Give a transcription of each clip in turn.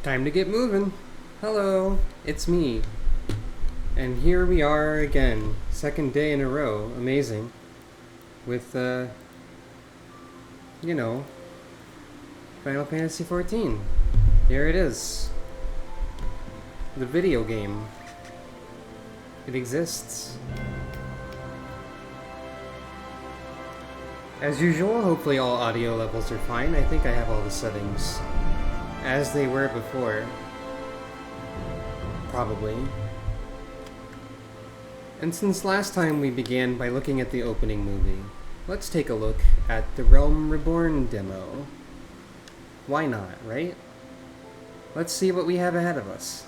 Time to get moving. Hello, it's me. And here we are again. Second day in a row. Amazing. With, you know, Final Fantasy XIV. Here it is. The video game. It exists. As usual, hopefully all audio levels are fine. I think I have all the settings as they were before. Probably. And since last time we began by looking at the opening movie, let's take a look at the Realm Reborn demo. Why not, right? Let's see what we have ahead of us.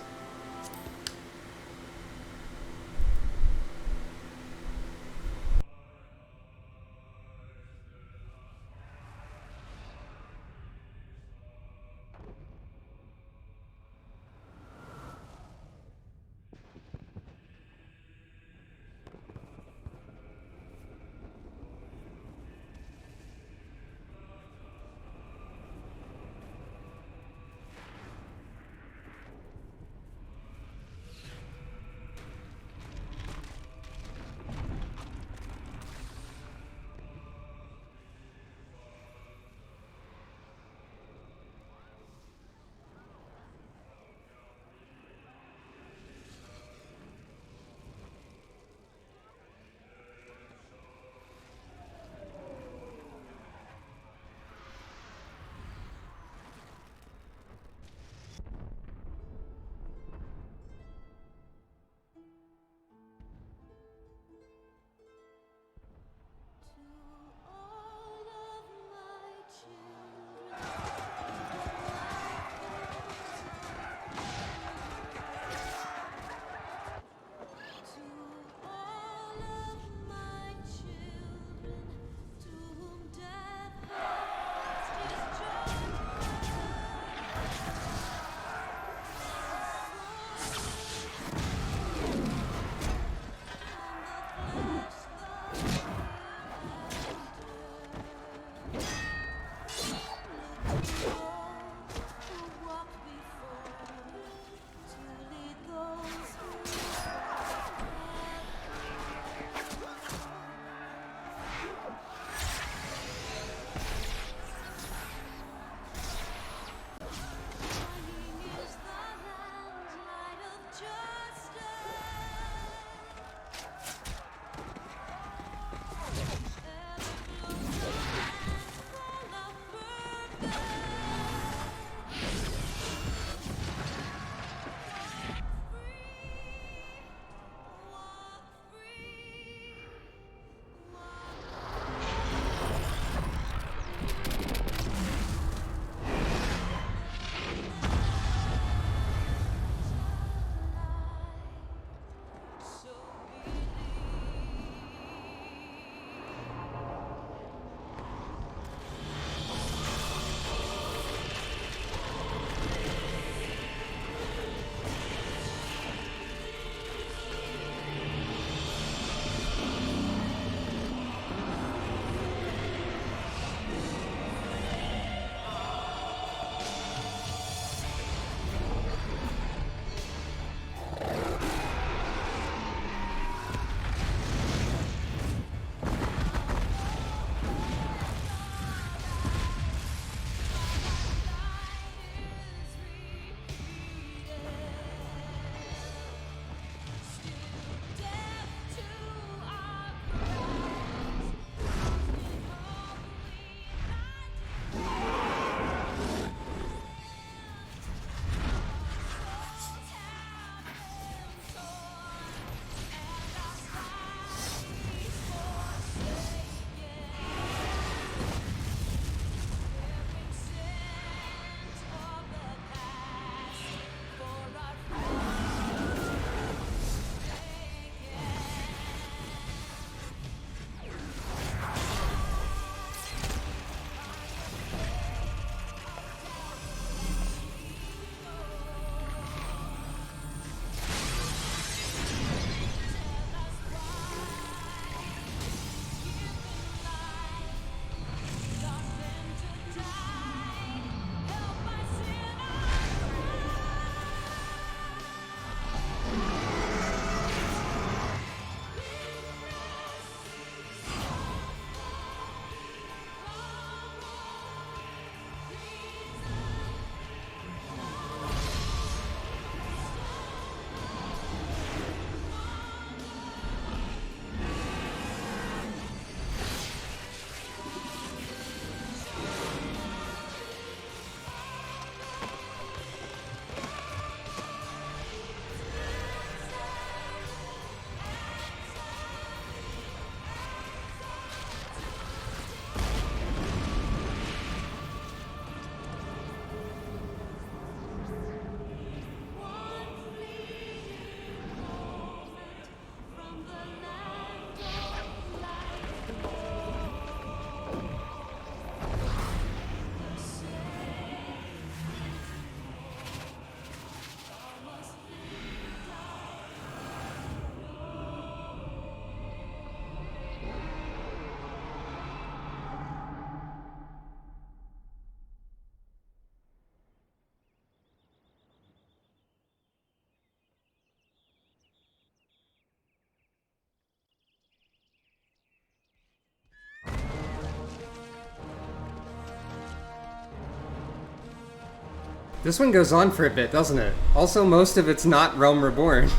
This one goes on for a bit, doesn't it? Also, most of it's not Realm Reborn.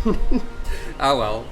Oh well.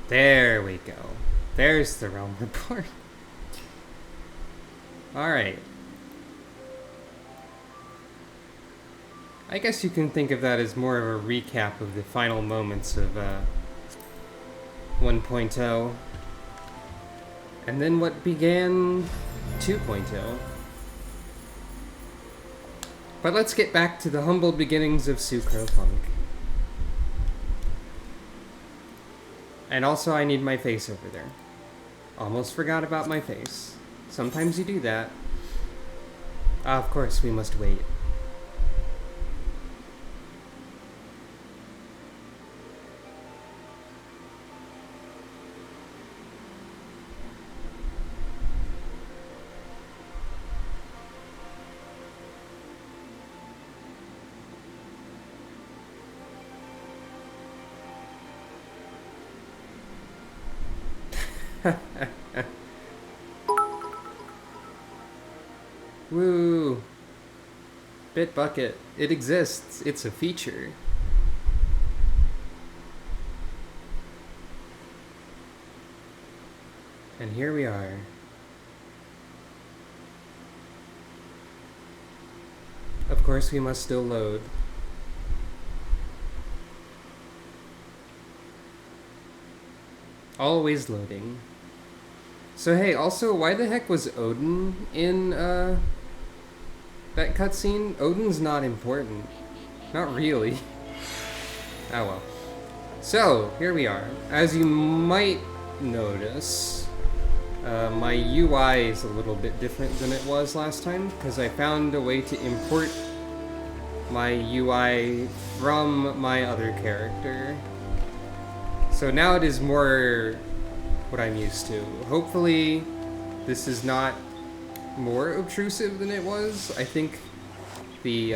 There we go. There's the Realm Report. Alright. I guess you can think of that as more of a recap of the final moments of 1.0. And then what began 2.0. But let's get back to the humble beginnings of Sucrofunk. And also, I need my face over there. Almost forgot about my face. Sometimes you do that. Of course, we must wait. Woo! Bitbucket. It exists. It's a feature. And here we are. Of course, we must still load. Always loading. So hey, also, why the heck was Odin in, that cutscene? Odin's not important. Not really. Oh well. So, here we are. As you might notice, my UI is a little bit different than it was last time, because I found a way to import my UI from my other character. So now it is more what I'm used to. Hopefully, this is not more obtrusive than it was. I think the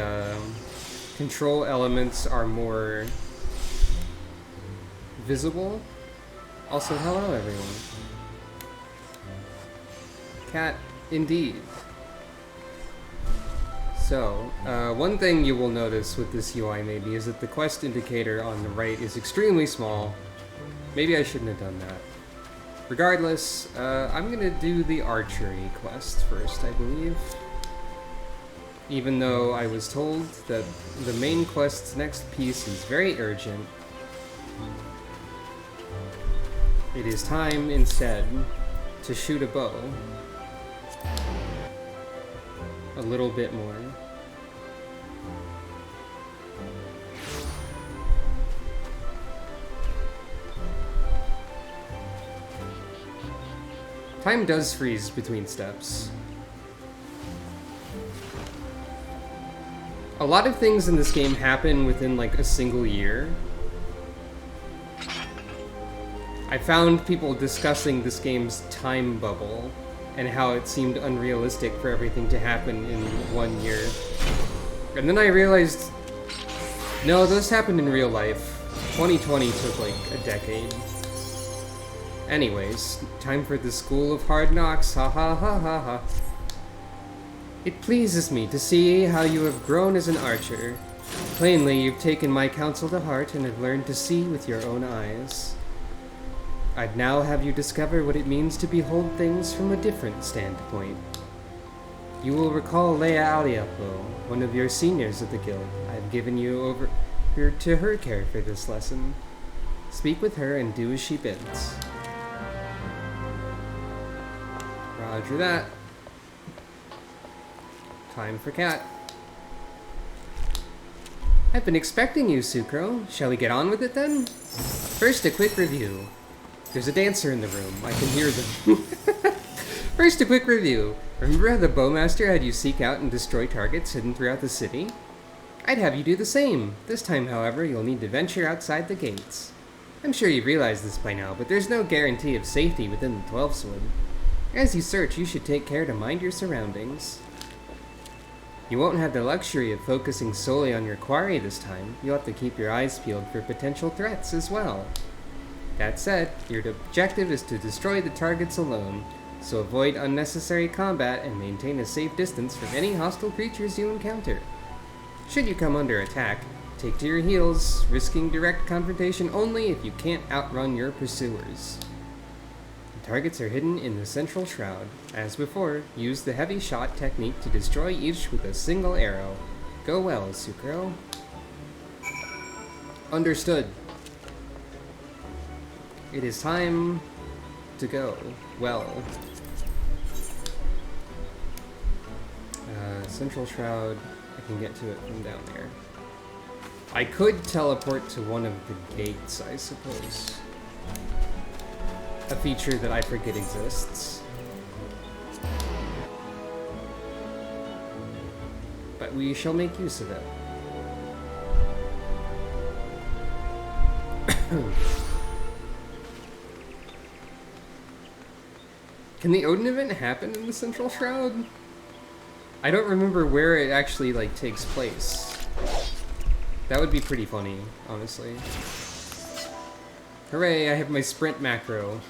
control elements are more visible. Also, hello everyone. Cat, indeed. So, one thing you will notice with this UI maybe is that the quest indicator on the right is extremely small. Maybe I shouldn't have done that. Regardless, I'm gonna do the archery quest first, I believe. Even though I was told that the main quest's next piece is very urgent. It is time, instead, to shoot a bow. A little bit more. Time does freeze between steps. A lot of things in this game happen within like a single year. I found people discussing this game's time bubble and how it seemed unrealistic for everything to happen in 1 year. And then I realized, no, those happened in real life. 2020 took like a decade. Anyways, time for the School of Hard Knocks, ha ha ha ha ha. It pleases me to see how you have grown as an archer. Plainly, you've taken my counsel to heart and have learned to see with your own eyes. I'd now have you discover what it means to behold things from a different standpoint. You will recall Leia Aliapo, one of your seniors of the guild. I've given you over to her care for this lesson. Speak with her and do as she bids. Roger that. Time for cat. I've been expecting you, Sucro. Shall we get on with it then? First, a quick review. There's a dancer in the room. I can hear them. First, a quick review. Remember how the bowmaster had you seek out and destroy targets hidden throughout the city? I'd have you do the same. This time, however, you'll need to venture outside the gates. I'm sure you realize this by now, but there's no guarantee of safety within the 12-Sword. As you search, you should take care to mind your surroundings. You won't have the luxury of focusing solely on your quarry this time. You'll have to keep your eyes peeled for potential threats as well. That said, your objective is to destroy the targets alone, so avoid unnecessary combat and maintain a safe distance from any hostile creatures you encounter. Should you come under attack, take to your heels, risking direct confrontation only if you can't outrun your pursuers. The targets are hidden in the central shroud. As before, use the heavy shot technique to destroy each with a single arrow. Go well, Sucro. Understood. It is time to go. Well. Central Shroud, I can get to it from down there. I could teleport to one of the gates, I suppose. A feature that I forget exists. But we shall make use of it. Can the Odin event happen in the Central Shroud? I don't remember where it actually, like, takes place. That would be pretty funny, honestly. Hooray, I have my sprint macro.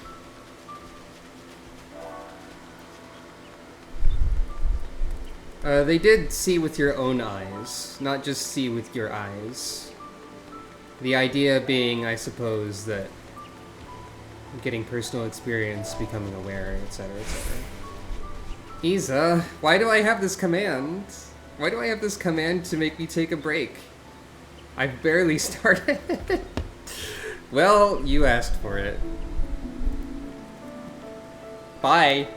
They did see with your own eyes, not just see with your eyes. The idea being, I suppose, that getting personal experience, becoming aware, etc., etc. Isa, why do I have this command? Why do I have this command to make me take a break? I've barely started. Well, you asked for it. Bye.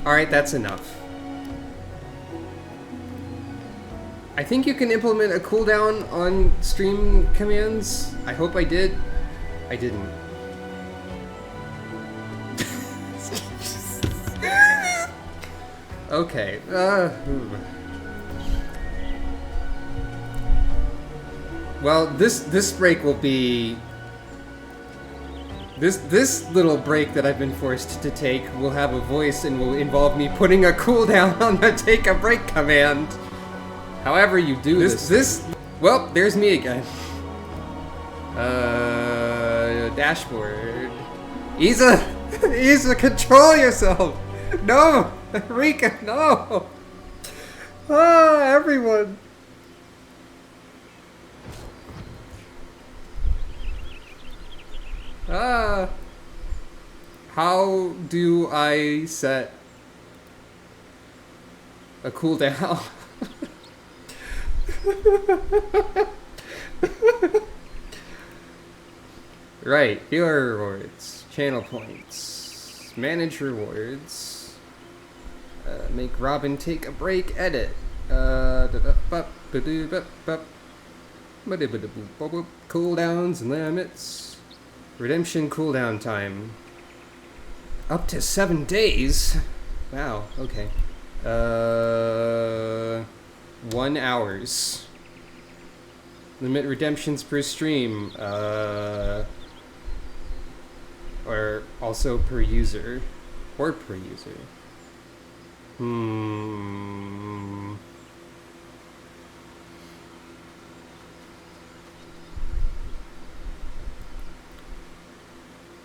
Alright, that's enough. I think you can implement a cooldown on stream commands. I hope I did. I didn't. Okay. Well, this break will be... This little break that I've been forced to take will have a voice and will involve me putting a cooldown on the take a break command. However you do this. Well, there's me again. Dashboard. Isa, control yourself! No! Rika, no! Ah, everyone! How do I set a cooldown? Right, viewer rewards, channel points, manage rewards, make Robin take a break, edit, cooldowns and limits, redemption cooldown time, up to 7 days, wow, okay, 1 hours, limit redemptions per stream, or also per user, or per user.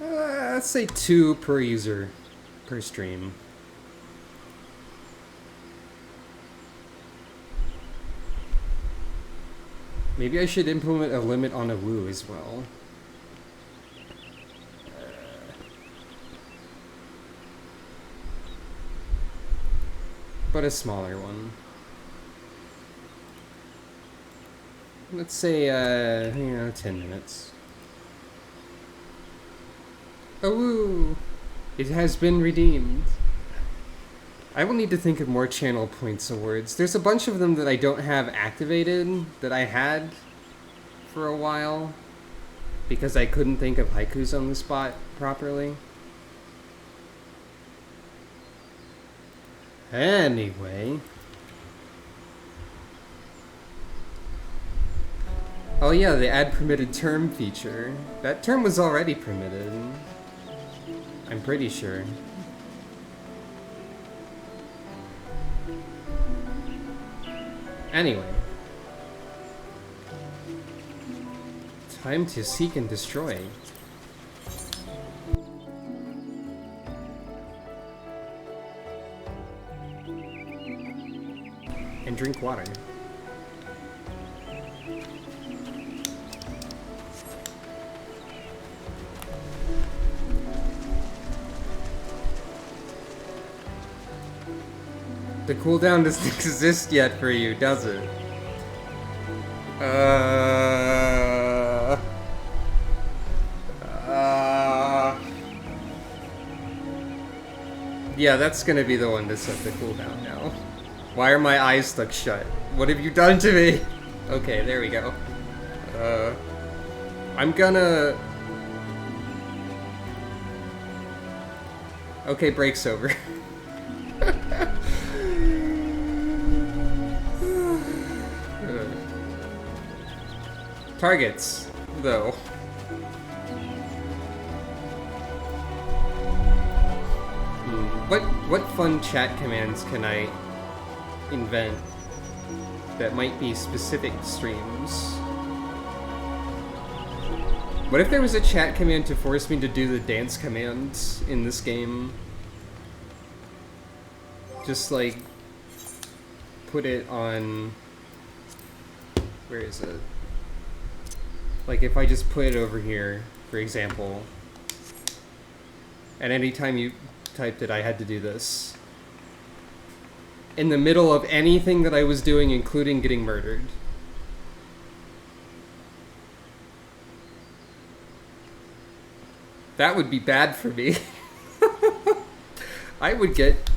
Let's say 2 per user, per stream. Maybe I should implement a limit on a woo as well. But a smaller one. Let's say, 10 minutes. Oh, woo! It has been redeemed. I will need to think of more channel points awards. There's a bunch of them that I don't have activated that I had for a while because I couldn't think of haikus on the spot properly. Anyway. Oh yeah, the add permitted term feature. That term was already permitted. I'm pretty sure. Anyway. Time to seek and destroy. And drink water. The cooldown doesn't exist yet for you, does it? Yeah, that's gonna be the one to set the cooldown now. Why are my eyes stuck shut? What have you done to me? Okay, there we go. I'm gonna... Okay, break's over. Targets, though. What fun chat commands can I invent that might be specific streams? What if there was a chat command to force me to do the dance commands in this game? Just like put it on... Where is it? Like if I just put it over here, for example, and anytime you typed it, I had to do this. In the middle of anything that I was doing, including getting murdered. That would be bad for me. I would get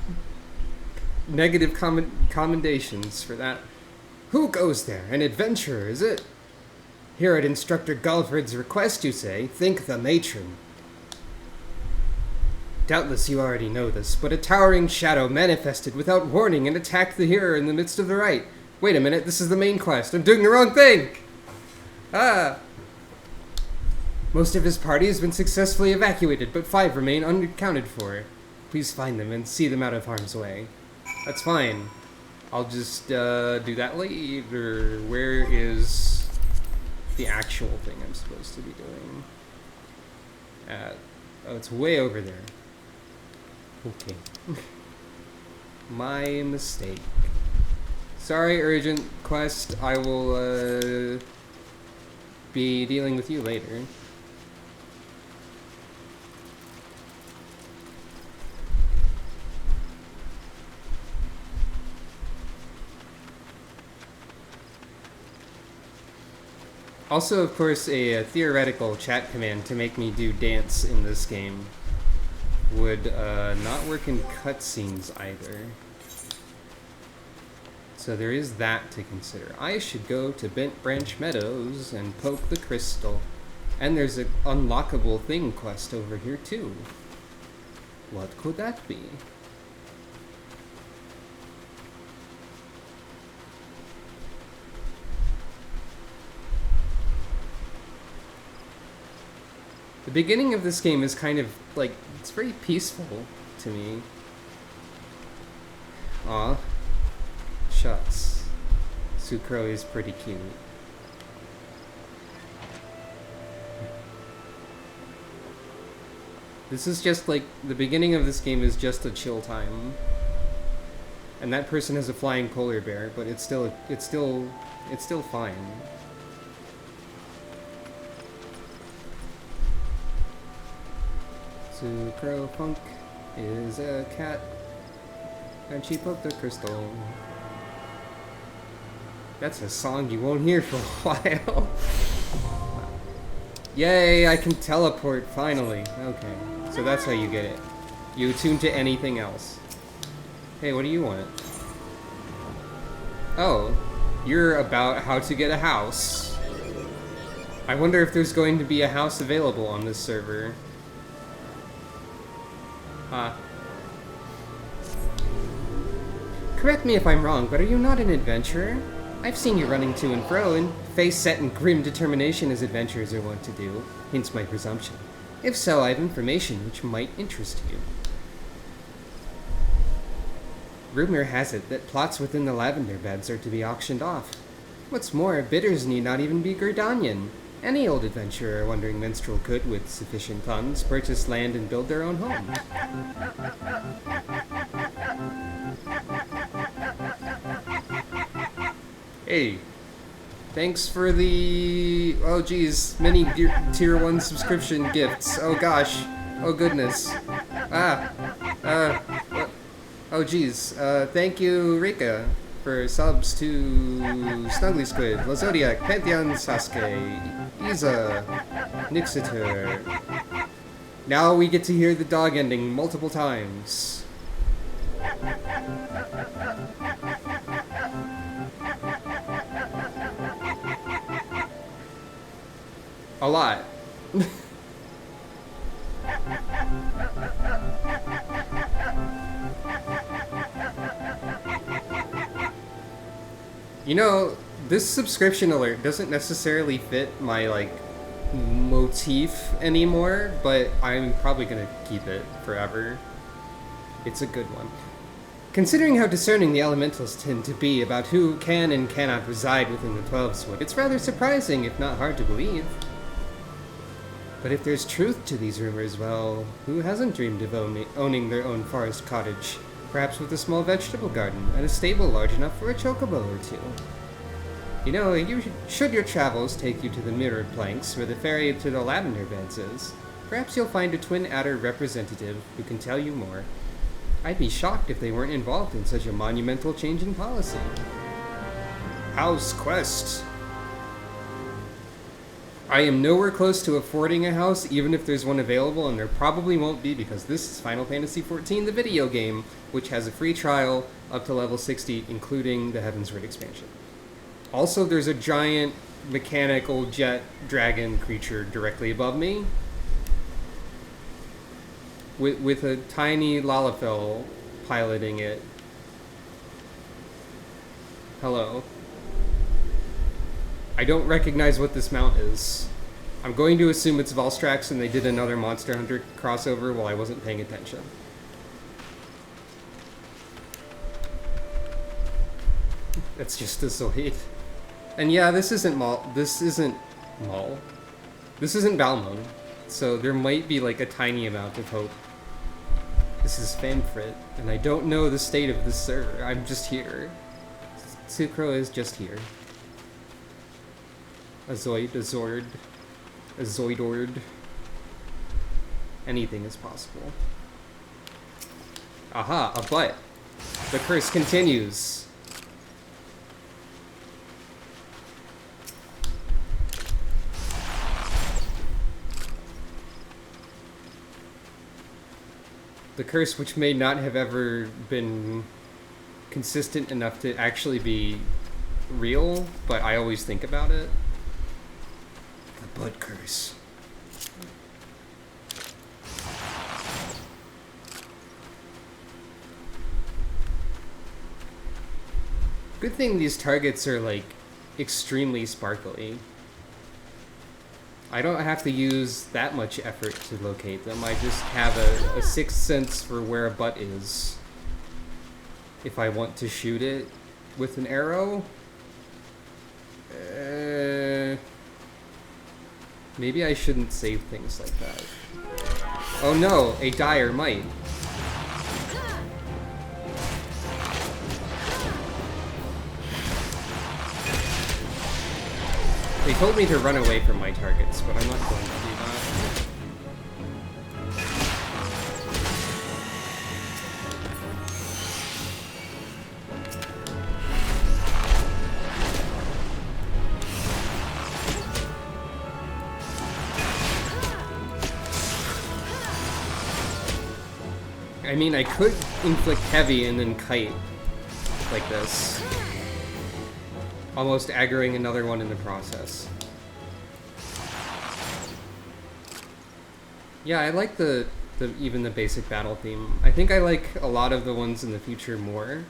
negative commendations for that. Who goes there? An adventurer, is it? Here at Instructor Galfred's request, you say? Think the matron. Doubtless you already know this, but a towering shadow manifested without warning and attacked the hearer in the midst of the rite. Wait a minute, this is the main quest. I'm doing the wrong thing! Most of his party has been successfully evacuated, but 5 remain unaccounted for. Please find them and see them out of harm's way. That's fine. I'll just do that later. Where is the actual thing I'm supposed to be doing? Oh, it's way over there. Okay. My mistake. Sorry, urgent quest. I will be dealing with you later. Also, of course, a theoretical chat command to make me do dance in this game would not work in cutscenes either. So there is that to consider. I should go to Bent Branch Meadows and poke the crystal. And there's an unlockable thing quest over here too. What could that be? The beginning of this game is kind of, like, it's very peaceful to me. Aw. Shucks. Sucro is pretty cute. This is just, like, the beginning of this game is just a chill time. And that person has a flying polar bear, but it's still fine. Sucro Funk is a cat, and she poked the crystal. That's a song you won't hear for a while. Yay, I can teleport, finally. Okay, so that's how you get it. You attune to anything else. Hey, what do you want? Oh, you're about how to get a house. I wonder if there's going to be a house available on this server. Correct me if I'm wrong, but are you not an adventurer? I've seen you running to and fro, and face set in grim determination as adventurers are wont to do, hence my presumption. If so, I have information which might interest you. Rumor has it that plots within the lavender beds are to be auctioned off. What's more, bidders need not even be gridanian. Any old adventurer or wandering minstrel could, with sufficient funds, purchase land and build their own home. Hey, thanks for the, oh geez, many tier 1 subscription gifts. Oh gosh, oh goodness. Oh geez, thank you Rika for subs to Snuggly Squid, Lazodiac, Pantheon Sasuke, Isa, Nixiter. Now we get to hear the dog ending multiple times. A lot. You know, this subscription alert doesn't necessarily fit my, like, motif anymore, but I'm probably gonna keep it forever. It's a good one. Considering how discerning the elementals tend to be about who can and cannot reside within the 12-Wood, it's rather surprising, if not hard to believe. But if there's truth to these rumors, well, who hasn't dreamed of owning their own forest cottage? Perhaps with a small vegetable garden, and a stable large enough for a chocobo or two. You know, should your travels take you to the mirrored planks, where the ferry to the lavender beds is, perhaps you'll find a twin adder representative who can tell you more. I'd be shocked if they weren't involved in such a monumental change in policy. House quest. I am nowhere close to affording a house, even if there's one available, and there probably won't be because this is Final Fantasy XIV, the video game, which has a free trial up to level 60, including the Heavensward expansion. Also, there's a giant mechanical jet dragon creature directly above me. With a tiny Lalafell piloting it. Hello. I don't recognize what this mount is. I'm going to assume it's Volstrax and they did another Monster Hunter crossover while I wasn't paying attention. That's just a Zoid. And yeah, this isn't Maul. This isn't Balmung. So there might be like a tiny amount of hope. This is Fanfrit, and I don't know the state of this server. I'm just here. Sucro is just here. A Zoid, a Zord, a Zoidord. Anything is possible. Aha, a butt. The curse continues. The curse, which may not have ever been consistent enough to actually be real, but I always think about it. The Bud Curse. Good thing these targets are, like, extremely sparkly. I don't have to use that much effort to locate them. I just have a sixth sense for where a butt is. If I want to shoot it with an arrow. Maybe I shouldn't save things like that. Oh no, a dire might. They told me to run away from my targets, but I'm not going to do that. I mean, I could inflict heavy and then kite like this. Almost aggroing another one in the process. Yeah, I like even the basic battle theme. I think I like a lot of the ones in the future more.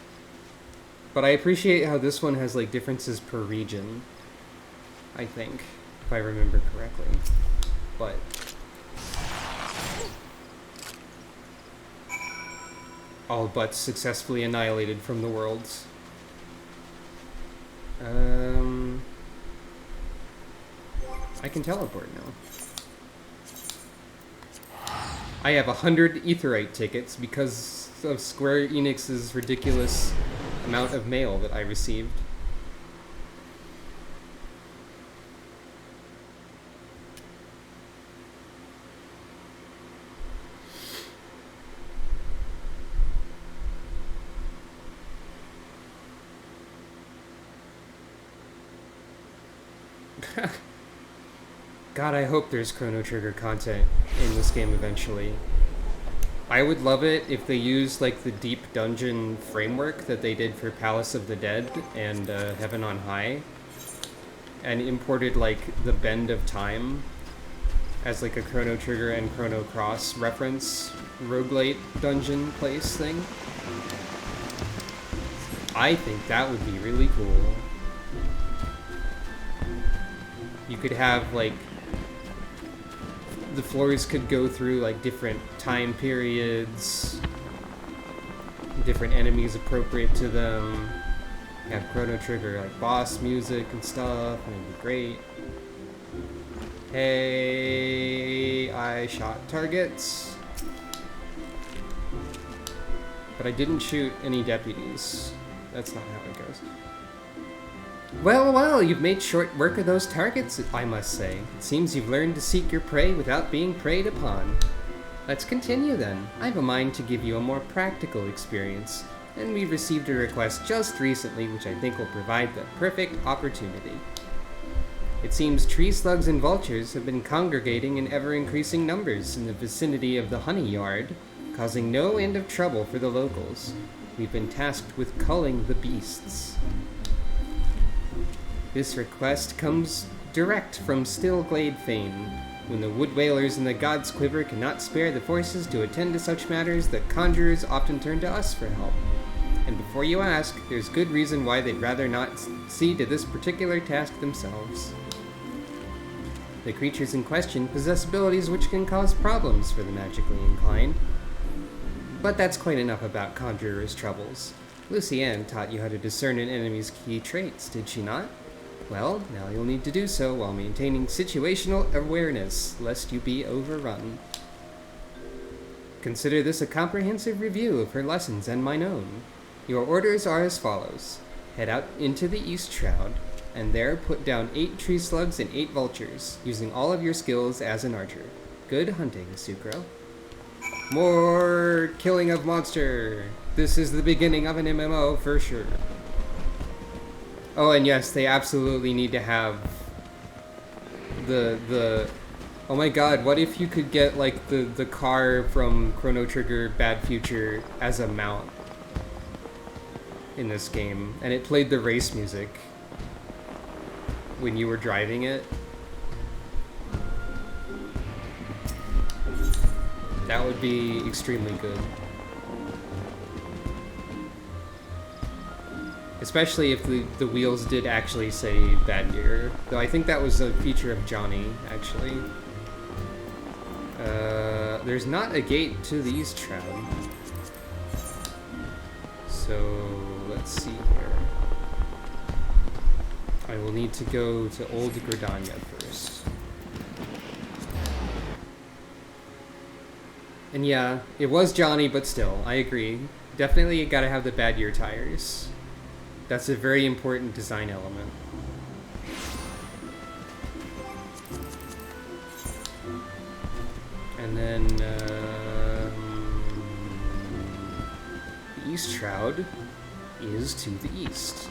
But I appreciate how this one has like differences per region. I think, if I remember correctly. But all but successfully annihilated from the worlds. I can teleport now. I have 100 Aetheryte tickets because of Square Enix's ridiculous amount of mail that I received. God, I hope there's Chrono Trigger content in this game eventually. I would love it if they used like the deep dungeon framework that they did for Palace of the Dead and Heaven on High, and imported like the Bend of Time as like a Chrono Trigger and Chrono Cross reference roguelite dungeon place thing. I think that would be really cool. You could have like the floors could go through like different time periods, different enemies appropriate to them. Have Chrono Trigger like boss music and stuff, and it'd be great. Hey, I shot targets, but I didn't shoot any deputies. That's not how it goes. Well, well, you've made short work of those targets, I must say. It seems you've learned to seek your prey without being preyed upon. Let's continue then. I have a mind to give you a more practical experience, and we received a request just recently which I think will provide the perfect opportunity. It seems tree slugs and vultures have been congregating in ever-increasing numbers in the vicinity of the honey yard, causing no end of trouble for the locals. We've been tasked with culling the beasts. This request comes direct from Stillglade fame. When the wood whalers in the God's Quiver cannot spare the forces to attend to such matters, the conjurers often turn to us for help. And before you ask, there's good reason why they'd rather not see to this particular task themselves. The creatures in question possess abilities which can cause problems for the magically inclined. But that's quite enough about conjurers' troubles. Lucienne taught you how to discern an enemy's key traits, did she not? Well, now you'll need to do so while maintaining situational awareness, lest you be overrun. Consider this a comprehensive review of her lessons and mine own. Your orders are as follows. Head out into the East Shroud, and there put down 8 tree slugs and 8 vultures, using all of your skills as an archer. Good hunting, Sucro. More killing of monster! This is the beginning of an MMO, for sure. Oh, and yes, they absolutely need to have the oh my god, what if you could get, like, the car from Chrono Trigger Bad Future as a mount in this game, and it played the race music when you were driving it? That would be extremely good. Especially if the wheels did actually say Bad Year. Though I think that was a feature of Johnny, actually. There's not a gate to the East Shroud. So, let's see here. I will need to go to Old Gridania first. And yeah, it was Johnny, but still, I agree. Definitely you gotta have the Bad Year tires. That's a very important design element. And then, the East Shroud is to the east.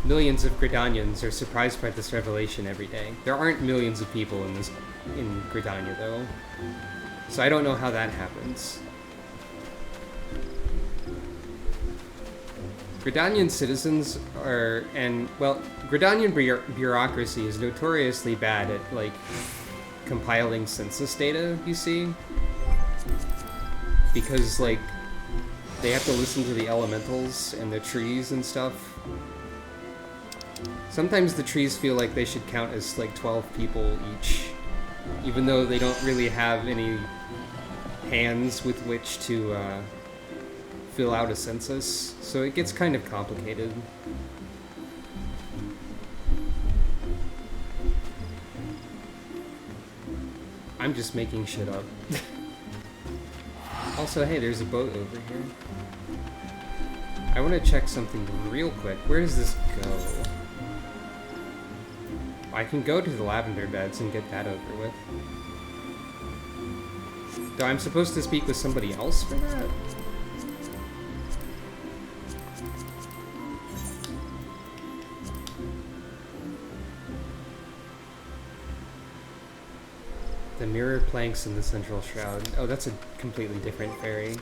Millions of Gridanians are surprised by this revelation every day. There aren't millions of people in Gridania, though. So I don't know how that happens. Gridanian citizens are, Gridanian bureaucracy is notoriously bad at, like, compiling census data, you see? Because, like, they have to listen to the elementals and the trees and stuff. Sometimes the trees feel like they should count as, like, 12 people each, even though they don't really have any hands with which to, fill out a census, so it gets kind of complicated. I'm just making shit up. Also, hey, there's a boat over here. I want to check something real quick. Where does this go? I can go to the lavender beds and get that over with. Though I'm supposed to speak with somebody else for that? The mirror planks in the central shroud. Oh, that's a completely different ferry.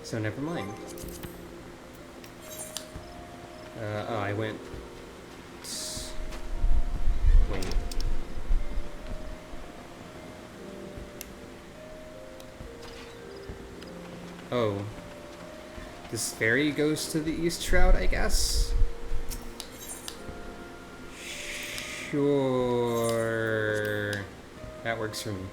So never mind. Oh, I went... Wait. Oh. This ferry goes to the East Shroud, I guess? Sure. That works for me.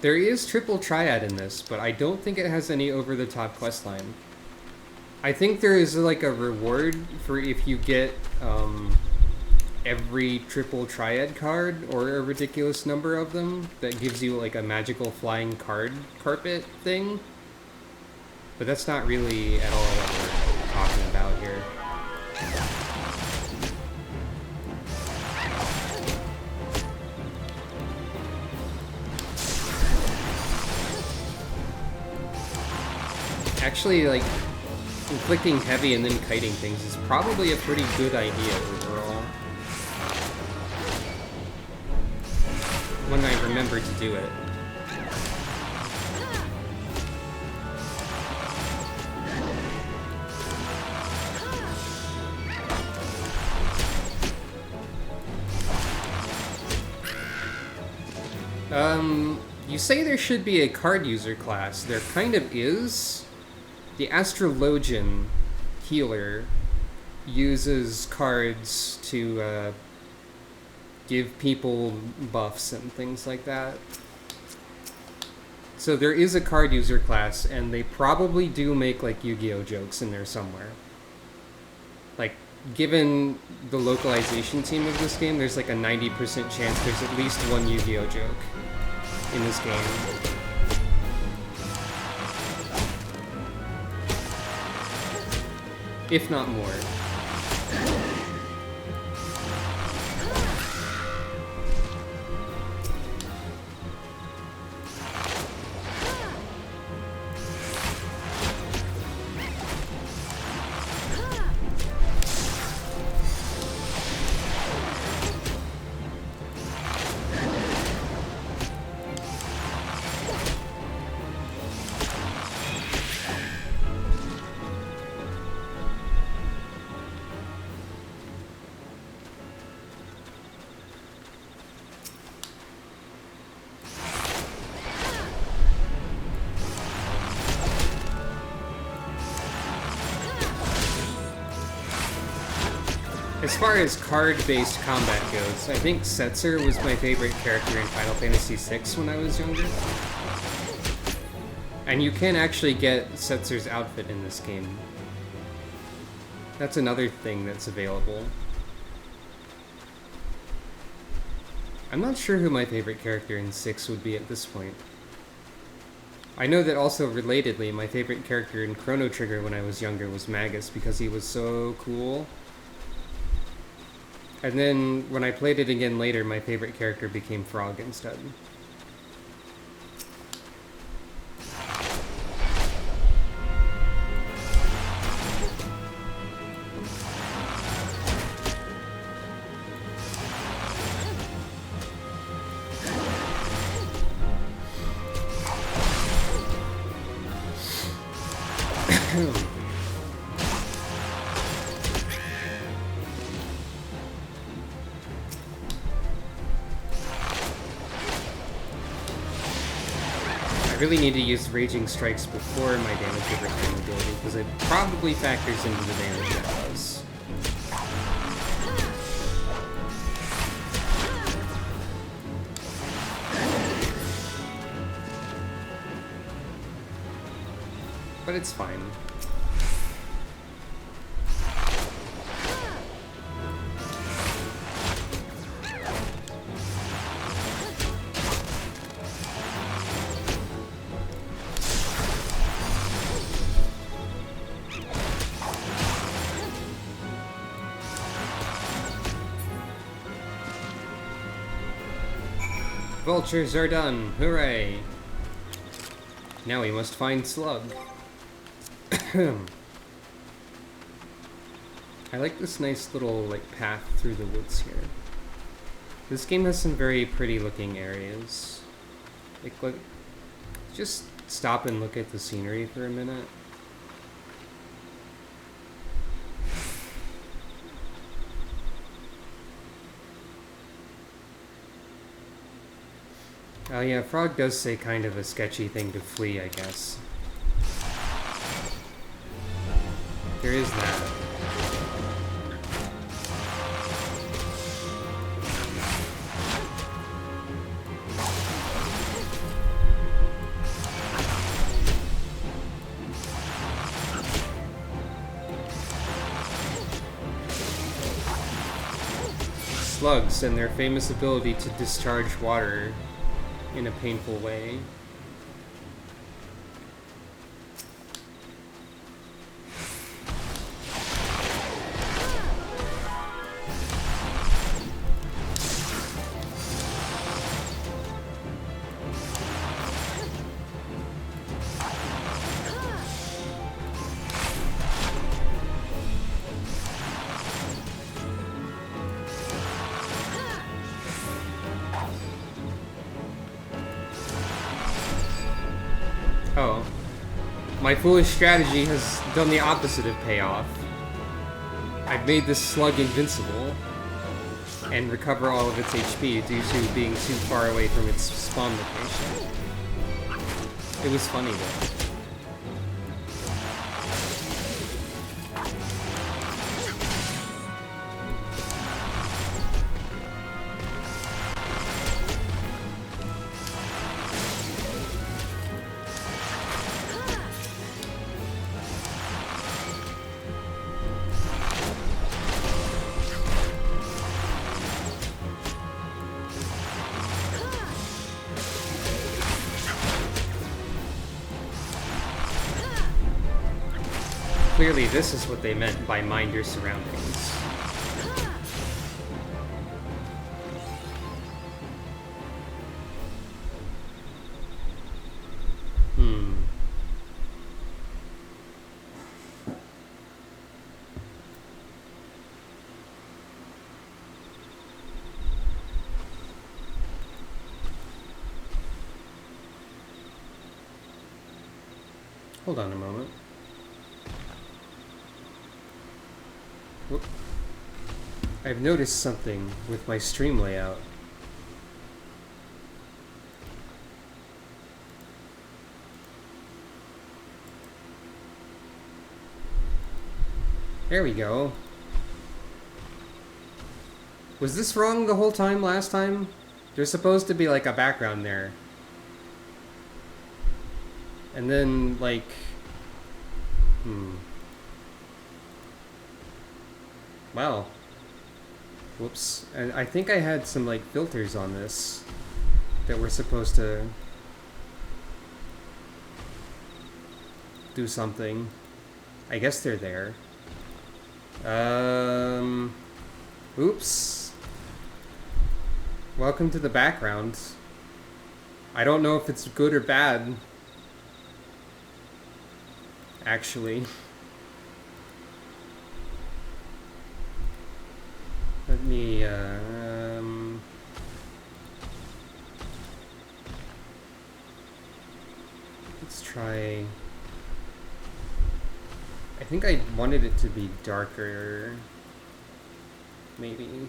There is triple triad in this, but I don't think it has any over-the-top questline. I think there is like a reward for if you get every triple triad card, or a ridiculous number of them, that gives you like a magical flying card carpet thing. But that's not really at all what we're talking about here. Actually, like, inflicting heavy and then kiting things is probably a pretty good idea overall. When I remember to do it. You say there should be a card user class. There kind of is. The Astrologian healer uses cards to give people buffs and things like that. So there is a card user class, and they probably do make like Yu-Gi-Oh jokes in there somewhere. Like, given the localization team of this game, there's like a 90% chance there's at least one Yu-Gi-Oh joke in this game. If not more. As far as card-based combat goes, I think Setzer was my favorite character in Final Fantasy VI when I was younger. And you can actually get Setzer's outfit in this game. That's another thing that's available. I'm not sure who my favorite character in 6 would be at this point. I know that also relatedly, my favorite character in Chrono Trigger when I was younger was Magus because he was so cool. And then, when I played it again later, my favorite character became Frog instead. I really need to use Raging Strikes before my damage overtime ability, because it probably factors into the damage it does. But it's fine. Vultures are done! Hooray! Now we must find Slug. I like this nice little like path through the woods here. This game has some very pretty looking areas. Like, look, just stop and look at the scenery for a minute. Oh yeah, Frog does say kind of a sketchy thing to flee, I guess. There is that. Slugs and their famous ability to discharge water in a painful way. My foolish strategy has done the opposite of payoff. I've made this slug invincible and recover all of its HP due to being too far away from its spawn location. It was funny though. Clearly, this is what they meant by mind your surroundings. Hold on a moment. Whoop. I've noticed something with my stream layout. There we go. Was this wrong the whole time last time? There's supposed to be like a background there. And then, like... Wow. Whoops. And I think I had some, like, filters on this that were supposed to do something. I guess they're there. Oops. Welcome to the background. I don't know if it's good or bad. Actually. Let me, let's try... I think I wanted it to be darker, maybe.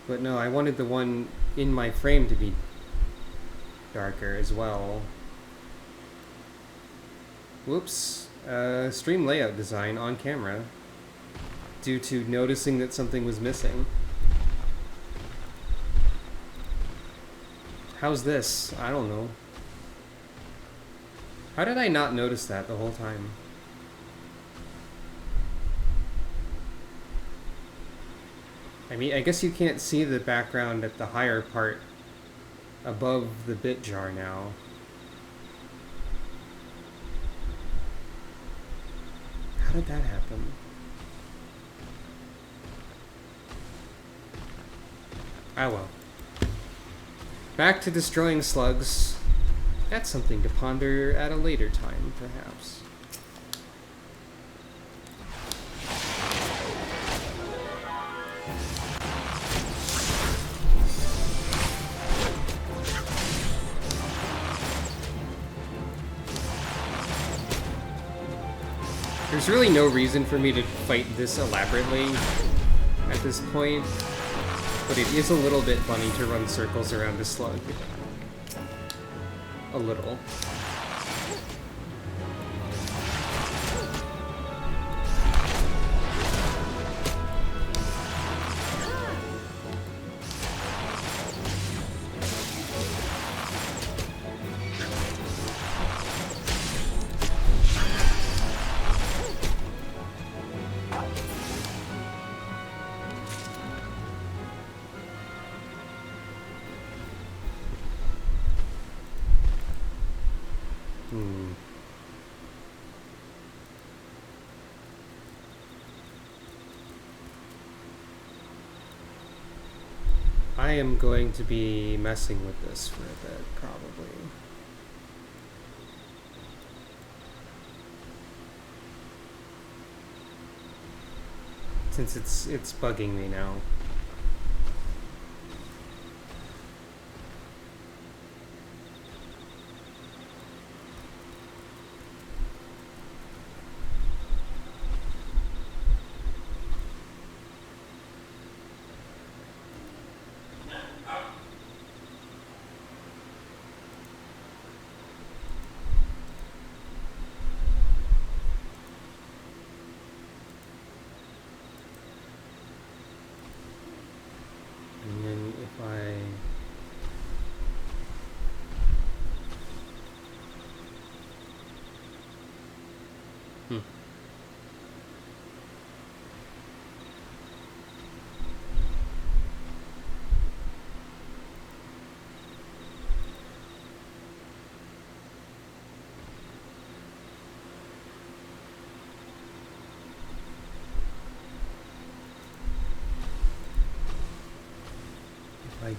But no, I wanted the one in my frame to be darker as well. Whoops. Stream layout design on camera. Due to noticing that something was missing. How's this? I don't know. How did I not notice that the whole time? I mean, I guess you can't see the background at the higher part above the bit jar now. How did that happen? Ah well. Back to destroying slugs. That's something to ponder at a later time, perhaps. There's really no reason for me to fight this elaborately at this point, but it is a little bit funny to run circles around a slug. A little. I am going to be messing with this for a bit, probably. Since it's bugging me now.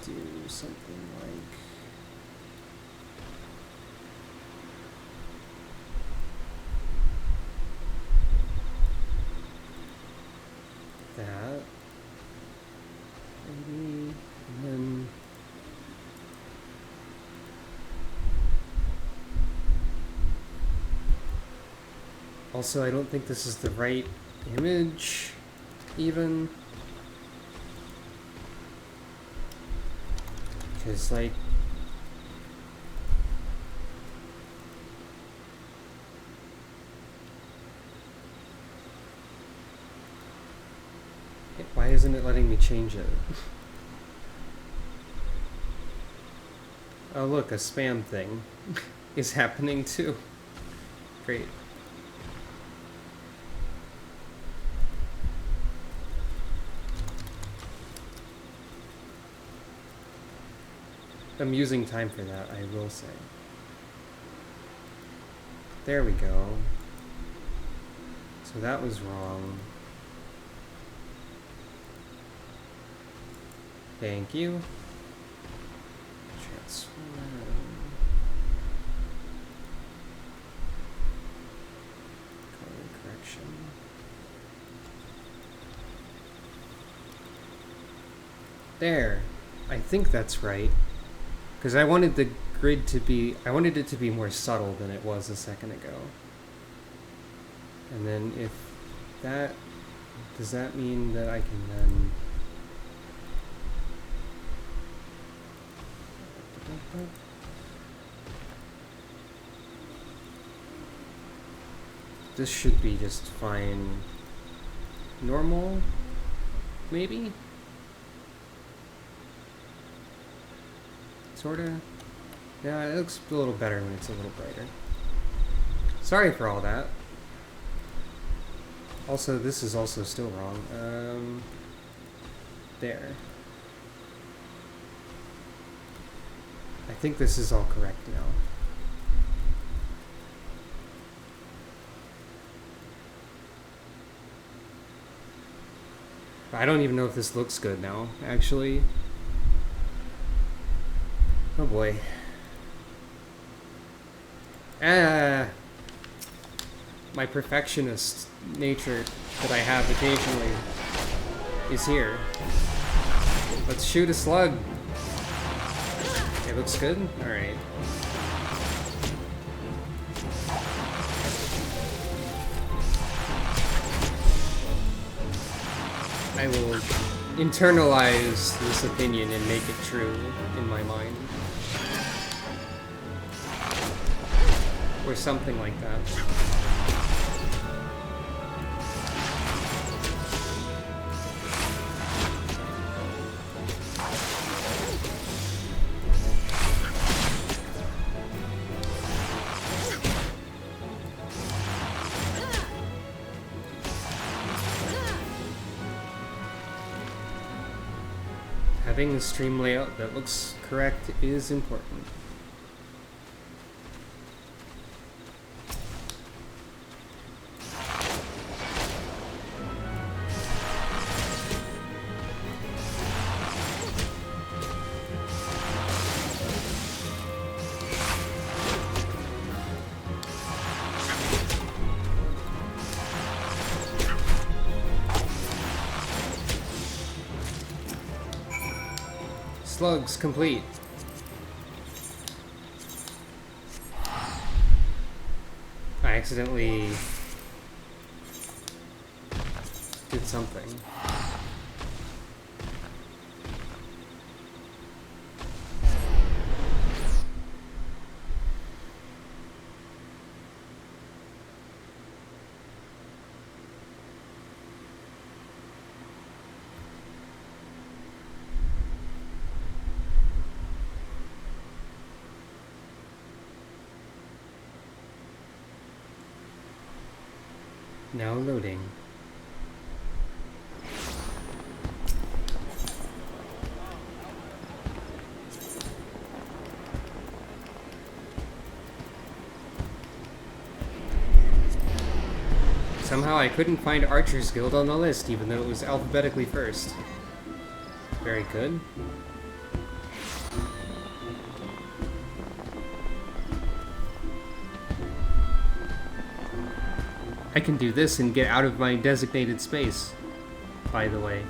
do something like that, maybe, and then also I don't think this is the right image even, because like why isn't it letting me change it? Oh look, a spam thing is happening too. Great. Amusing time for that, I will say. There we go. So that was wrong. Thank you. Transform. Color correction. There. I think that's right. Because I wanted the grid to be, I wanted it to be more subtle than it was a second ago. And then if that, does that mean that I can then... This should be just fine. Normal? Maybe? Sorta? Yeah, it looks a little better when it's a little brighter. Sorry for all that. Also, this is also still wrong. There. I think this is all correct now. I don't even know if this looks good now, actually. Oh boy. My perfectionist nature that I have occasionally is here. Let's shoot a slug. It looks good? Alright. I will internalize this opinion and make it true in my mind. Or something like that. Having a stream layout that looks correct is important. Slugs complete. I accidentally did something. Now loading. Somehow I couldn't find Archer's Guild on the list, even though it was alphabetically first. Very good. I can do this and get out of my designated space, by the way.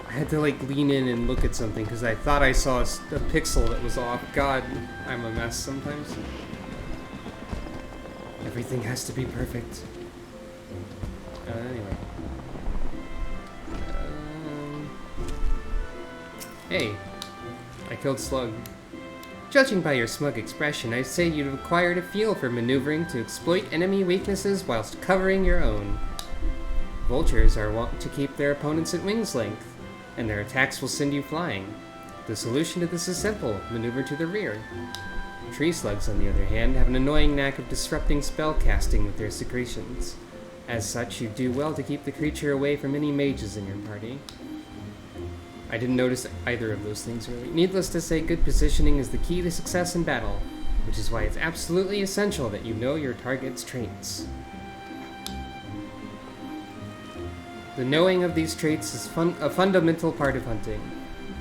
I had to like lean in and look at something because I thought I saw a pixel that was off. God, I'm a mess sometimes. Everything has to be perfect. Anyway. Hey, I killed Slug. Judging by your smug expression, I'd say you've acquired a feel for maneuvering to exploit enemy weaknesses whilst covering your own. Vultures are wont to keep their opponents at wing's length, and their attacks will send you flying. The solution to this is simple: maneuver to the rear. Tree slugs, on the other hand, have an annoying knack of disrupting spell casting with their secretions. As such, you do well to keep the creature away from any mages in your party. I didn't notice either of those things, really. Needless to say, good positioning is the key to success in battle, which is why it's absolutely essential that you know your target's traits. The knowing of these traits is a fundamental part of hunting.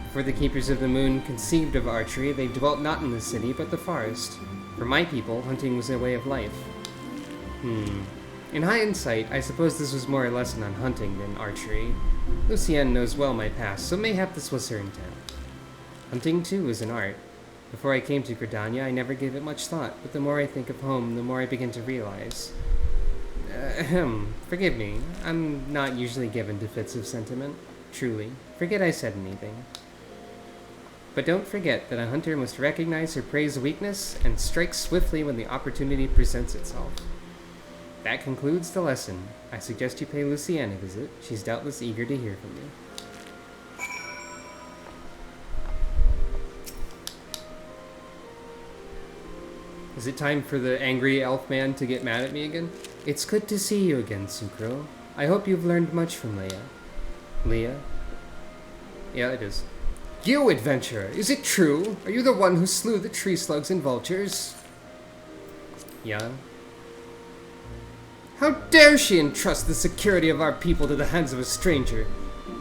Before the Keepers of the Moon conceived of archery, they dwelt not in the city, but the forest. For my people, hunting was a way of life. In hindsight, I suppose this was more a lesson on hunting than archery. Lucienne knows well my past, so mayhap this was her intent. Hunting, too, is an art. Before I came to Gridania, I never gave it much thought, but the more I think of home, the more I begin to realize. Forgive me. I'm not usually given to fits of sentiment. Truly. Forget I said anything. But don't forget that a hunter must recognize her prey's weakness and strike swiftly when the opportunity presents itself. That concludes the lesson. I suggest you pay Lucienne a visit. She's doubtless eager to hear from you. Is it time for the angry elf man to get mad at me again? It's good to see you again, Sucro. I hope you've learned much from Leia. Leia? Yeah, it is. You, adventurer! Is it true? Are you the one who slew the tree slugs and vultures? Yeah. How dare she entrust the security of our people to the hands of a stranger?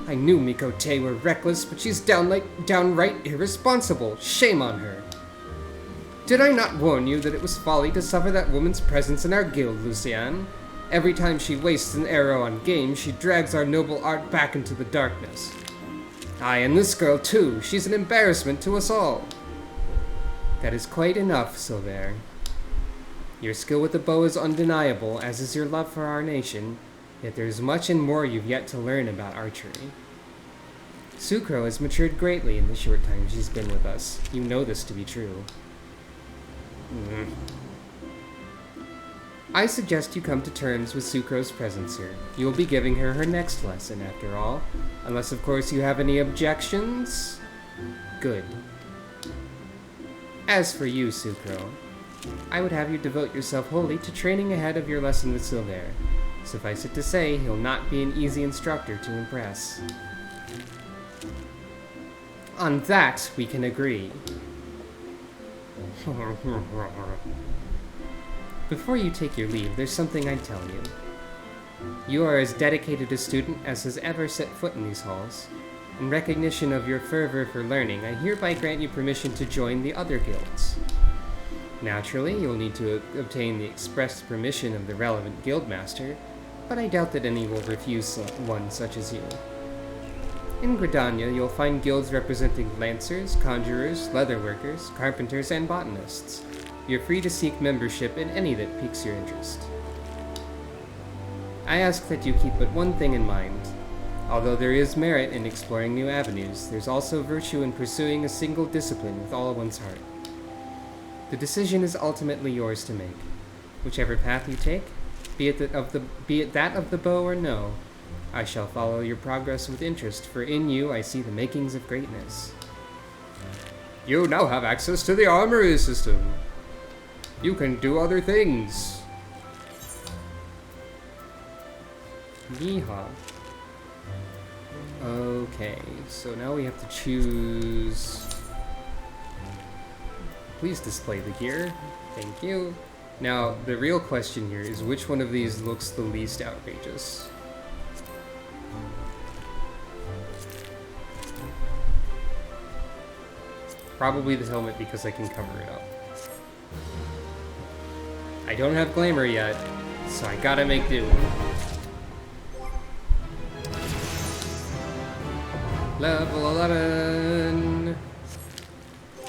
I knew Mikote were reckless, but she's downright irresponsible. Shame on her. Did I not warn you that it was folly to suffer that woman's presence in our guild, Lucienne? Every time she wastes an arrow on game, she drags our noble art back into the darkness. Aye, and this girl too. She's an embarrassment to us all. That is quite enough, Silver. Your skill with the bow is undeniable, as is your love for our nation, yet there is much and more you've yet to learn about archery. Sucro has matured greatly in the short time she's been with us. You know this to be true. I suggest you come to terms with Sucro's presence here. You will be giving her her next lesson, after all. Unless, of course, you have any objections? Good. As for you, Sucro, I would have you devote yourself wholly to training ahead of your lesson with Silver. Suffice it to say, he'll not be an easy instructor to impress. On that, we can agree. Before you take your leave, there's something I'd tell you. You are as dedicated a student as has ever set foot in these halls. In recognition of your fervor for learning, I hereby grant you permission to join the other guilds. Naturally, you'll need to obtain the express permission of the relevant guildmaster, but I doubt that any will refuse one such as you. In Gridania, you'll find guilds representing lancers, conjurers, leatherworkers, carpenters, and botanists. You're free to seek membership in any that piques your interest. I ask that you keep but one thing in mind. Although there is merit in exploring new avenues, there's also virtue in pursuing a single discipline with all one's heart. The decision is ultimately yours to make. Whichever path you take, be it that of the bow or no, I shall follow your progress with interest, for in you I see the makings of greatness. You now have access to the armory system. You can do other things. Yeehaw. Okay, so now we have to choose... Please display the gear. Thank you. Now, the real question here is which one of these looks the least outrageous? Probably the helmet because I can cover it up. I don't have glamour yet, so I gotta make do. Level 11!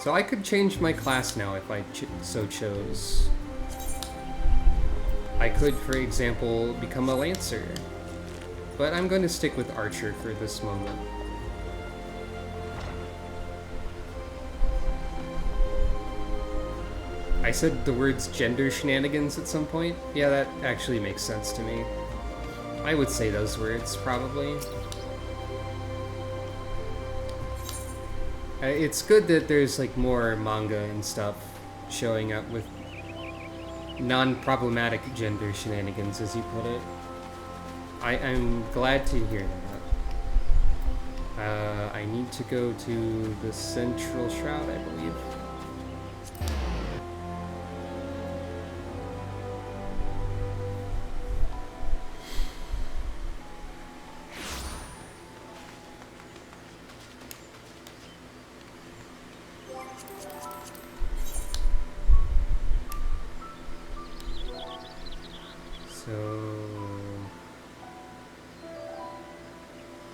So I could change my class now if I so chose. I could, for example, become a Lancer. But I'm going to stick with Archer for this moment. I said the words gender shenanigans at some point. Yeah, that actually makes sense to me. I would say those words, probably. It's good that there's like more manga and stuff showing up with non-problematic gender shenanigans, as you put it. I'm glad to hear that. I need to go to the Central Shroud, I believe.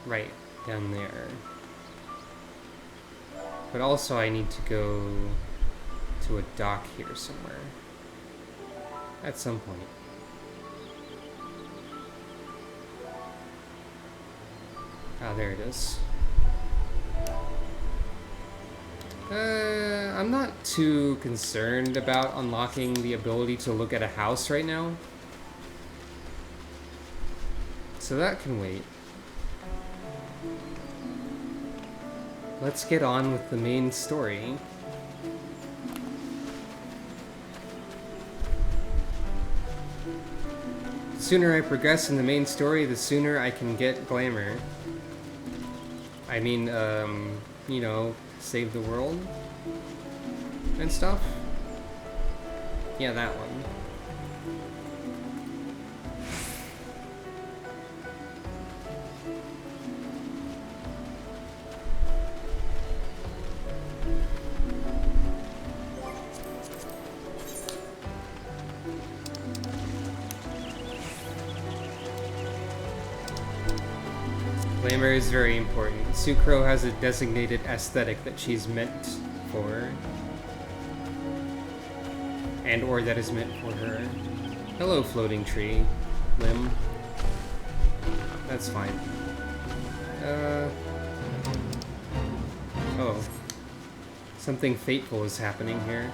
Right, down there. But also I need to go to a dock here somewhere. At some point. Ah, there it is. I'm not too concerned about unlocking the ability to look at a house right now. So that can wait. Let's get on with the main story. The sooner I progress in the main story, the sooner I can get glamour. I mean, you know, save the world and stuff. Yeah, that one. Glamour is very important. Sucro has a designated aesthetic that she's meant for. And or that is meant for her. Hello, floating tree. Limb. That's fine. Oh. Something fateful is happening here.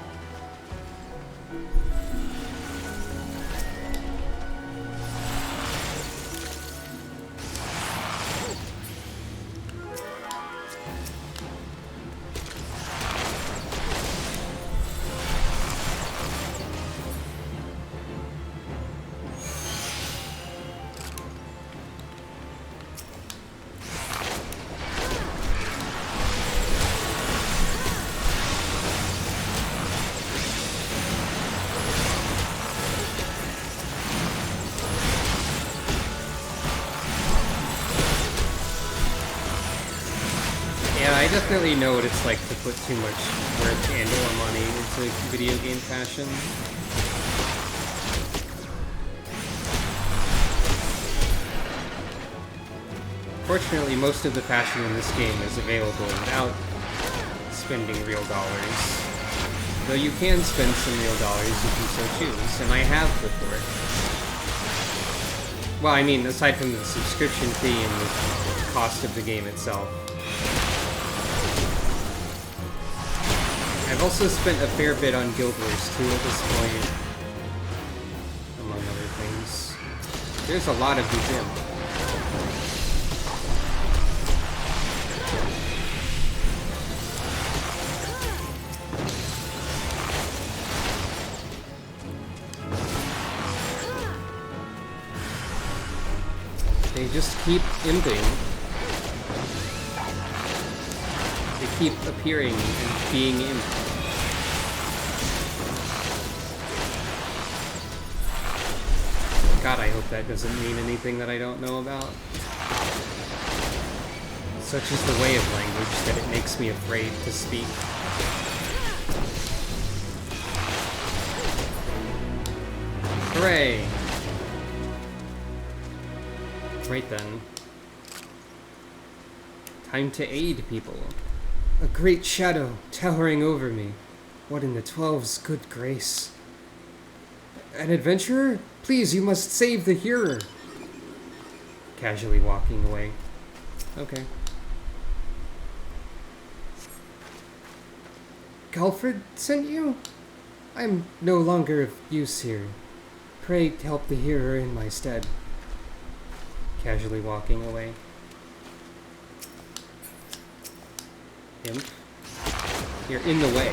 I definitely know what it's like to put too much work and or money into video game fashion. Fortunately, most of the fashion in this game is available without spending real dollars. Though you can spend some real dollars if you so choose, and I have before. Well, I mean, aside from the subscription fee and the cost of the game itself. I've also spent a fair bit on Guild Wars 2 at this point, among other things. There's a lot of these in. They just keep imping. They keep appearing and being imped. God, I hope that doesn't mean anything that I don't know about. Such is the way of language that it makes me afraid to speak. Hooray! Right then. Time to aid people. A great shadow towering over me. What in the 12's good grace? An adventurer? Please, you must save the hearer. Casually walking away. Okay. Galfred sent you? I'm no longer of use here. Pray help the hearer in my stead. Casually walking away. Imp. You're in the way.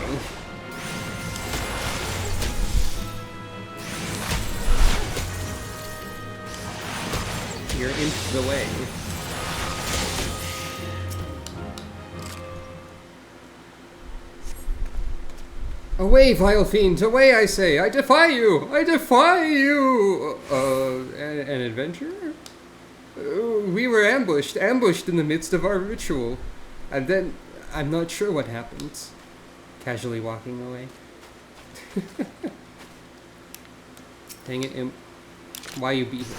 You're into the way. Away, vile fiend! Away, I say! I defy you! I defy you! An adventurer? We were ambushed in the midst of our ritual. And then, I'm not sure what happened. Casually walking away. Dang it, imp. Why you be here?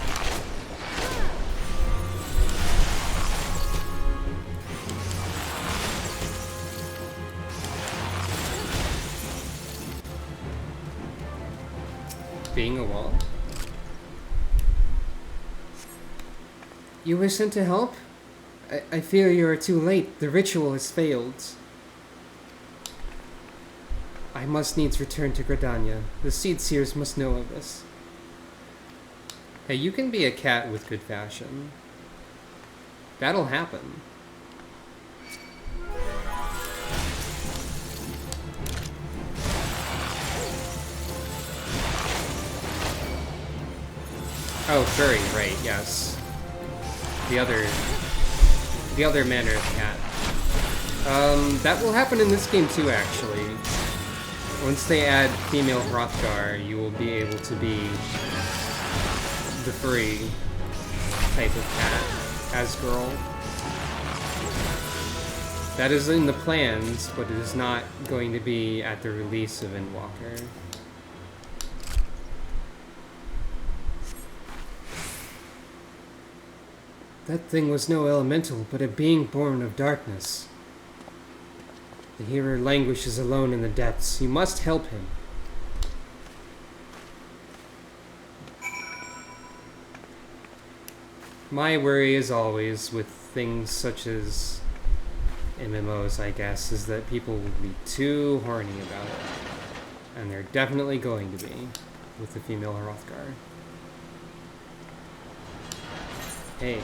Being a wall? You were sent to help? I fear you are too late. The ritual has failed. I must needs return to Gridania. The seed seers must know of this. Hey, you can be a cat with good fashion. That'll happen. Oh, furry, right, yes. The other manner of cat. That will happen in this game too, actually. Once they add female Hrothgar, you will be able to be the furry type of cat, as girl. That is in the plans, but it is not going to be at the release of Endwalker. That thing was no elemental, but a being born of darkness. The hearer languishes alone in the depths. You must help him. My worry, as always, with things such as MMOs, I guess, is that people will be too horny about it. And they're definitely going to be, with the female Hrothgar. Hey.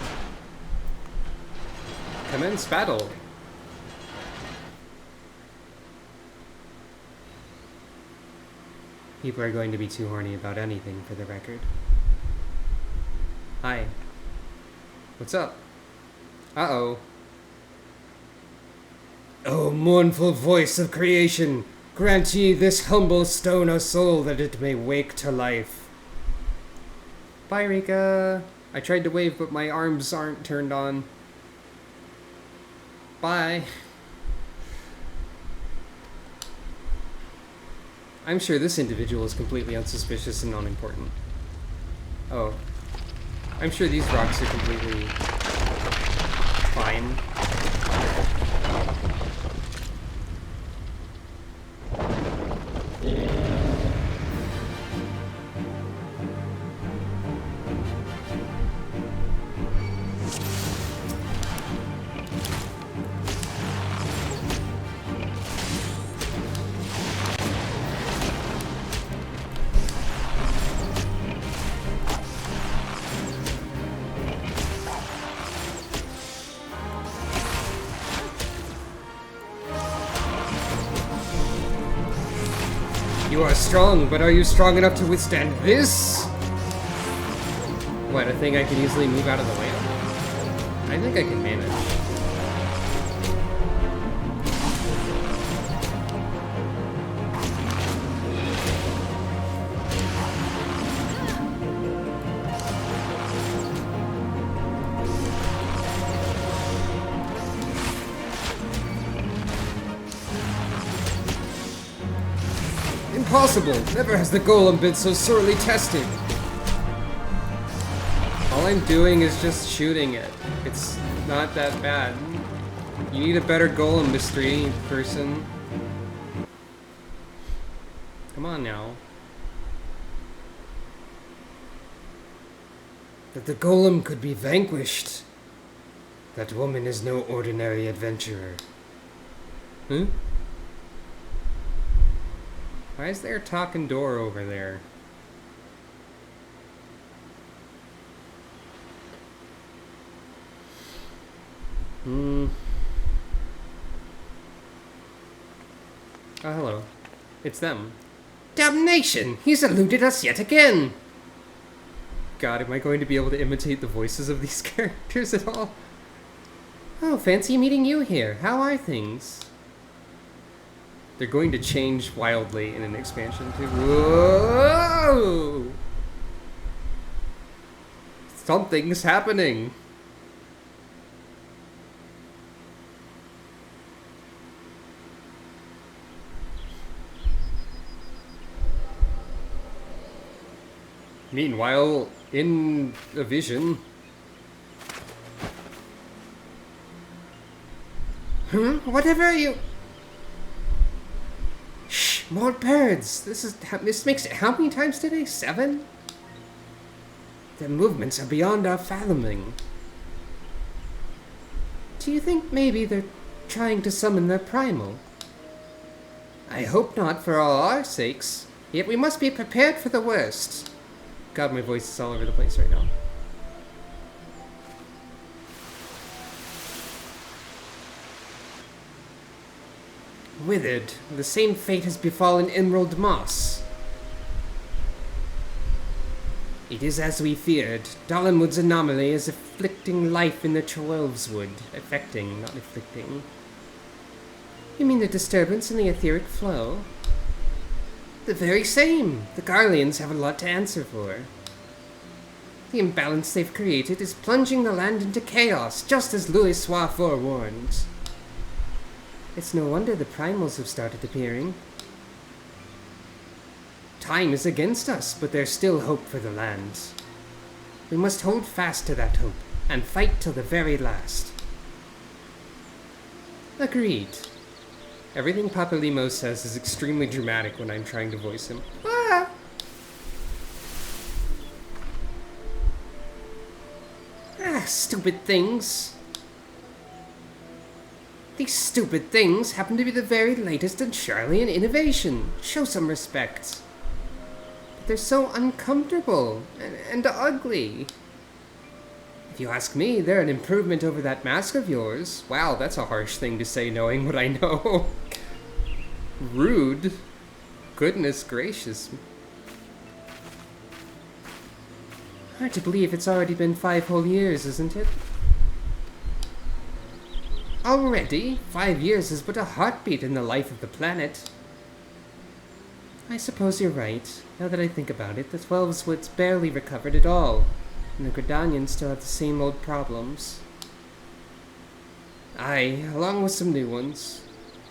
Commence battle. People are going to be too horny about anything, for the record. Hi. What's up? Uh-oh. O mournful voice of creation, grant ye this humble stone a soul that it may wake to life. Bye, Rika. I tried to wave, but my arms aren't turned on. Bye. I'm sure this individual is completely unsuspicious and unimportant. Oh. I'm sure these rocks are completely fine. You are strong, but are you strong enough to withstand this? What, a thing I can easily move out of the way of? I think I can manage. Impossible! Never has the golem been so sorely tested! All I'm doing is just shooting it. It's not that bad. You need a better golem mystery person. Come on now. That the golem could be vanquished. That woman is no ordinary adventurer. Huh? Why is there a talking door over there? Oh, hello. It's them. Damnation! He's eluded us yet again! God, am I going to be able to imitate the voices of these characters at all? Oh, fancy meeting you here. How are things? They're going to change wildly in an expansion too. Whoa! Something's happening. Meanwhile, in a vision... Whatever are you... Shh! More birds! This makes it... How many times today? 7? Their movements are beyond our fathoming. Do you think maybe they're trying to summon their primal? I hope not for all our sakes. Yet we must be prepared for the worst. God, my voice is all over the place right now. Withered, the same fate has befallen Emerald Moss. It is as we feared. Dalenwood's anomaly is afflicting life in the Troelswood. Affecting, not afflicting. You mean the disturbance in the etheric flow? The very same. The Garleans have a lot to answer for. The imbalance they've created is plunging the land into chaos, just as Louisoix forewarned. It's no wonder the primals have started appearing. Time is against us, but there's still hope for the lands. We must hold fast to that hope, and fight till the very last. Agreed. Everything Papa Limo says is extremely dramatic when I'm trying to voice him. Ah! Ah, stupid things. These stupid things happen to be the very latest in Charlian innovation. Show some respect. But they're so uncomfortable and ugly. If you ask me, they're an improvement over that mask of yours. Wow, that's a harsh thing to say knowing what I know. Rude. Goodness gracious. Hard to believe it's already been 5 whole years, isn't it? Already? 5 years is but a heartbeat in the life of the planet. I suppose you're right. Now that I think about it, the Twelveswood's barely recovered at all. And the Gridanians still have the same old problems. Aye, along with some new ones.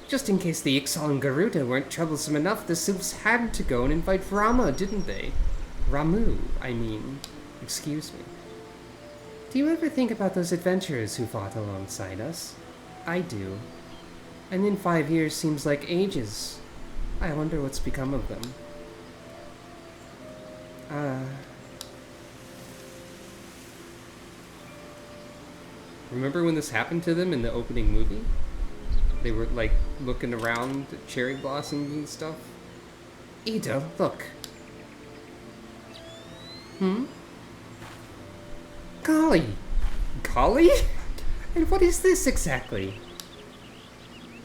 Just in case the Ixal and Garuda weren't troublesome enough, the Sylphs had to go and invite Rama, didn't they? Ramu, I mean. Excuse me. Do you ever think about those adventurers who fought alongside us? I do. And then 5 years seems like ages. I wonder what's become of them. Remember when this happened to them in the opening movie? They were, like, looking around at cherry blossoms and stuff. Ida, look. Golly. Golly? And what is this exactly?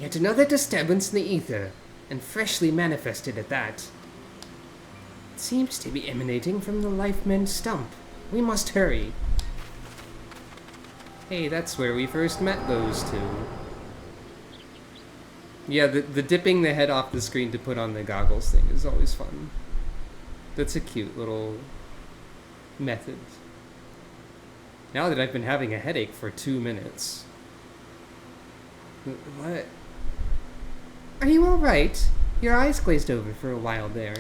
Yet another disturbance in the ether, and freshly manifested at that. It seems to be emanating from the Lifemen stump. We must hurry. Hey, that's where we first met those two. Yeah, the dipping the head off the screen to put on the goggles thing is always fun. That's a cute little method. Now that I've been having a headache for 2 minutes. What? Are you alright? Your eyes glazed over for a while there.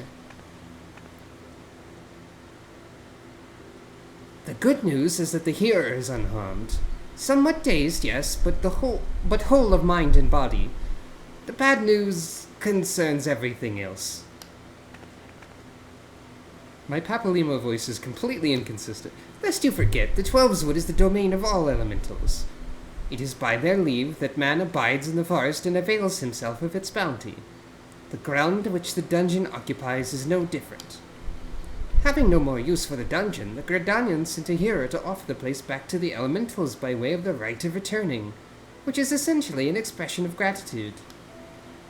The good news is that the hearer is unharmed. Somewhat dazed, yes, but whole of mind and body. The bad news concerns everything else. My Papalimo voice is completely inconsistent. Lest you forget, the Twelveswood is the domain of all elementals. It is by their leave that man abides in the forest and avails himself of its bounty. The ground which the dungeon occupies is no different. Having no more use for the dungeon, the Gridanians sent a hero to offer the place back to the elementals by way of the rite of returning, which is essentially an expression of gratitude.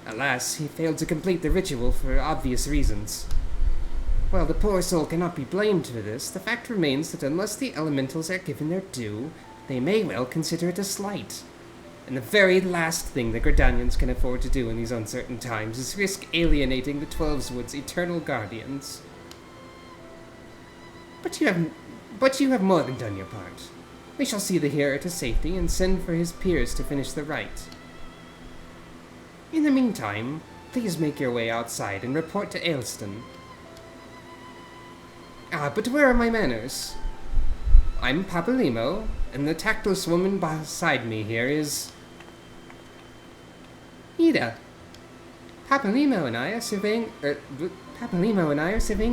Alas, he failed to complete the ritual for obvious reasons. While the poor soul cannot be blamed for this, the fact remains that unless the elementals are given their due, they may well consider it a slight. And the very last thing the Gridanians can afford to do in these uncertain times is risk alienating the Twelveswood's eternal guardians. But you have more than done your part. We shall see the hero to safety and send for his peers to finish the rite. In the meantime, please make your way outside and report to Ailston. But where are my manners? I'm Papalimo, and the tactless woman beside me here is... Ida. Papalimo and I are surveying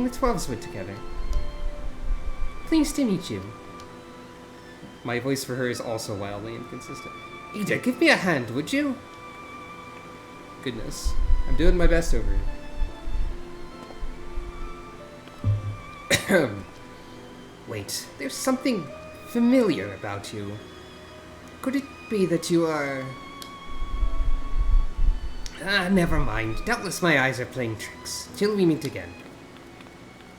the Twelveswood together. Pleased to meet you. My voice for her is also wildly inconsistent. Ida, give me a hand, would you? Goodness. I'm doing my best over here. Wait, there's something familiar about you. Could it be that you are... never mind. Doubtless my eyes are playing tricks. Till we meet again.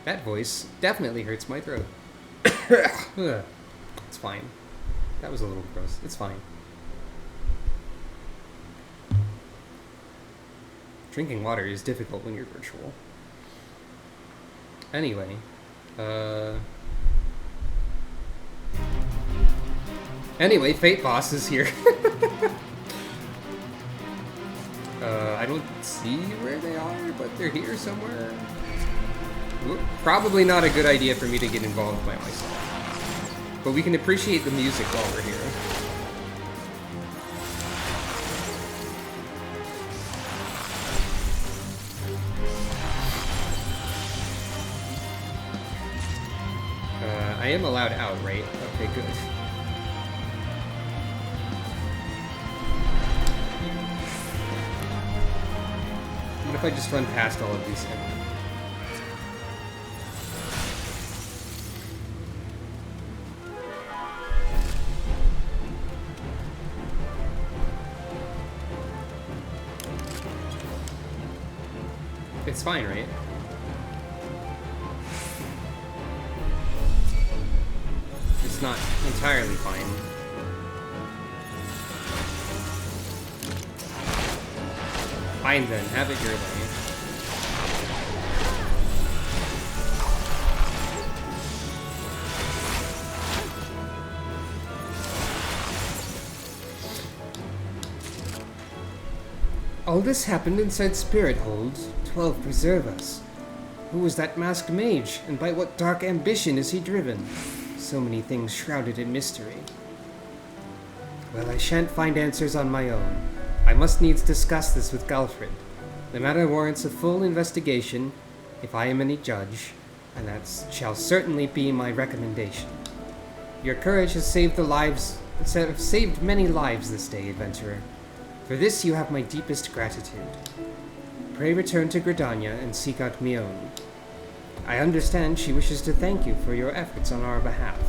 That voice definitely hurts my throat. It's fine. That was a little gross. It's fine. Drinking water is difficult when you're virtual. Anyway, Fate Boss is here. I don't see where they are, but they're here somewhere. Probably not a good idea for me to get involved by myself. But we can appreciate the music while we're here. I am allowed out, right? Okay, good. What if I just run past all of these? It's fine, right? It's not entirely fine. Fine then, have it your way. All this happened inside Spirit Hold. 12 preserve us. Who was that masked mage, and by what dark ambition is he driven? So many things shrouded in mystery. Well, I shan't find answers on my own. I must needs discuss this with Galfred. The matter warrants a full investigation, if I am any judge, and that shall certainly be my recommendation. Your courage has saved many lives this day, adventurer. For this you have my deepest gratitude. Pray return to Gridania and seek out Mione. I understand she wishes to thank you for your efforts on our behalf.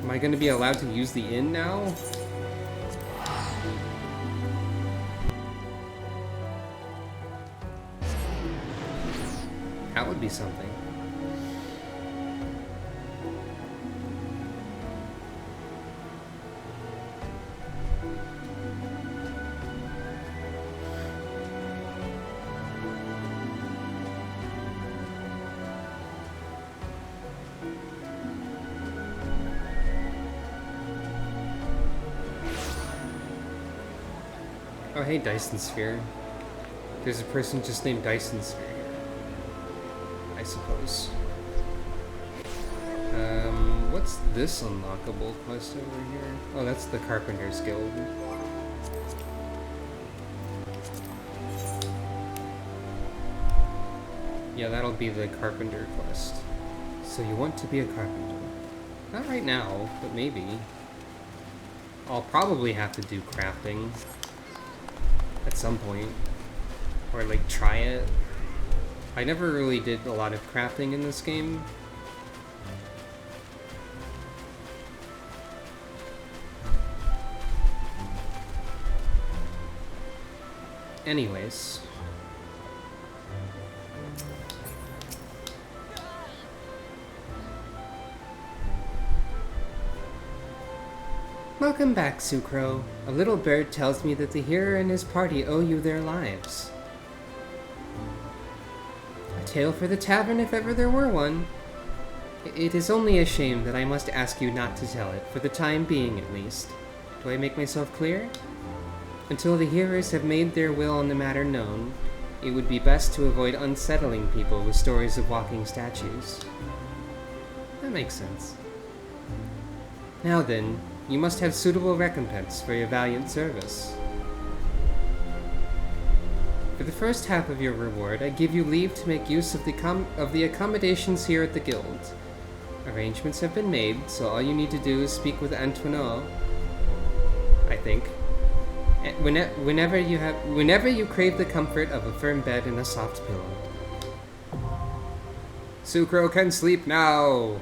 Am I going to be allowed to use the inn now? That would be something. Oh, hey, Dyson Sphere. There's a person just named Dyson Sphere here, I suppose. What's this unlockable quest over here? Oh, that's the Carpenter's Guild. Yeah, that'll be the carpenter quest. So you want to be a carpenter. Not right now, but maybe. I'll probably have to do crafting at some point. Or like try it. I never really did a lot of crafting in this game. Anyways. Welcome back, Sucro. A little bird tells me that the hero and his party owe you their lives. A tale for the tavern if ever there were one. It is only a shame that I must ask you not to tell it, for the time being at least. Do I make myself clear? Until the heroes have made their will on the matter known, it would be best to avoid unsettling people with stories of walking statues. That makes sense. Now then, you must have suitable recompense for your valiant service. For the first half of your reward, I give you leave to make use of the accommodations here at the guild. Arrangements have been made, so all you need to do is speak with Antoine, I think. Whenever you crave the comfort of a firm bed and a soft pillow. Sucro can sleep now!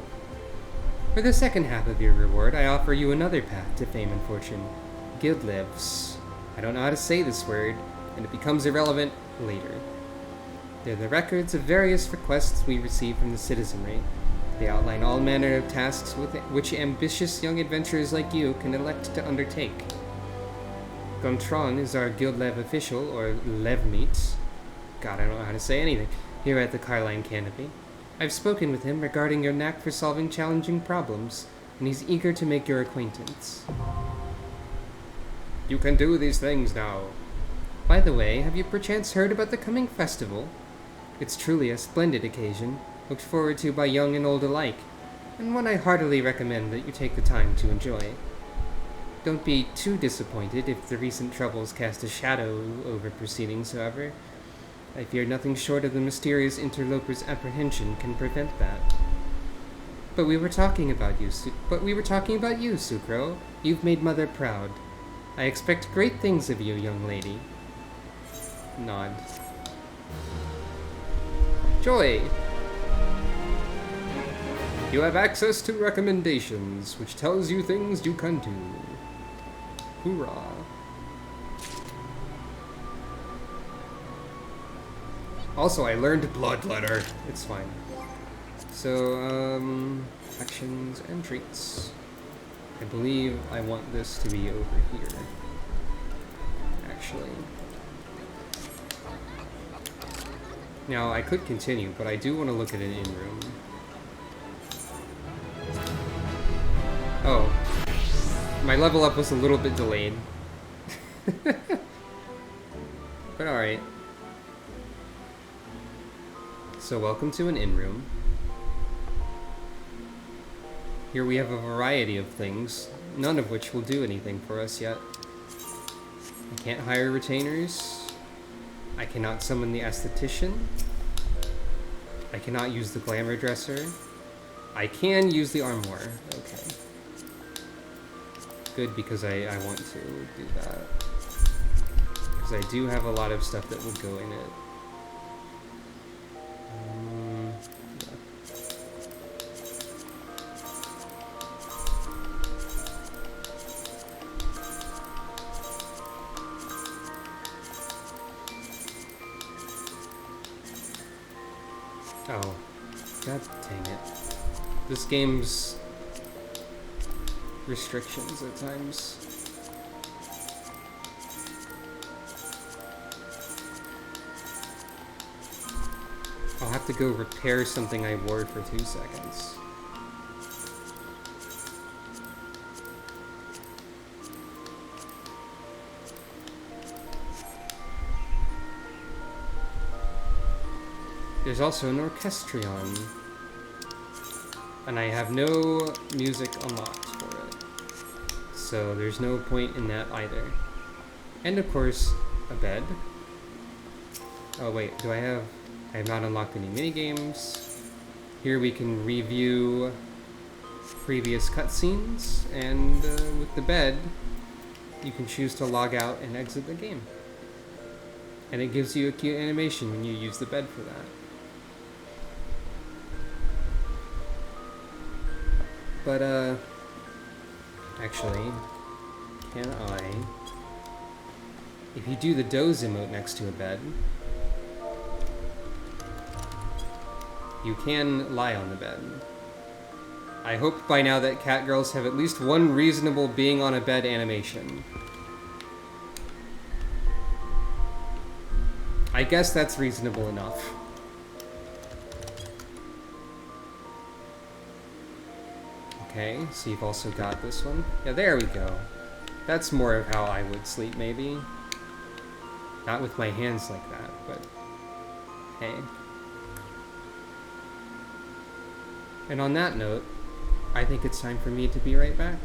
For the second half of your reward, I offer you another path to fame and fortune. Guild lives. I don't know how to say this word, and it becomes irrelevant later. They're the records of various requests we receive from the citizenry. They outline all manner of tasks which ambitious young adventurers like you can elect to undertake. Gontran is our guild lev official, or levmeet. God, I don't know how to say anything. Here at the Carline Canopy. I've spoken with him regarding your knack for solving challenging problems, and he's eager to make your acquaintance. You can do these things now. By the way, have you perchance heard about the coming festival? It's truly a splendid occasion, looked forward to by young and old alike, and one I heartily recommend that you take the time to enjoy. Don't be too disappointed if the recent troubles cast a shadow over proceedings, however. I fear nothing short of the mysterious interloper's apprehension can prevent that. But we were talking about you, Sucro. You've made Mother proud. I expect great things of you, young lady. Nod. Joy! You have access to recommendations, which tells you things you can do. Hoorah. Also, I learned Bloodletter. It's fine. So, actions and treats. I believe I want this to be over here. Actually. Now, I could continue, but I do want to look at an in-room. Oh. My level up was a little bit delayed. But alright. So welcome to an in-room. Here we have a variety of things, none of which will do anything for us yet. I can't hire retainers. I cannot summon the esthetician. I cannot use the glamour dresser. I can use the armoire. Okay. Good, because I want to do that. Because I do have a lot of stuff that would go in it. Oh, god dang it. This game's restrictions at times. I'll have to go repair something I wore for 2 seconds. There's also an orchestrion. And I have no music unlocked for it. So there's no point in that either. And of course, a bed. Oh wait, I have not unlocked any minigames. Here we can review previous cutscenes, and with the bed, you can choose to log out and exit the game. And it gives you a cute animation when you use the bed for that. But, actually, can I... If you do the doze emote next to a bed, you can lie on the bed. I hope by now that cat girls have at least one reasonable being on a bed animation. I guess that's reasonable enough. Okay, so you've also got this one. Yeah, there we go. That's more of how I would sleep, maybe. Not with my hands like that, but hey. And on that note, I think it's time for me to be right back.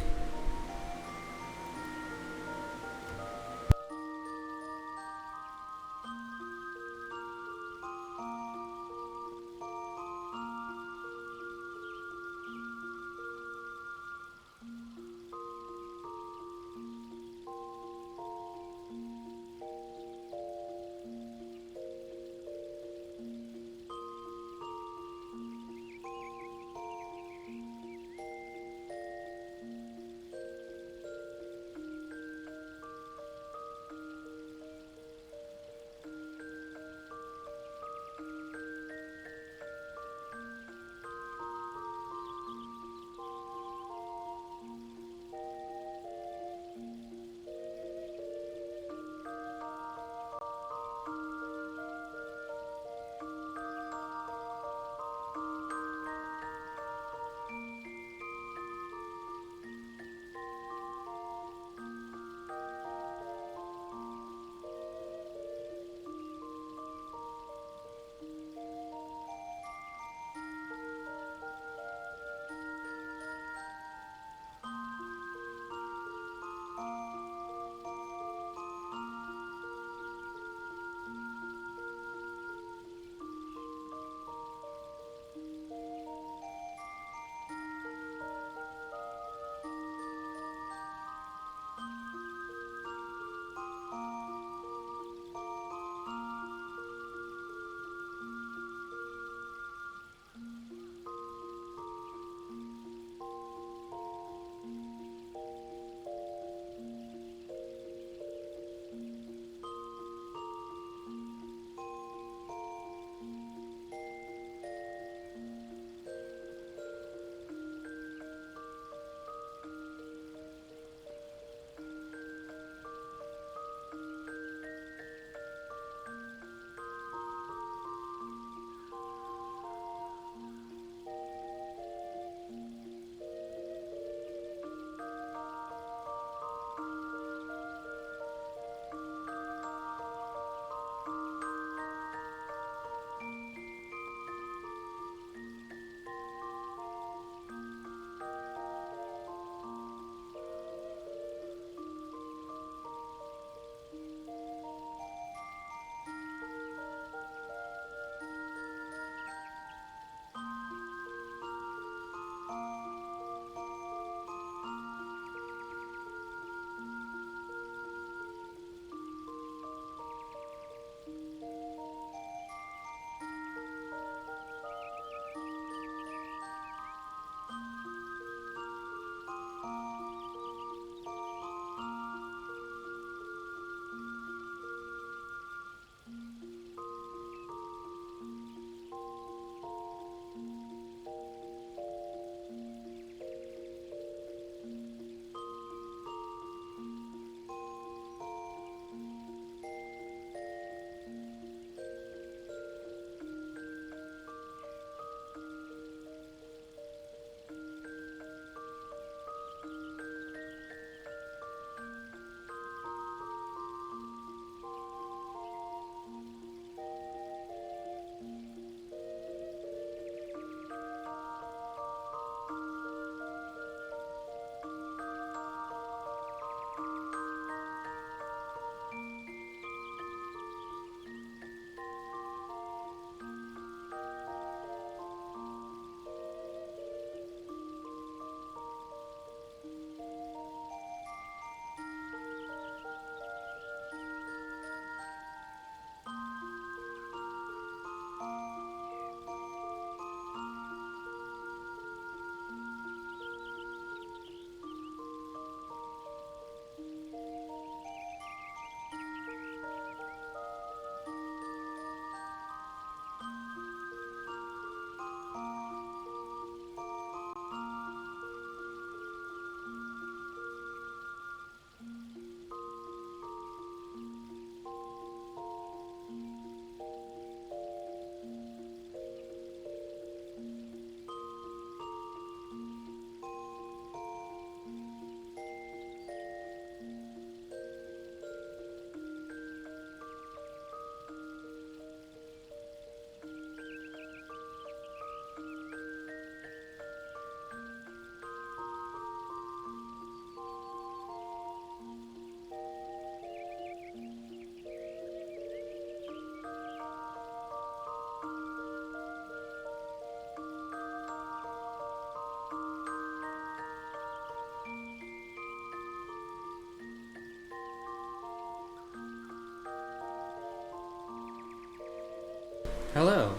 Hello,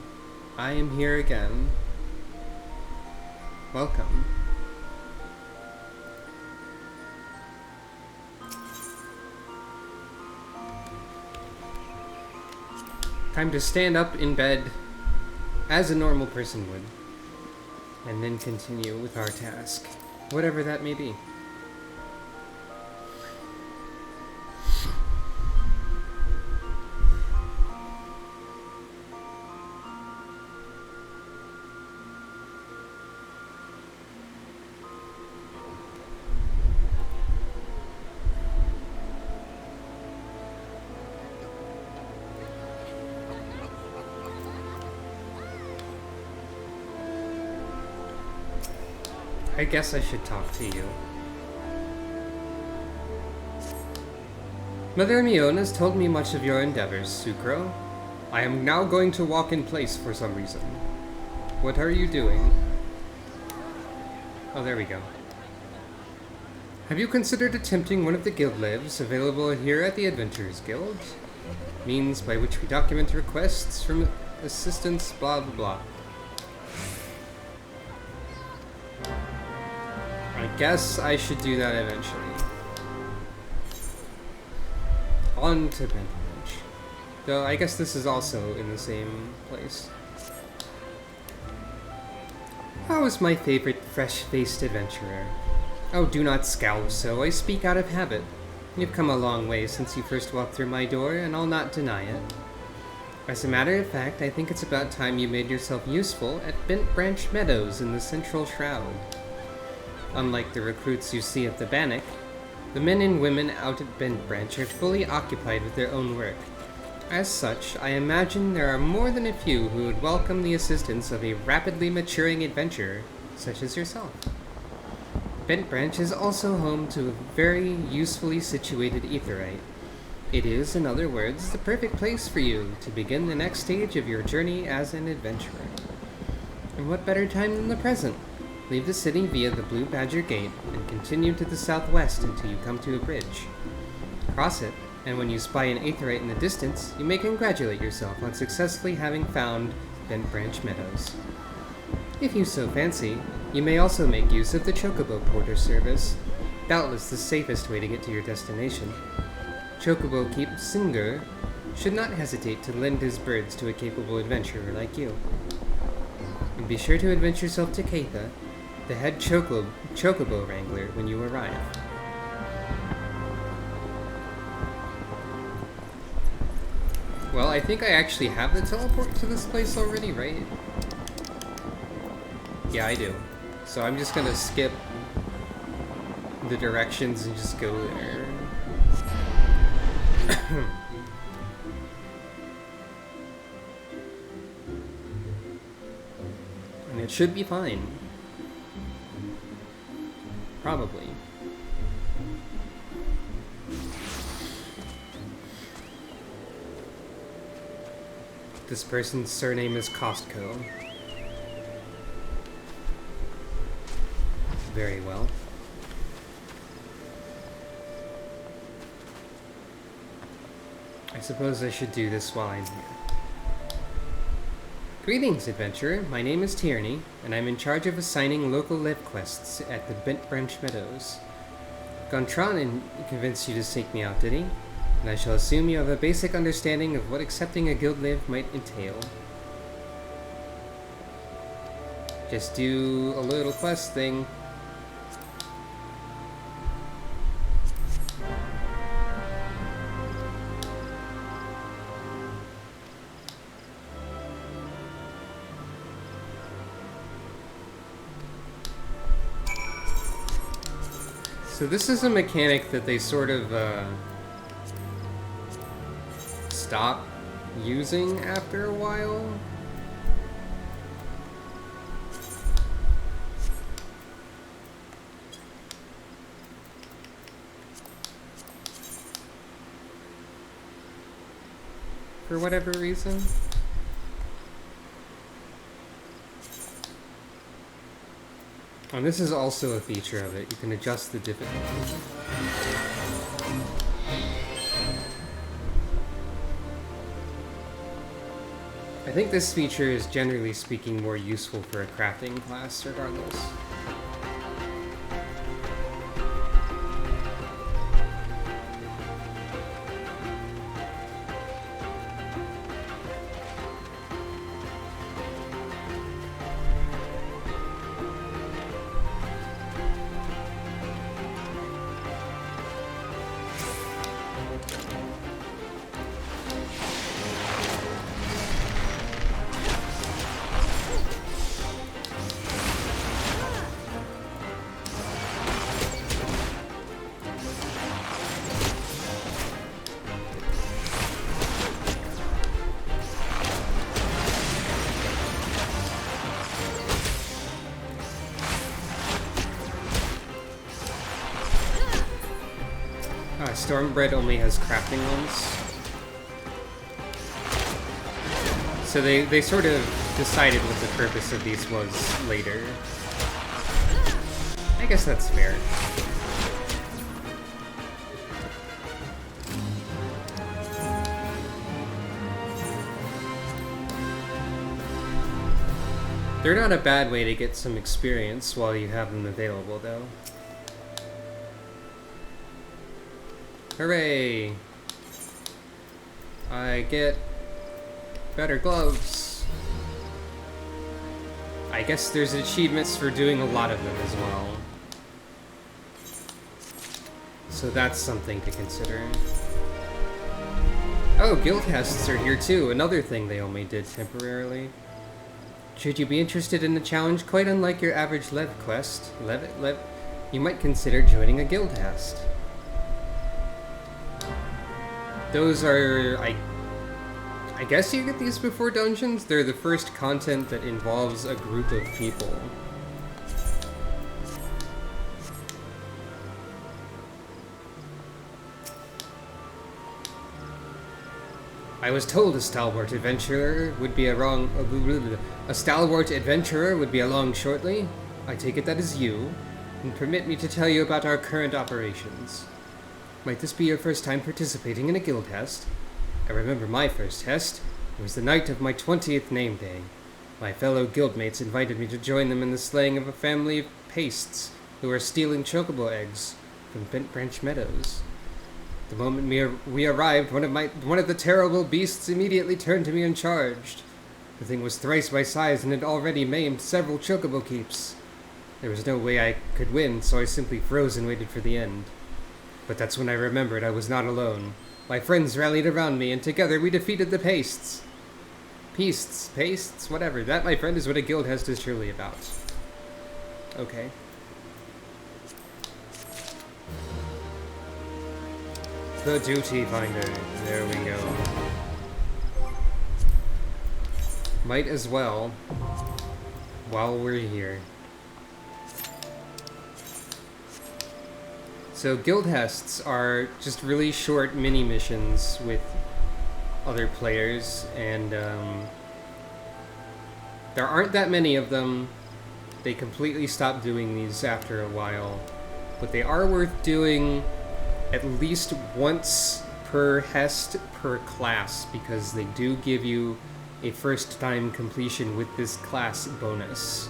I am here again. Welcome. Time to stand up in bed as a normal person would, and then continue with our task, whatever that may be. I guess I should talk to you. Mother Mion has told me much of your endeavors, Sucro. I am now going to walk in place for some reason. What are you doing? Oh, there we go. Have you considered attempting one of the guild lives available here at the Adventurers Guild? Means by which we document requests from assistants, blah blah blah. I guess I should do that eventually. On to Bench. Though I guess this is also in the same place. How is my favorite fresh-faced adventurer? Oh, do not scowl so, I speak out of habit. You've come a long way since you first walked through my door, and I'll not deny it. As a matter of fact, I think it's about time you made yourself useful at Bent Branch Meadows in the Central Shroud. Unlike the recruits you see at the Bannock, the men and women out at Bent Branch are fully occupied with their own work. As such, I imagine there are more than a few who would welcome the assistance of a rapidly maturing adventurer, such as yourself. Bent Branch is also home to a very usefully situated aetheryte. It is, in other words, the perfect place for you to begin the next stage of your journey as an adventurer. And what better time than the present? Leave the city via the Blue Badger Gate and continue to the southwest until you come to a bridge. Cross it, and when you spy an aetheryte in the distance, you may congratulate yourself on successfully having found Bent Branch Meadows. If you so fancy, you may also make use of the Chocobo Porter service, doubtless the safest way to get to your destination. Chocobo Keep Singer should not hesitate to lend his birds to a capable adventurer like you. And be sure to adventure yourself to Keitha, the head Chocobo Wrangler, when you arrive. Well, I think I actually have the teleport to this place already, right? Yeah, I do. So I'm just gonna skip the directions and just go there. And it should be fine. Probably. This person's surname is Costco. Very well. I suppose I should do this while I'm here. Greetings, adventurer. My name is Tierney, and I'm in charge of assigning local live quests at the Bent Branch Meadows. Gontran convinced you to seek me out, did he? And I shall assume you have a basic understanding of what accepting a guild live might entail. Just do a little quest thing. So this is a mechanic that they sort of stop using after a while. For whatever reason. And this is also a feature of it. You can adjust the difficulty. I I think this feature is generally speaking more useful for a crafting class regardless. Stormbred only has crafting ones. So they sort of decided what the purpose of these was later. I guess that's fair. They're not a bad way to get some experience while you have them available, though. Hooray! I get better gloves. I guess there's achievements for doing a lot of them as well. So that's something to consider. Oh, guild tests are here too, another thing they only did temporarily. Should you be interested in a challenge quite unlike your average Lev quest, you might consider joining a guild test. Those are, I guess you get these before dungeons? They're the first content that involves a group of people. I was told a stalwart adventurer would be along shortly. I take it that is you, and permit me to tell you about our current operations. Might this be your first time participating in a guild test? I remember my first test. It was the night of my 20th name day. My fellow guildmates invited me to join them in the slaying of a family of pastes who were stealing chocobo eggs from Bent Branch Meadows. The moment we arrived, one of the terrible beasts immediately turned to me and charged. The thing was thrice my size and had already maimed several chocobo keeps. There was no way I could win, so I simply froze and waited for the end. But that's when I remembered I was not alone. My friends rallied around me, and together we defeated the pastes. Pastes, whatever. That, my friend, is what a guild test is truly about. Okay. The duty finder. There we go. Might as well, while we're here. So guild tests are just really short mini missions with other players, and there aren't that many of them. They completely stopped doing these after a while, but they are worth doing at least once per Hest per class, because they do give you a first time completion with this class bonus.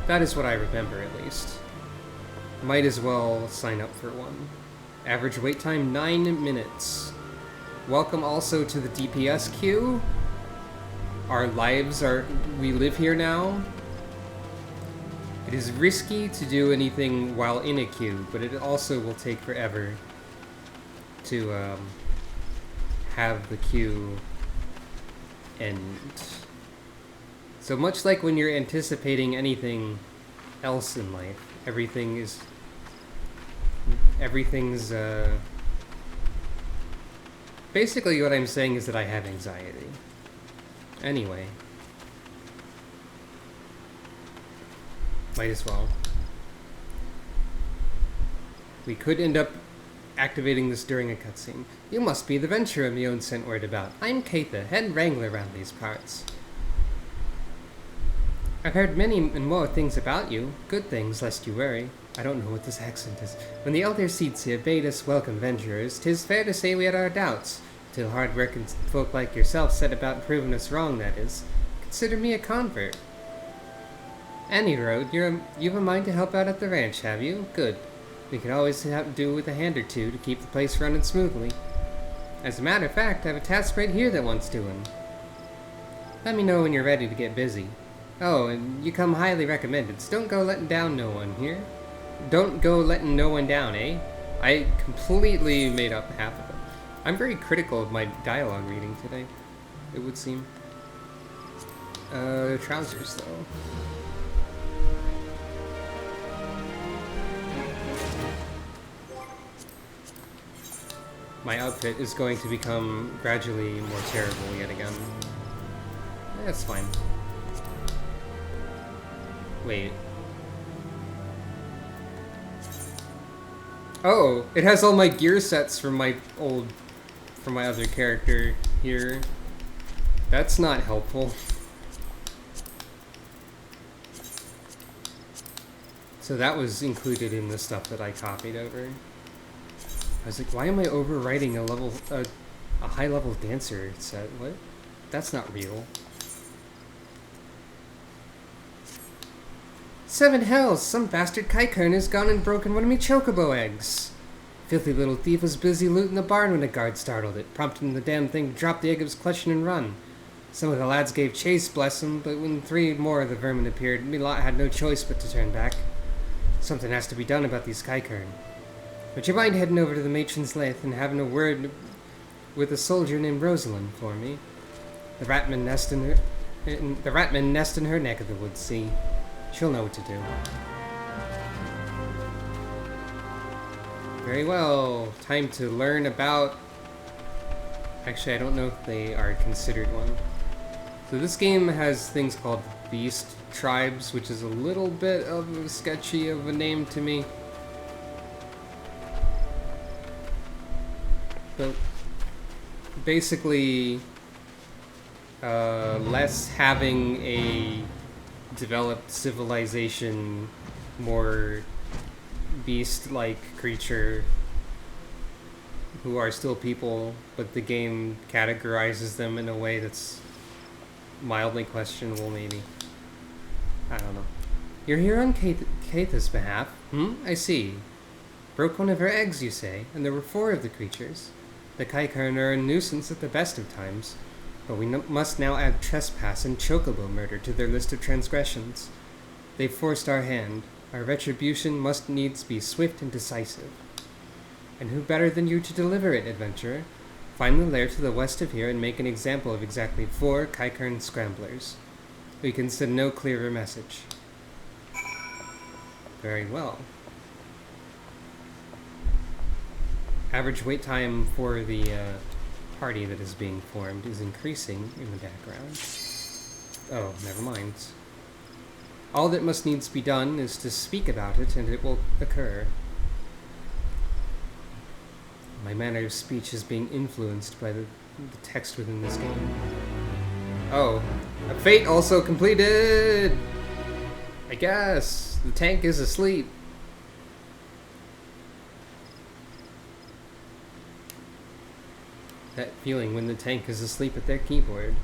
That is what I remember, at least. Might as well sign up for one. Average wait time 9 minutes. Welcome also to the DPS queue. We live here now. It is risky to do anything while in a queue, but it also will take forever to have the queue end. So much like when you're anticipating anything else in life, everything's basically what I'm saying is that I have anxiety. Anyway. Might as well. We could end up activating this during a cutscene. You must be the venturer Mion sent word about. I'm Keitha, head wrangler around these parts. I've heard many and more things about you. Good things, lest you worry. I don't know what this accent is. When the elder seats here bade us welcome venturers, 'tis fair to say we had our doubts. Till hard-working folk like yourself set about proving us wrong, that is. Consider me a convert. Any road, you have a mind to help out at the ranch, have you? Good. We could always do with a hand or two to keep the place running smoothly. As a matter of fact, I have a task right here that wants doing. Let me know when you're ready to get busy. Oh, and you come highly recommended, so don't go letting down no one here. Don't go letting no one down, eh? I completely made up half of it. I'm very critical of my dialogue reading today, it would seem. Trousers, though. My outfit is going to become gradually more terrible yet again. That's fine. Wait. Oh, it has all my gear sets from my other character here. That's not helpful. So that was included in the stuff that I copied over. I was like, why am I overwriting a high-level dancer set? What? That's not real. 7 hells! Some bastard Kaikern has gone and broken one of me chocobo eggs. Filthy little thief was busy looting the barn when a guard startled it, prompting the damn thing to drop the egg it was clutching and run. Some of the lads gave chase, bless them, but when 3 more of the vermin appeared, me lot had no choice but to turn back. Something has to be done about these Kaikern. Would you mind heading over to the matron's lathe and having a word with a soldier named Rosalind for me? The ratmen nest in her neck of the woods, see? She'll know what to do. Very well. Time to learn about... Actually, I don't know if they are considered one. So this game has things called Beast Tribes, which is a little bit of a sketchy of a name to me. But basically, less having a developed civilization, more beast-like creature who are still people, but the game categorizes them in a way that's mildly questionable, maybe. I don't know. You're here on Keitha's behalf. I see. Broke one of her eggs, you say, and there were 4 of the creatures. The Kaikern are a nuisance at the best of times, but we must now add trespass and chocobo murder to their list of transgressions. They've forced our hand. Our retribution must needs be swift and decisive. And who better than you to deliver it, adventurer? Find the lair to the west of here and make an example of exactly 4 Kaikern scramblers. We can send no clearer message. Very well. Average wait time for the party that is being formed is increasing in the background. Oh, never mind. All that must needs be done is to speak about it, and it will occur. My manner of speech is being influenced by the text within this game. Oh, a fate also completed! I guess. The tank is asleep. That feeling when the tank is asleep at their keyboard.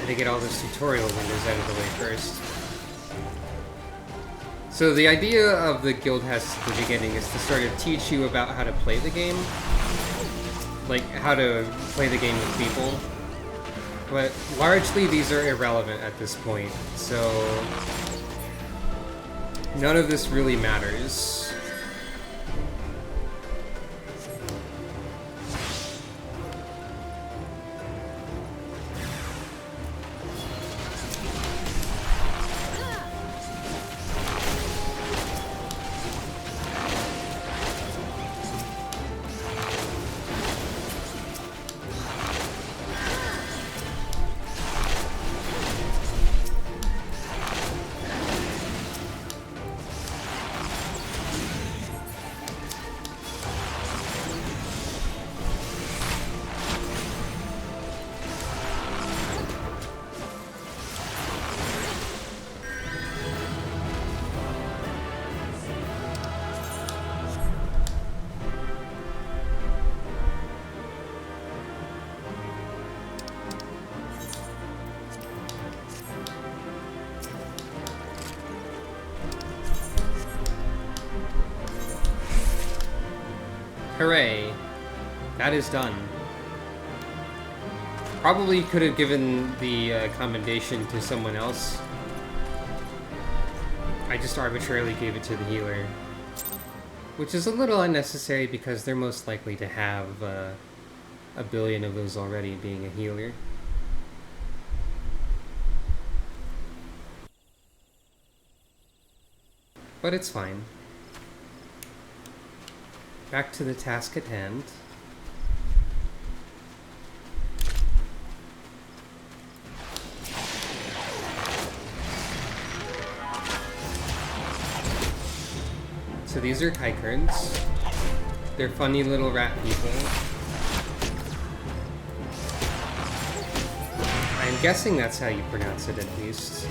To get all those tutorial windows out of the way first. So the idea of the guild house at the beginning is to sort of teach you about how to play the game. Like, how to play the game with people. But largely these are irrelevant at this point, so none of this really matters. Hooray. That is done. Probably could have given the commendation to someone else. I just arbitrarily gave it to the healer. Which is a little unnecessary because they're most likely to have a billion of those already, being a healer. But it's fine. Back to the task at hand. So these are Kykerns. They're funny little rat people. I'm guessing that's how you pronounce it, at least.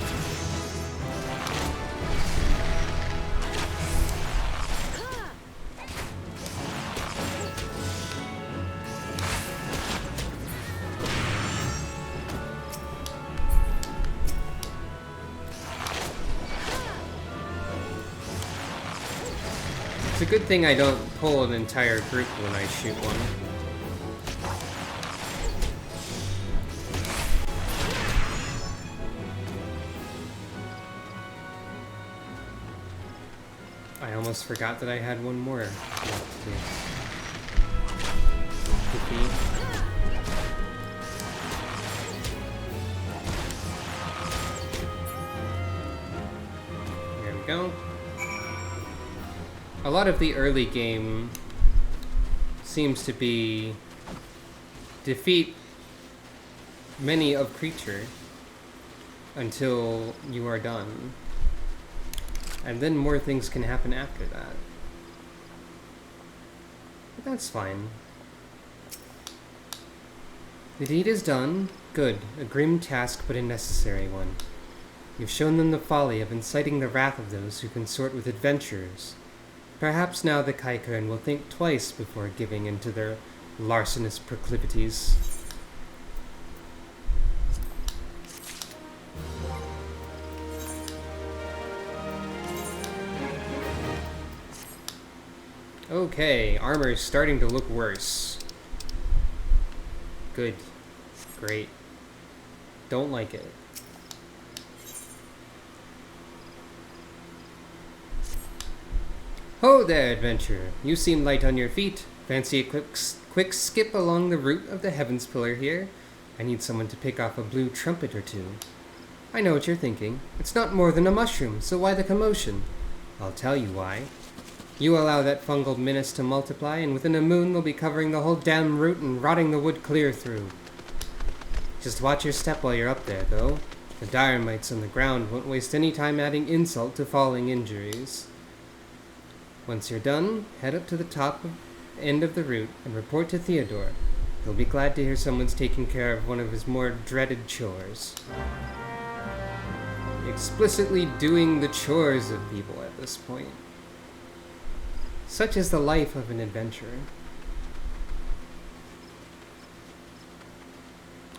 It's a good thing I don't pull an entire group when I shoot one. I almost forgot that I had one more left to defeat. There we go. A lot of the early game seems to be defeat many of creature until you are done. And then more things can happen after that. But that's fine. The deed is done. Good. A grim task, but a necessary one. You've shown them the folly of inciting the wrath of those who consort with adventurers. Perhaps now the Kykern will think twice before giving in to their larcenous proclivities. Okay, armor's starting to look worse. Good. Great. Don't like it. Ho there, adventurer. You seem light on your feet. Fancy a quick skip along the route of the Heavens Pillar here? I need someone to pick off a blue trumpet or two. I know what you're thinking. It's not more than a mushroom, so why the commotion? I'll tell you why. You allow that fungal menace to multiply, and within a moon they'll be covering the whole damn route and rotting the wood clear through. Just watch your step while you're up there, though. The dire mites on the ground won't waste any time adding insult to falling injuries. Once you're done, head up to the end of the route and report to Theodore. He'll be glad to hear someone's taking care of one of his more dreaded chores. Explicitly doing the chores of people at this point. Such is the life of an adventurer.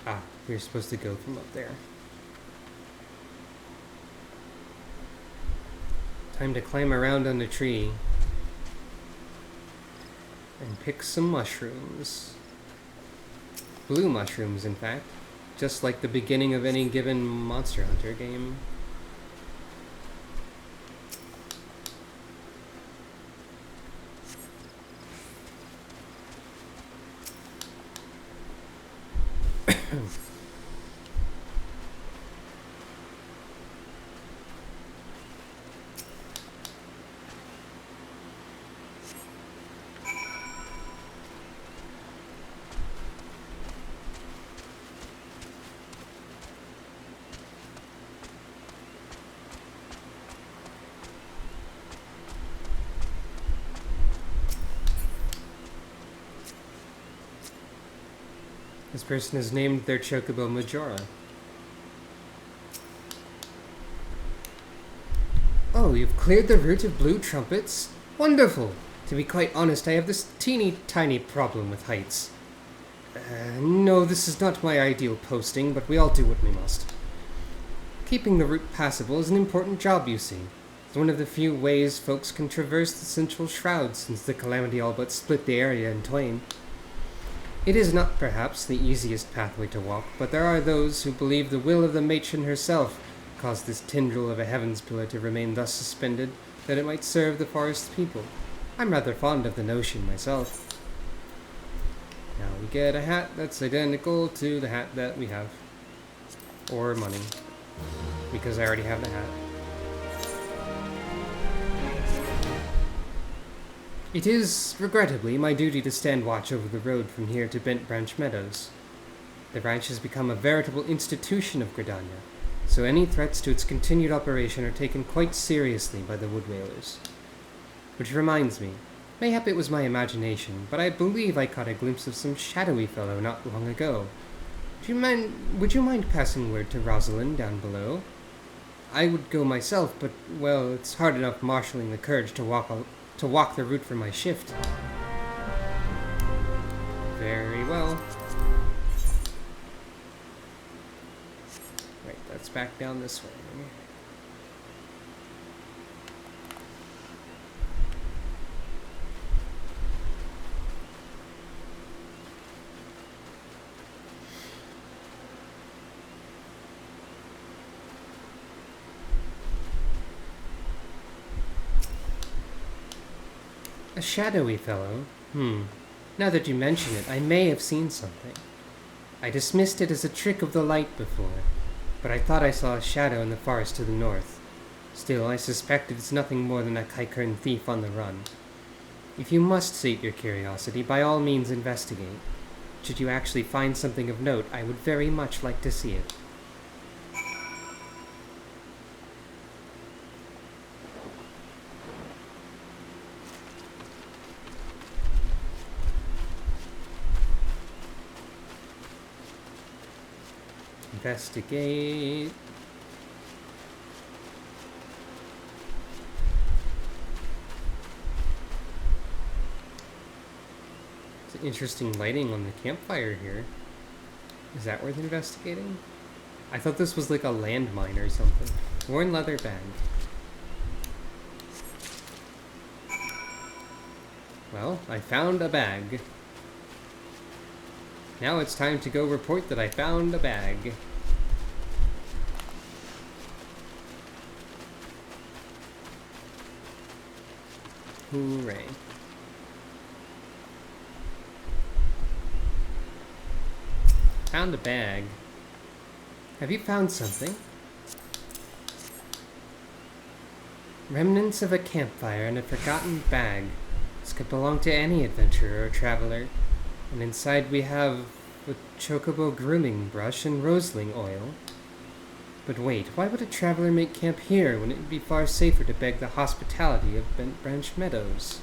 Ah, we're supposed to go from up there. Time to climb around on the tree. And pick some mushrooms. Blue mushrooms, in fact. Just like the beginning of any given Monster Hunter game. This person has named their chocobo Majora. Oh, you've cleared the route of blue trumpets? Wonderful! To be quite honest, I have this teeny tiny problem with heights. No, this is not my ideal posting, but we all do what we must. Keeping the route passable is an important job, you see. It's one of the few ways folks can traverse the central shroud since the calamity all but split the area in twain. It is not perhaps the easiest pathway to walk, but there are those who believe the will of the matron herself caused this tendril of a heavens pillar to remain thus suspended, that it might serve the forest's people. I'm rather fond of the notion myself. Now we get a hat that's identical to the hat that we have. Or money. Because I already have the hat. It is, regrettably, my duty to stand watch over the road from here to Bent Branch Meadows. The ranch has become a veritable institution of Gridania, so any threats to its continued operation are taken quite seriously by the woodwhalers. Which reminds me, mayhap it was my imagination, but I believe I caught a glimpse of some shadowy fellow not long ago. Would you mind passing word to Rosalind down below? I would go myself, but, well, it's hard enough marshalling the courage to walk the route for my shift. Very well. Right, let's back down this way. A shadowy fellow? Now that you mention it, I may have seen something. I dismissed it as a trick of the light before, but I thought I saw a shadow in the forest to the north. Still, I suspect it's nothing more than a Kaikern thief on the run. If you must sate your curiosity, by all means investigate. Should you actually find something of note, I would very much like to see it. Investigate. It's interesting lighting on the campfire here. Is that worth investigating? I thought this was like a landmine or something. Worn leather bag. Well, I found a bag. Now it's time to go report that I found a bag. Hooray. Found a bag. Have you found something? Remnants of a campfire and a forgotten bag. This could belong to any adventurer or traveler. And inside we have a chocobo grooming brush and roseling oil. But wait, why would a traveler make camp here when it would be far safer to beg the hospitality of Bent Branch Meadows?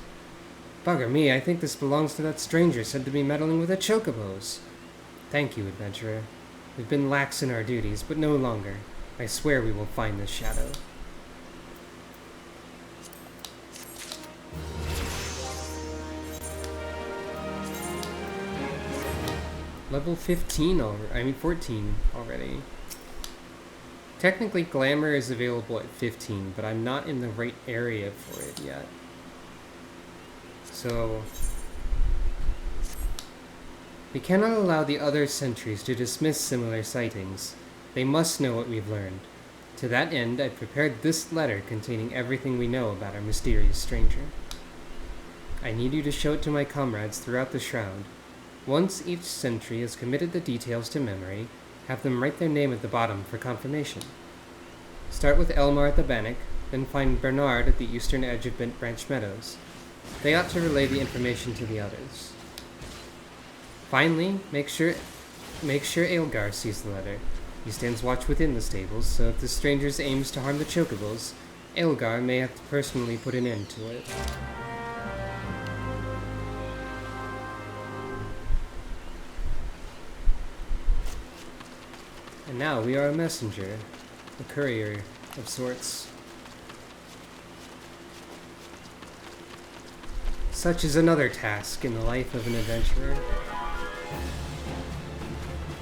Bugger me, I think this belongs to that stranger said to be meddling with the chocobos. Thank you, adventurer. We've been lax in our duties, but no longer. I swear we will find this shadow. Level 15 already. 14 already. Technically, Glamour is available at 15, but I'm not in the right area for it yet. So, we cannot allow the other sentries to dismiss similar sightings. They must know what we've learned. To that end, I've prepared this letter containing everything we know about our mysterious stranger. I need you to show it to my comrades throughout the Shroud. Once each sentry has committed the details to memory, have them write their name at the bottom for confirmation. Start with Elmar at the Bannock, then find Bernard at the eastern edge of Bent Branch Meadows. They ought to relay the information to the others. Finally, make sure Aelgar sees the letter. He stands watch within the stables, so if the stranger aims to harm the chocobos, Aelgar may have to personally put an end to it. And now we are a messenger, a courier of sorts. Such is another task in the life of an adventurer.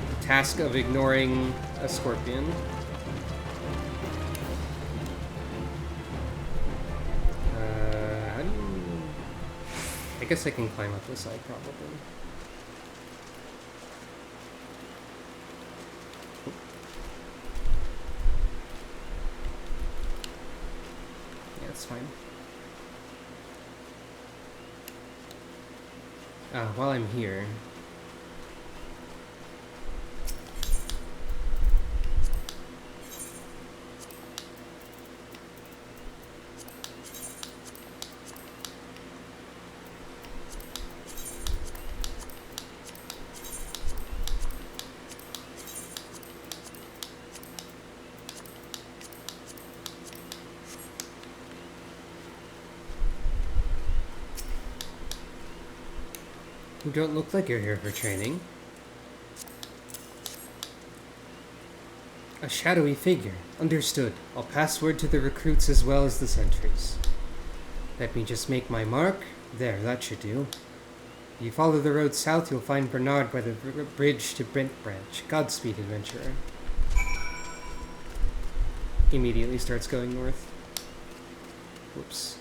The task of ignoring a scorpion. guess I can climb up the side, probably. Yeah, it's fine. While I'm here... You don't look like you're here for training. A shadowy figure. Understood. I'll pass word to the recruits as well as the sentries. Let me just make my mark. There, that should do. If you follow the road south, you'll find Bernard by the bridge to Brent Branch. Godspeed, adventurer. Immediately starts going north. Whoops.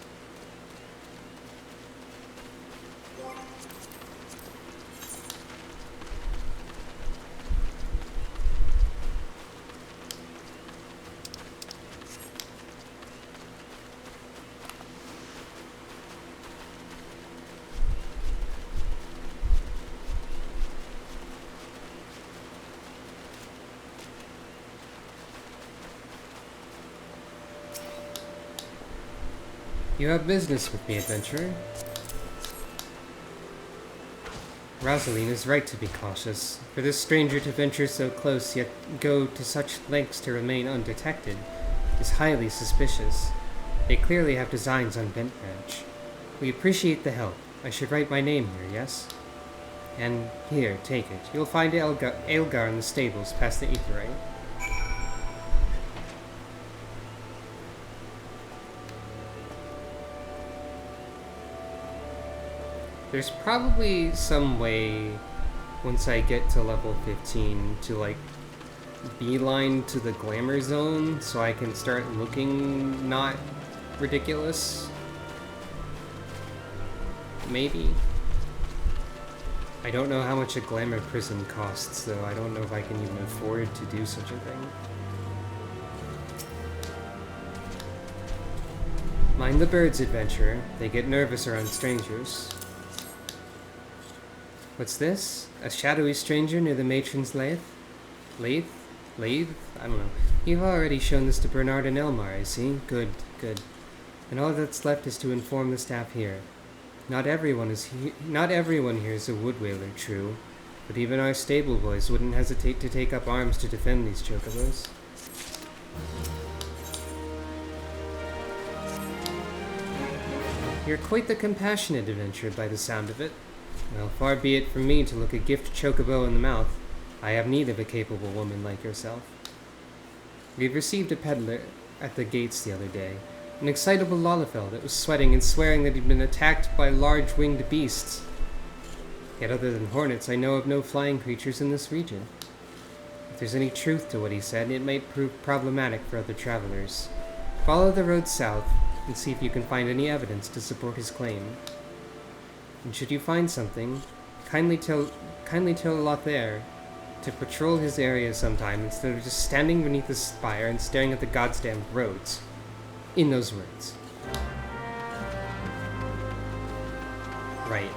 You have business with me, adventurer. Rosaline is right to be cautious. For this stranger to venture so close, yet go to such lengths to remain undetected, is highly suspicious. They clearly have designs on Bent Branch. We appreciate the help. I should write my name here, yes? And here, take it. You'll find Aelgar in the stables past the Aetheryte. There's probably some way, once I get to level 15, to like beeline to the glamour zone so I can start looking not ridiculous. Maybe. I don't know how much a glamour prism costs, though. I don't know if I can even afford to do such a thing. Mind the birds, adventurer. They get nervous around strangers. What's this? A shadowy stranger near the matron's lathe? Lathe? Lathe? I don't know. You've already shown this to Bernard and Elmar, I see. Good, good. And all that's left is to inform the staff here. Not everyone here is a woodwhaler, true, but even our stable boys wouldn't hesitate to take up arms to defend these chocobos. You're quite the compassionate adventurer by the sound of it. Well, far be it from me to look a gift chocobo in the mouth. I have need of a capable woman like yourself. We've received a peddler at the gates the other day. An excitable Lalafell that was sweating and swearing that he'd been attacked by large winged beasts. Yet other than hornets, I know of no flying creatures in this region. If there's any truth to what he said, it might prove problematic for other travelers. Follow the road south and see if you can find any evidence to support his claim. And should you find something, kindly tell Lothair to patrol his area sometime instead of just standing beneath the spire and staring at the goddamn roads. In those words. Right.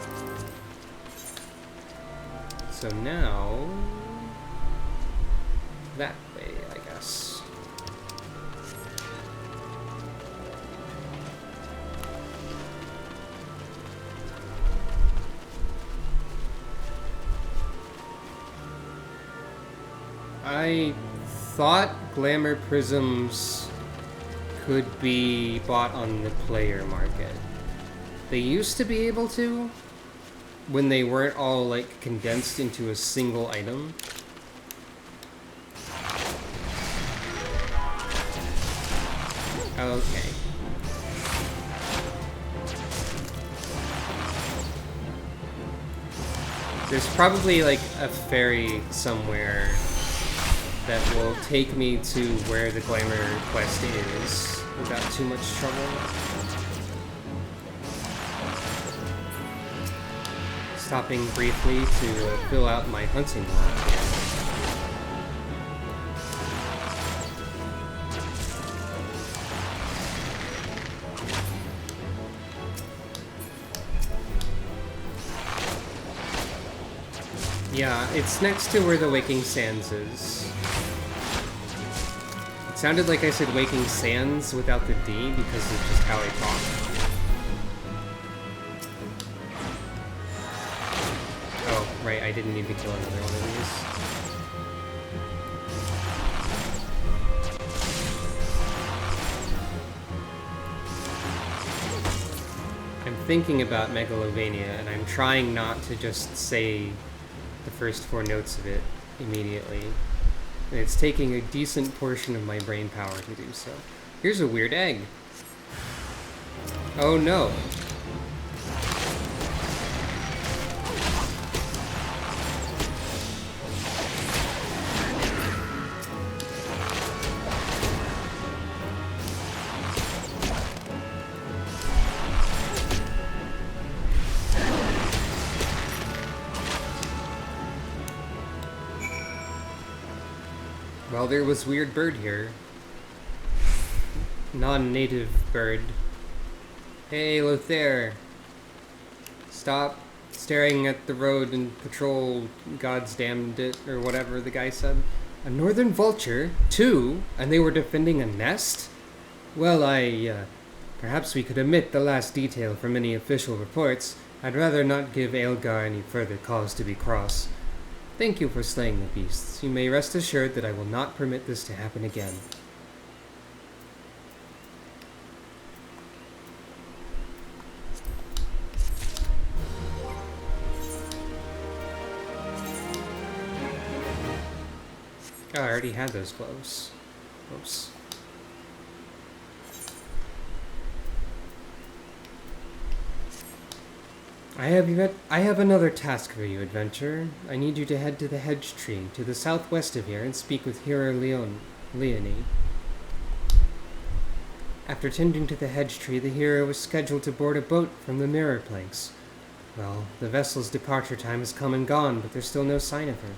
So now... that way, I guess. I thought glamour prisms could be bought on the player market. They used to be able to, when they weren't all like condensed into a single item. Okay. There's probably like a ferry somewhere that will take me to where the glamour quest is without too much trouble. stopping briefly to fill out my hunting log. Yeah, it's next to where the Waking Sands is. It sounded like I said Waking Sands without the D because of just how I talk. Oh, right, I didn't need to kill another one of these. I'm thinking about Megalovania, and I'm trying not to just say the first 4 notes of it immediately. And it's taking a decent portion of my brain power to do so. Here's a weird egg. Oh no. Well, there was weird bird here. Non-native bird. Hey, Lothair. Stop staring at the road and patrol, God's damned it, or whatever the guy said. A northern vulture? 2? And they were defending a nest? Well, perhaps we could omit the last detail from any official reports. I'd rather not give Aelgar any further cause to be cross. Thank you for slaying the beasts. You may rest assured that I will not permit this to happen again. Oh, I already had those clothes. Oops. I have another task for you, adventurer. I need you to head to the hedge tree to the southwest of here and speak with Hero Leonie. After tending to the hedge tree, the hero was scheduled to board a boat from the mirror planks. Well, the vessel's departure time has come and gone, but there's still no sign of her.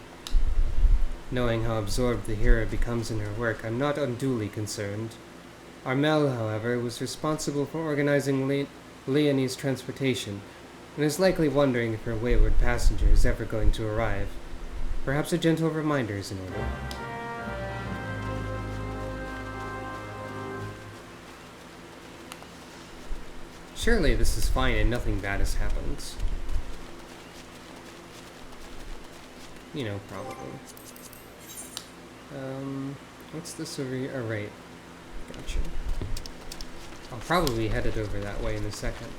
Knowing how absorbed the hero becomes in her work, I'm not unduly concerned. Armel, however, was responsible for organizing Leonie's transportation, and is likely wondering if her wayward passenger is ever going to arrive. Perhaps a gentle reminder is in order. Surely this is fine and nothing bad has happened. You know, probably. What's this over here? Oh, right. Gotcha. I'll probably be headed over that way in a second.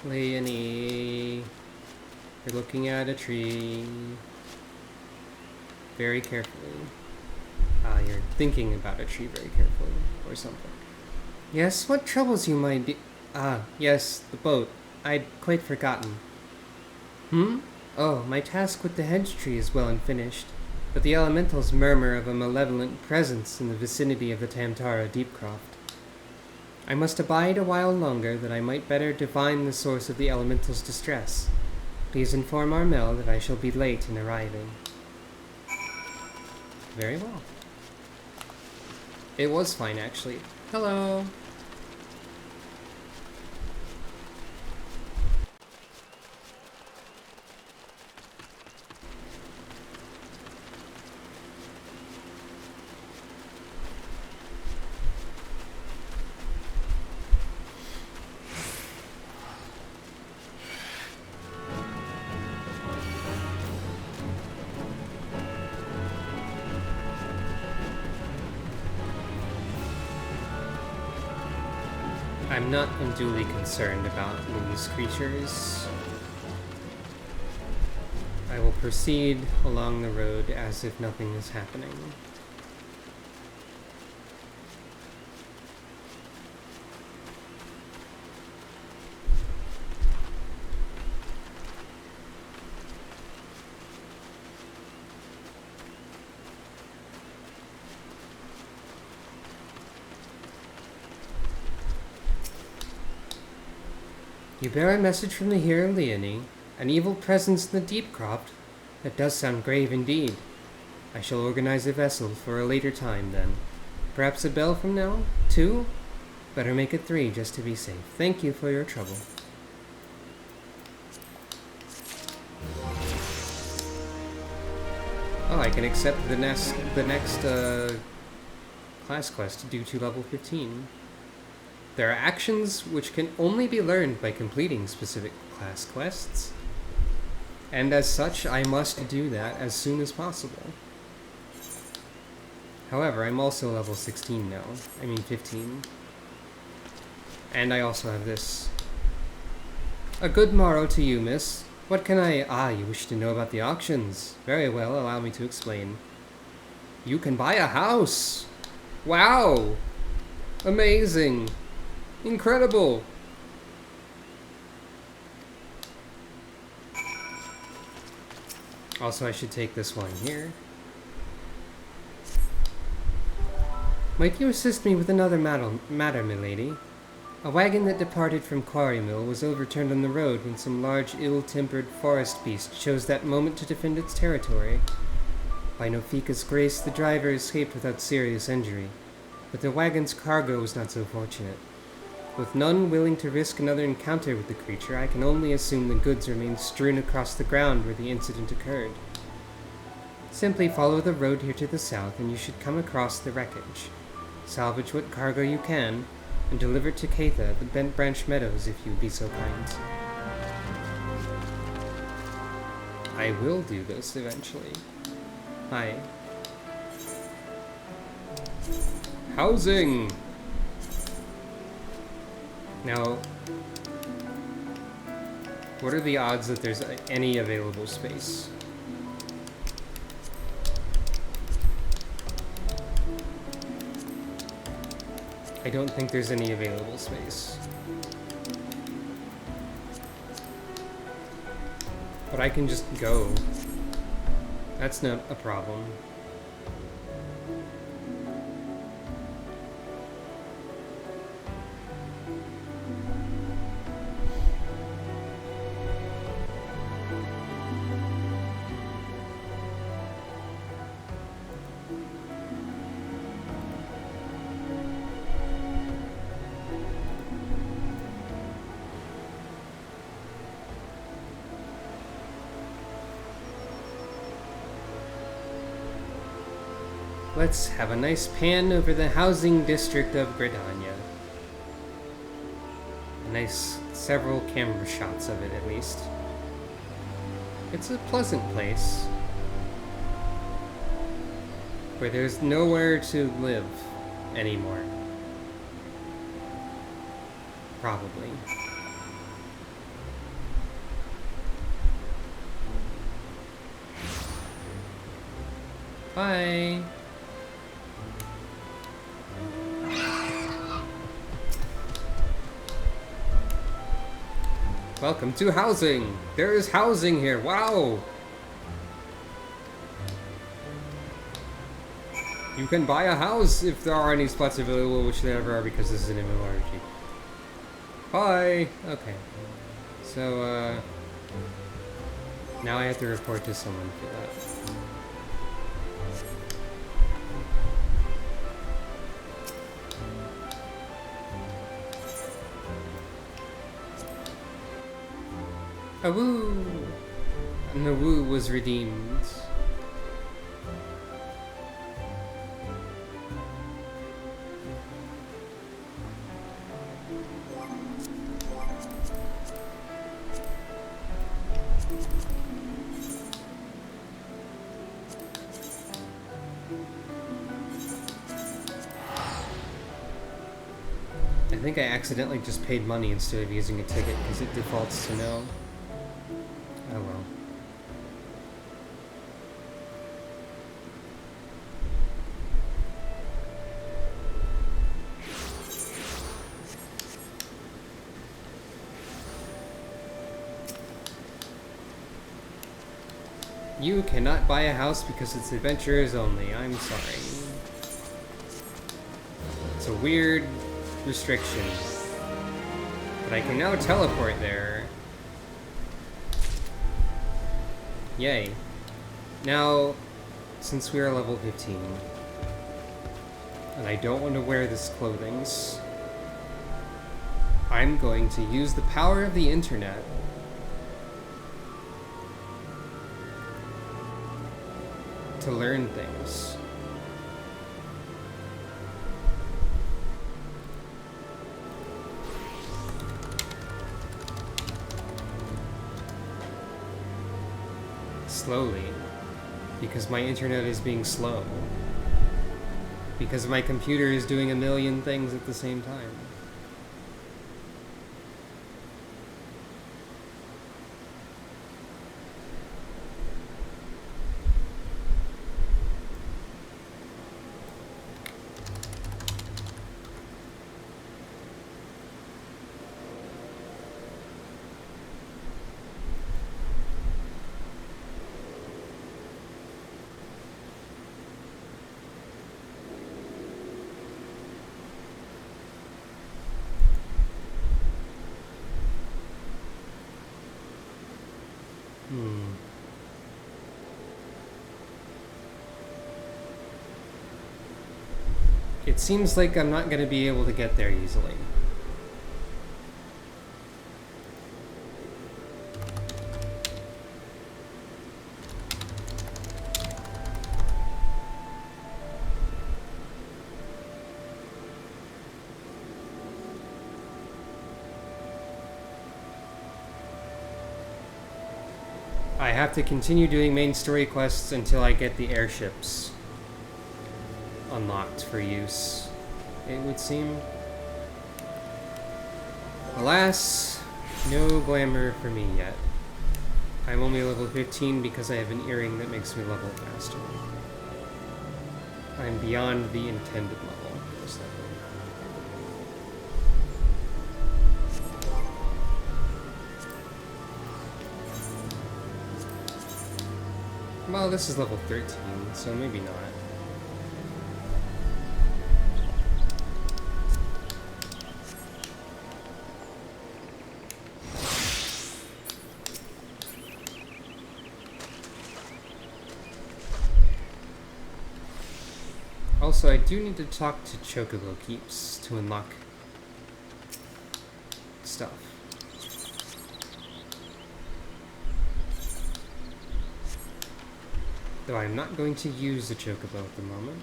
Leonie, you're looking at a tree very carefully. You're thinking about a tree very carefully, or something. Yes, what troubles you, my yes, the boat. I'd quite forgotten. Oh, my task with the hedge tree is well and finished, but the elementals murmur of a malevolent presence in the vicinity of the Tamtara Deepcroft. I must abide a while longer that I might better divine the source of the elemental's distress. Please inform Armel that I shall be late in arriving. Very well. It was fine, actually. Hello! I'm not unduly concerned about these creatures. I will proceed along the road as if nothing is happening. You bear a message from the hero Leonie, an evil presence in the deep croft. That does sound grave indeed. I shall organize a vessel for a later time, then. Perhaps a bell from now? 2? Better make it 3, just to be safe. Thank you for your trouble. Oh, I can accept the next class quest due to level 15. There are actions which can only be learned by completing specific class quests, and as such, I must do that as soon as possible. However, I'm also level 16 now. I mean 15. And I also have this. A good morrow to you, miss. What can I... Ah, you wish to know about the auctions. Very well, allow me to explain. You can buy a house! Wow! Amazing! Incredible! Also, I should take this one here. Might you assist me with another matter, milady? A wagon that departed from Quarry Mill was overturned on the road when some large, ill-tempered forest beast chose that moment to defend its territory. By Nofika's grace, the driver escaped without serious injury, but the wagon's cargo was not so fortunate. With none willing to risk another encounter with the creature, I can only assume the goods remained strewn across the ground where the incident occurred. Simply follow the road here to the south and you should come across the wreckage. Salvage what cargo you can, and deliver to Keitha at the Bent Branch Meadows if you would be so kind. I will do this eventually. Hi. Housing! Now, what are the odds that there's any available space? I don't think there's any available space. But I can just go. That's not a problem. Let's have a nice pan over the housing district of Gridania. A nice several camera shots of it, at least. It's a pleasant place, where there's nowhere to live anymore. Probably. Bye! Welcome to housing! There is housing here! Wow! You can buy a house if there are any spots available, which there never are because this is an MMORPG. Bye! Okay. So, now I have to report to someone for that. A woo! And the woo was redeemed. I think I accidentally just paid money instead of using a ticket because it defaults to no. Oh well. You cannot buy a house because it's adventurers only. I'm sorry. It's a weird restriction. But I can now teleport there. Yay. Now, since we are level 15, and I don't want to wear this clothing, I'm going to use the power of the internet to learn things. Slowly, because my internet is being slow. Because my computer is doing a million things at the same time. It seems like I'm not going to be able to get there easily. I have to continue doing main story quests until I get the airships unlocked for use, it would seem. Alas, no glamour for me yet. I'm only level 15 because I have an earring that makes me level faster. I'm beyond the intended level for this level. Well, this is level 13, so maybe not. Also, I do need to talk to Chocobo Keeps to unlock stuff. Though I'm not going to use the Chocobo at the moment.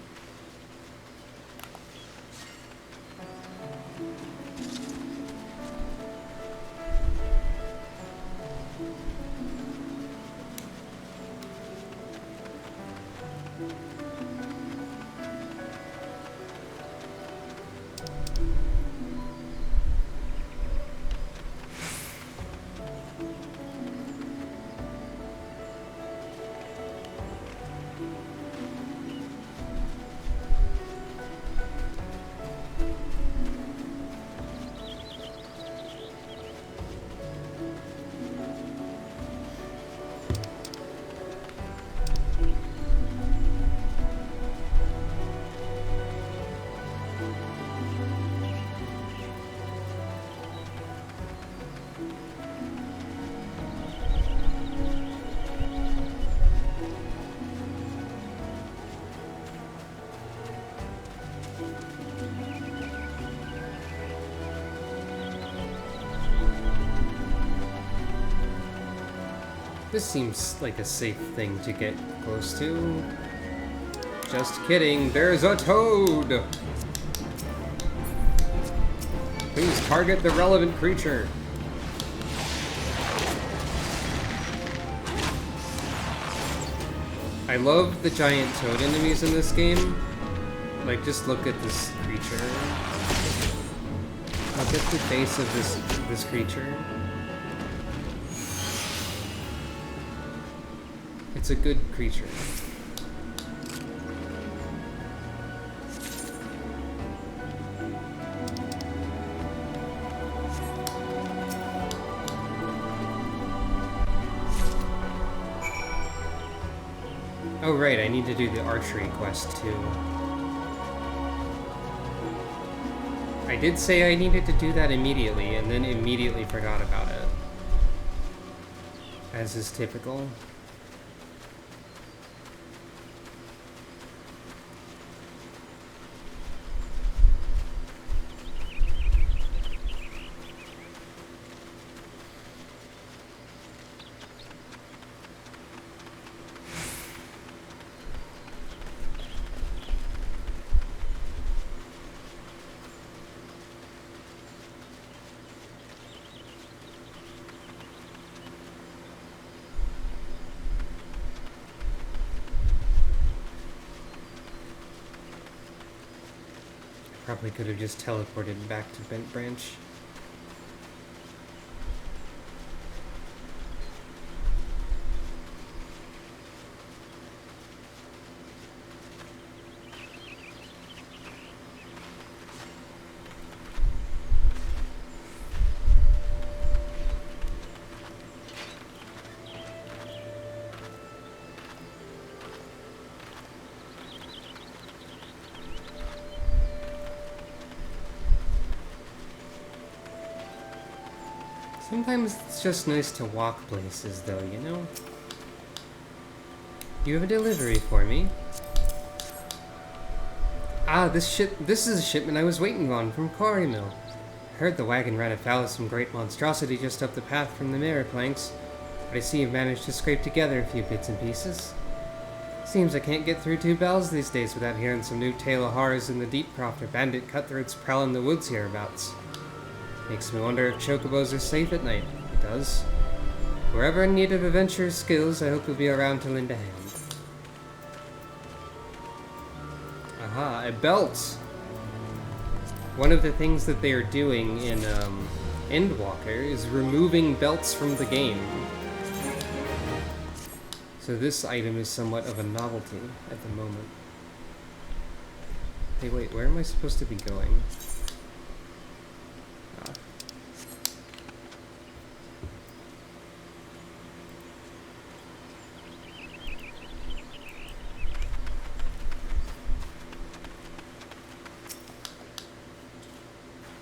This seems like a safe thing to get close to. Just kidding, there's a toad! Please target the relevant creature. I love the giant toad enemies in this game. Like, just look at this creature. Look at the face of this creature. It's a good creature. Oh right, I need to do the archery quest too. I did say I needed to do that immediately, and then immediately forgot about it. As is typical. Probably could have just teleported back to Bent Branch. Sometimes it's just nice to walk places, though, you know? You have a delivery for me? Ah, this is a shipment I was waiting on from Quarry Mill. I heard the wagon ran afoul of some great monstrosity just up the path from the mirror planks, but I see you've managed to scrape together a few bits and pieces. Seems I can't get through 2 bells these days without hearing some new tale of horrors in the Deepcroft or bandit cutthroats prowling the woods hereabouts. Makes me wonder if chocobos are safe at night. It does. Wherever in need of adventurous skills, I hope you'll be around to lend a hand. Aha, a belt! One of the things that they are doing in Endwalker is removing belts from the game. So this item is somewhat of a novelty at the moment. Hey, wait, where am I supposed to be going?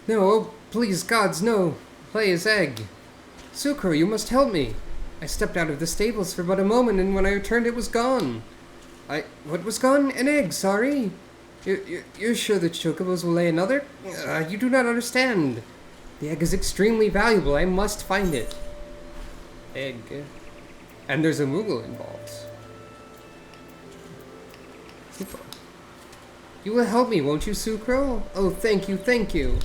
No, oh, please, gods, no! Play his egg! Sucro, you must help me! I stepped out of the stables for but a moment, and when I returned it was gone! What was gone? An egg, sorry? You're sure the chocobos will lay another? You do not understand! The egg is extremely valuable, I must find it! Egg. And there's a Moogle involved. Super. You will help me, won't you, Sucro? Oh, thank you, thank you!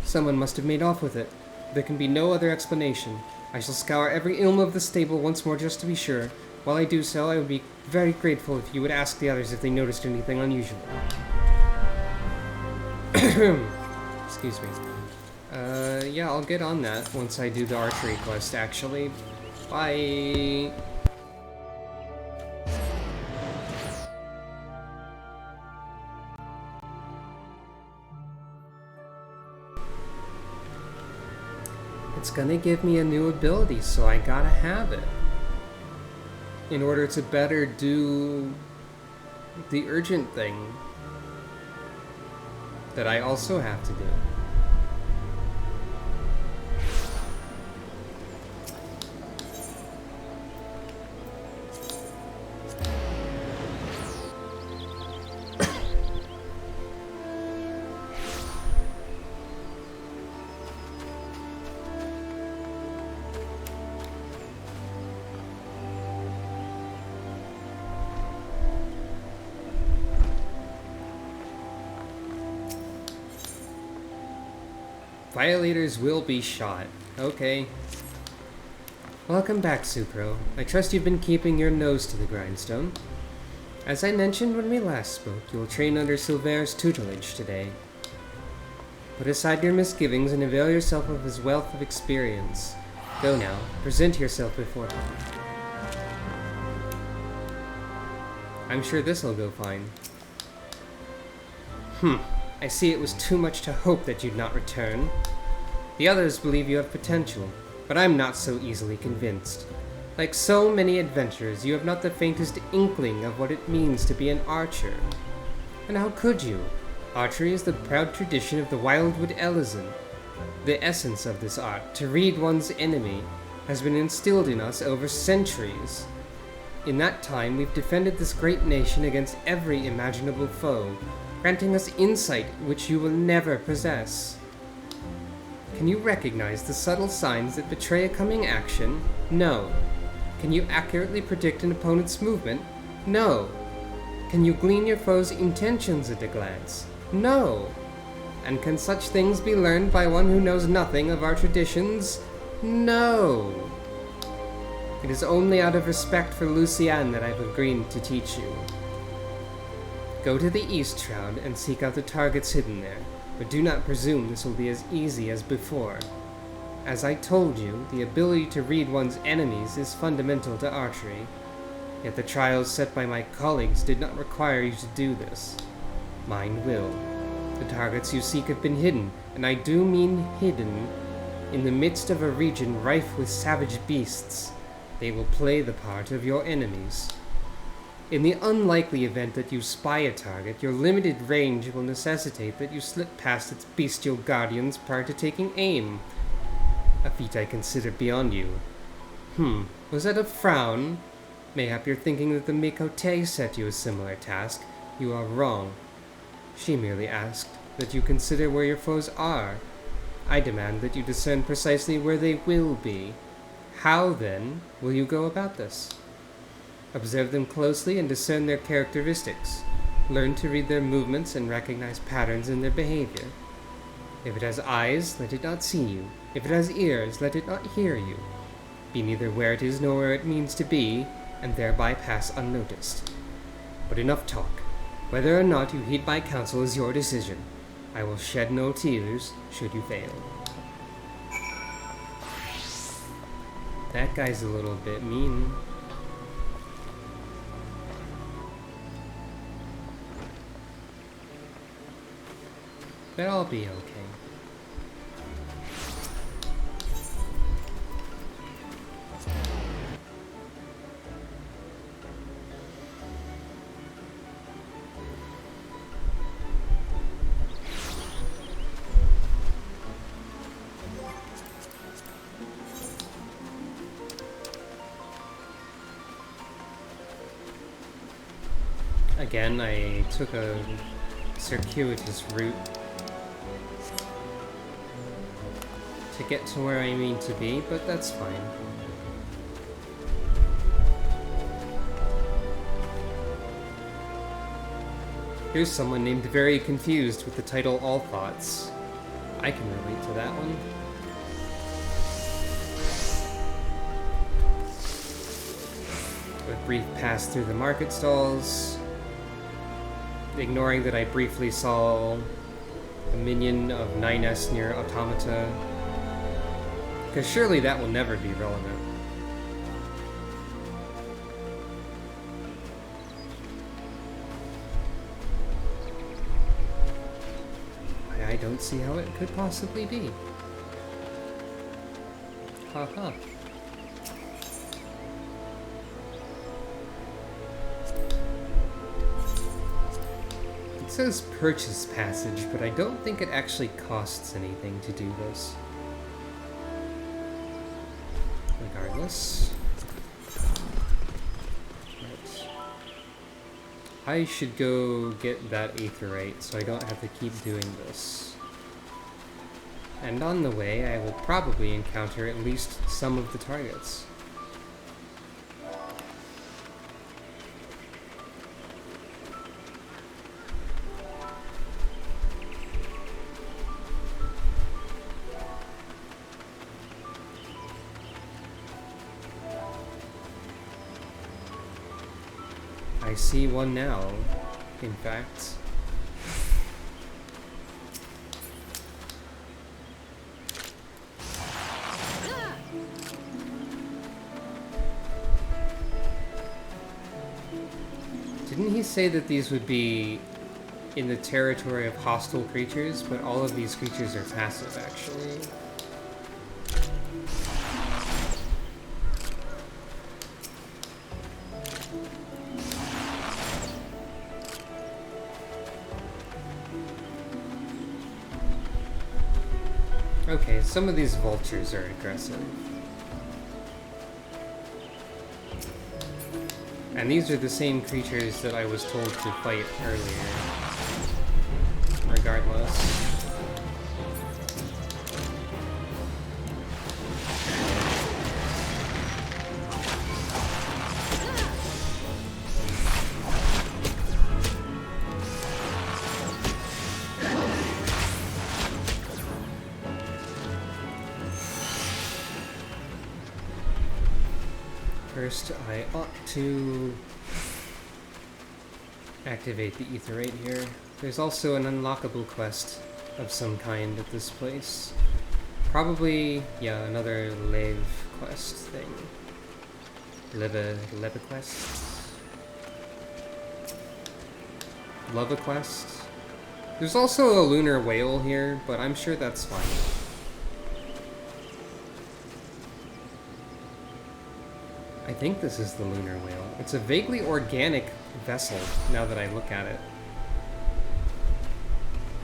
Someone must have made off with it. There can be no other explanation. I shall scour every ilm of the stable once more just to be sure. While I do so, I would be very grateful if you would ask the others if they noticed anything unusual. Excuse me. Yeah, I'll get on that once I do the archery quest, actually. Bye! It's gonna give me a new ability, so I gotta have it. In order to better do the urgent thing that I also have to do. Violators will be shot. Okay. Welcome back, Sucro. I trust you've been keeping your nose to the grindstone. As I mentioned when we last spoke, you will train under Silver's tutelage today. Put aside your misgivings and avail yourself of his wealth of experience. Go now. Present yourself before him. I'm sure this'll go fine. I see it was too much to hope that you'd not return. The others believe you have potential, but I'm not so easily convinced. Like so many adventurers, you have not the faintest inkling of what it means to be an archer. And how could you? Archery is the proud tradition of the Wildwood Ellison. The essence of this art, to read one's enemy, has been instilled in us over centuries. In that time, we've defended this great nation against every imaginable foe, granting us insight which you will never possess. Can you recognize the subtle signs that betray a coming action? No. Can you accurately predict an opponent's movement? No. Can you glean your foe's intentions at a glance? No. And can such things be learned by one who knows nothing of our traditions? No. It is only out of respect for Lucienne that I've agreed to teach you. Go to the East Shroud and seek out the targets hidden there, but do not presume this will be as easy as before. As I told you, the ability to read one's enemies is fundamental to archery, yet the trials set by my colleagues did not require you to do this. Mine will. The targets you seek have been hidden, and I do mean hidden, in the midst of a region rife with savage beasts. They will play the part of your enemies. In the unlikely event that you spy a target, your limited range will necessitate that you slip past its bestial guardians prior to taking aim. A feat I consider beyond you. Was that a frown? Mayhap you're thinking that the Mikote set you a similar task. You are wrong. She merely asked that you consider where your foes are. I demand that you discern precisely where they will be. How, then, will you go about this? Observe them closely and discern their characteristics. Learn to read their movements and recognize patterns in their behavior. If it has eyes, let it not see you. If it has ears, let it not hear you. Be neither where it is nor where it means to be, and thereby pass unnoticed. But enough talk. Whether or not you heed my counsel is your decision. I will shed no tears should you fail. That guy's a little bit mean. But I'll be okay. Again, I took a circuitous route to get to where I mean to be, but that's fine. Here's someone named Very Confused with the title All Thoughts. I can relate to that one. A brief pass through the market stalls. Ignoring that I briefly saw a minion of 9S near Automata. Because surely that will never be relevant. I don't see how it could possibly be. Haha. It says purchase passage, but I don't think it actually costs anything to do this. Regardless. Right. I should go get that aetherite so I don't have to keep doing this. And on the way, I will probably encounter at least some of the targets. I see one now, in fact. Didn't he say that these would be in the territory of hostile creatures, but all of these creatures are passive, actually? Okay, some of these vultures are aggressive. And these are the same creatures that I was told to fight earlier. Regardless. First, I ought to activate the Aetheryte here. There's also an unlockable quest of some kind at this place. Probably, yeah, another Lave quest thing. Leva quest? Lava quest? There's also a lunar whale here, but I'm sure that's fine. I think this is the lunar whale. It's a vaguely organic vessel, now that I look at it.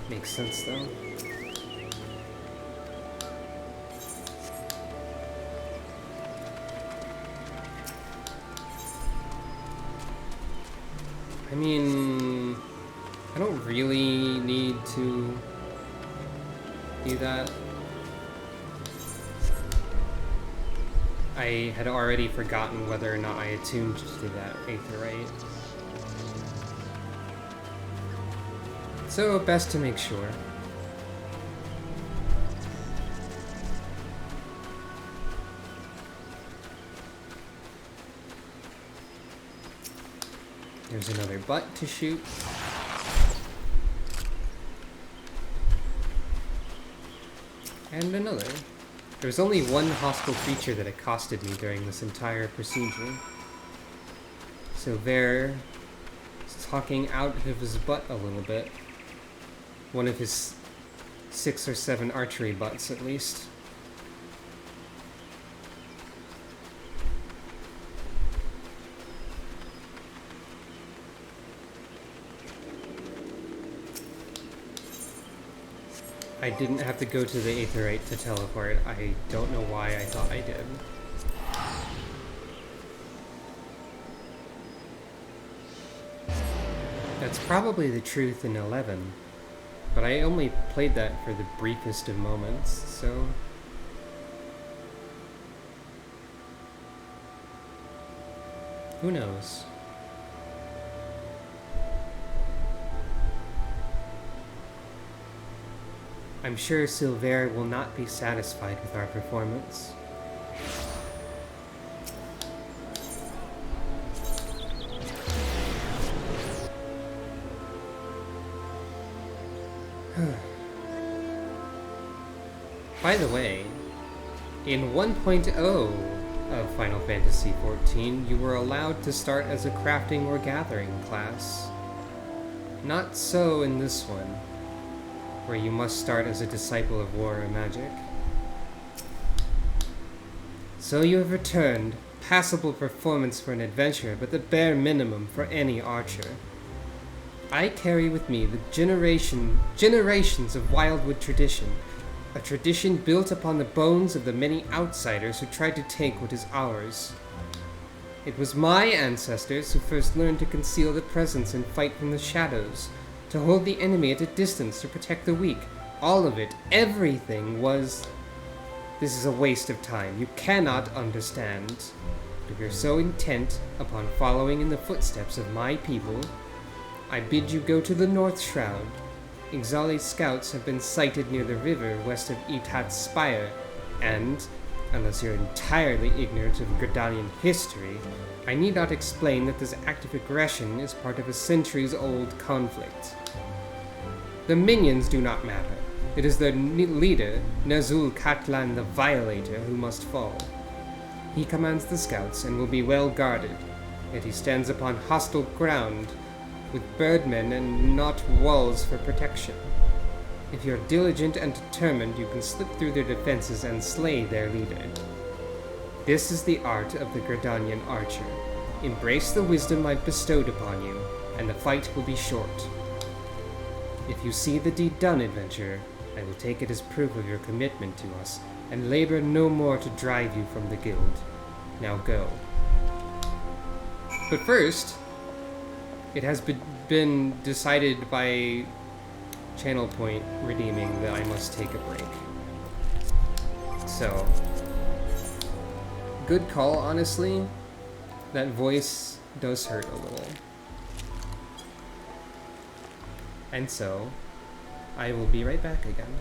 Makes sense, though. I mean, I don't really need to do that. I had already forgotten whether or not I attuned to that Aetheryte. So, best to make sure. There's another butt to shoot. And another. There was only one hostile creature that accosted me during this entire procedure. So there, is talking out of his butt a little bit. One of his 6 or 7 archery butts, at least. I didn't have to go to the Aetheryte to teleport. I don't know why I thought I did. That's probably the truth in 11, but I only played that for the briefest of moments, so... who knows? I'm sure Silver will not be satisfied with our performance. By the way, in 1.0 of Final Fantasy XIV, you were allowed to start as a crafting or gathering class. Not so in this one, where you must start as a disciple of war or magic. So you have returned. Passable performance for an adventurer, but the bare minimum for any archer. I carry with me the generations of Wildwood tradition, a tradition built upon the bones of the many outsiders who tried to take what is ours. It was my ancestors who first learned to conceal the presence and fight from the shadows, to hold the enemy at a distance, to protect the weak. All of it, everything was... This is a waste of time. You cannot understand. But if you're so intent upon following in the footsteps of my people, I bid you go to the North Shroud. Ixali's scouts have been sighted near the river west of Etat's Spire, and, unless you're entirely ignorant of Gridanian history, I need not explain that this act of aggression is part of a centuries-old conflict. The minions do not matter. It is their leader, Nazul Katlan the Violator, who must fall. He commands the scouts and will be well guarded, yet he stands upon hostile ground, with birdmen and not walls for protection. If you're diligent and determined, you can slip through their defenses and slay their leader. This is the art of the Gridanian archer. Embrace the wisdom I've bestowed upon you, and the fight will be short. If you see the deed done, adventurer, I will take it as proof of your commitment to us, and labor no more to drive you from the guild. Now go. But first, it has been decided by Channel Point Redeeming that I must take a break. So, good call, honestly. That voice does hurt a little. And so, I will be right back again.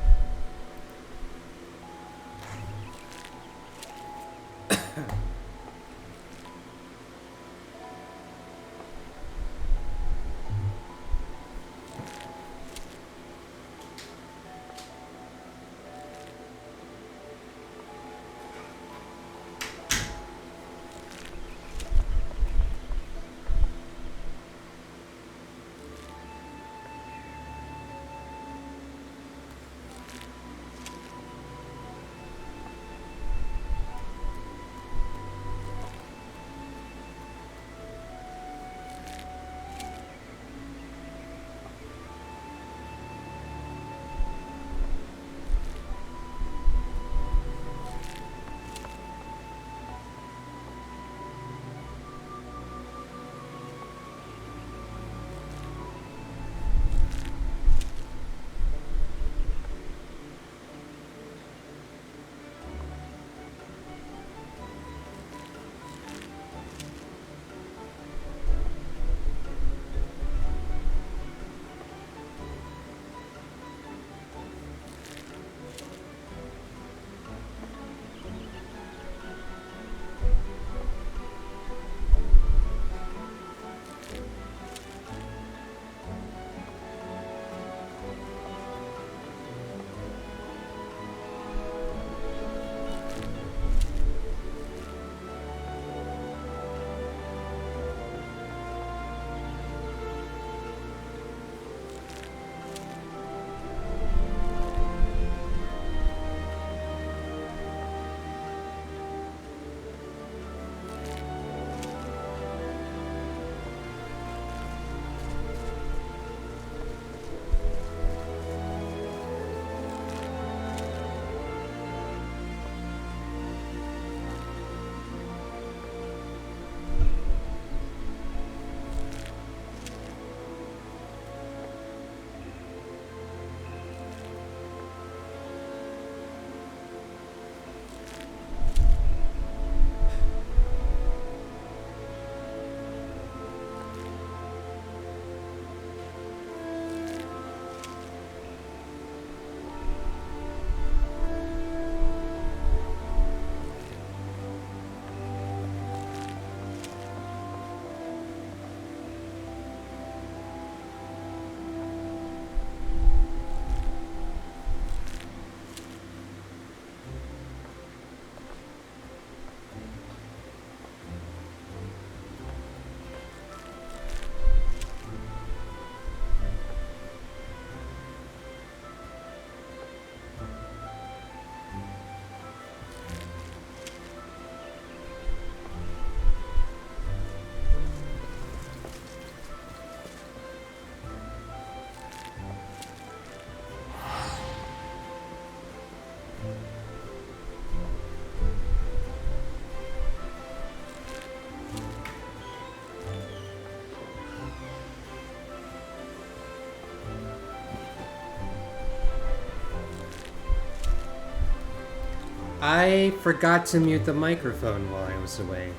I forgot to mute the microphone while I was away.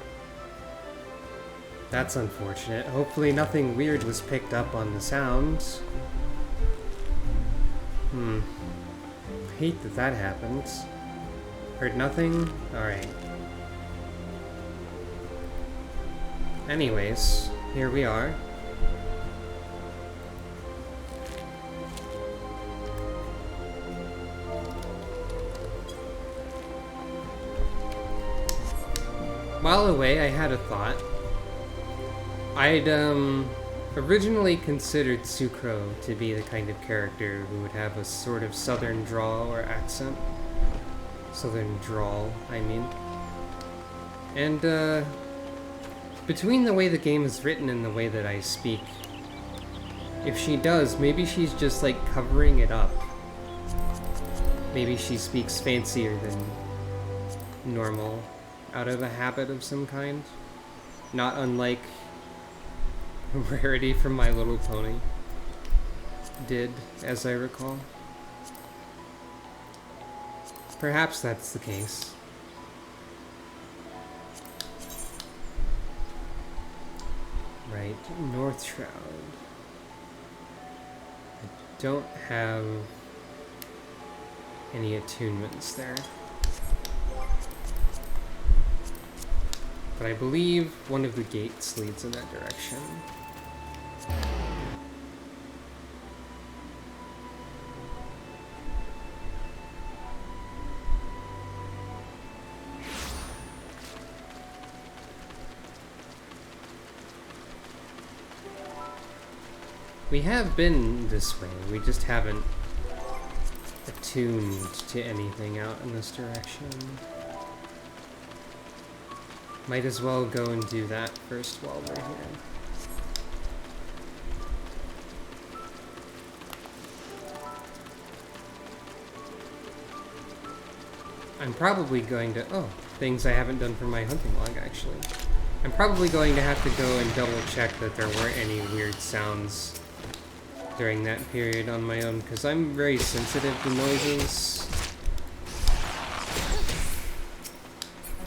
That's unfortunate. Hopefully nothing weird was picked up on the sounds. Hate that that happens. Heard nothing? Alright. Anyways, here we are. While away, I had a thought. I'd originally considered Sucro to be the kind of character who would have a sort of southern drawl or accent. Southern drawl, I mean. And between the way the game is written and the way that I speak, if she does, maybe she's just like covering it up. Maybe she speaks fancier than normal, out of a habit of some kind. Not unlike Rarity from My Little Pony did, as I recall. Perhaps that's the case. Right, North Shroud. I don't have any attunements there. But I believe one of the gates leads in that direction. We have been this way, we just haven't attuned to anything out in this direction. Might as well go and do that first while we're here. I'm probably going to... oh, things I haven't done for my hunting log, actually. I'm probably going to have to go and double check that there weren't any weird sounds during that period on my own, because I'm very sensitive to noises.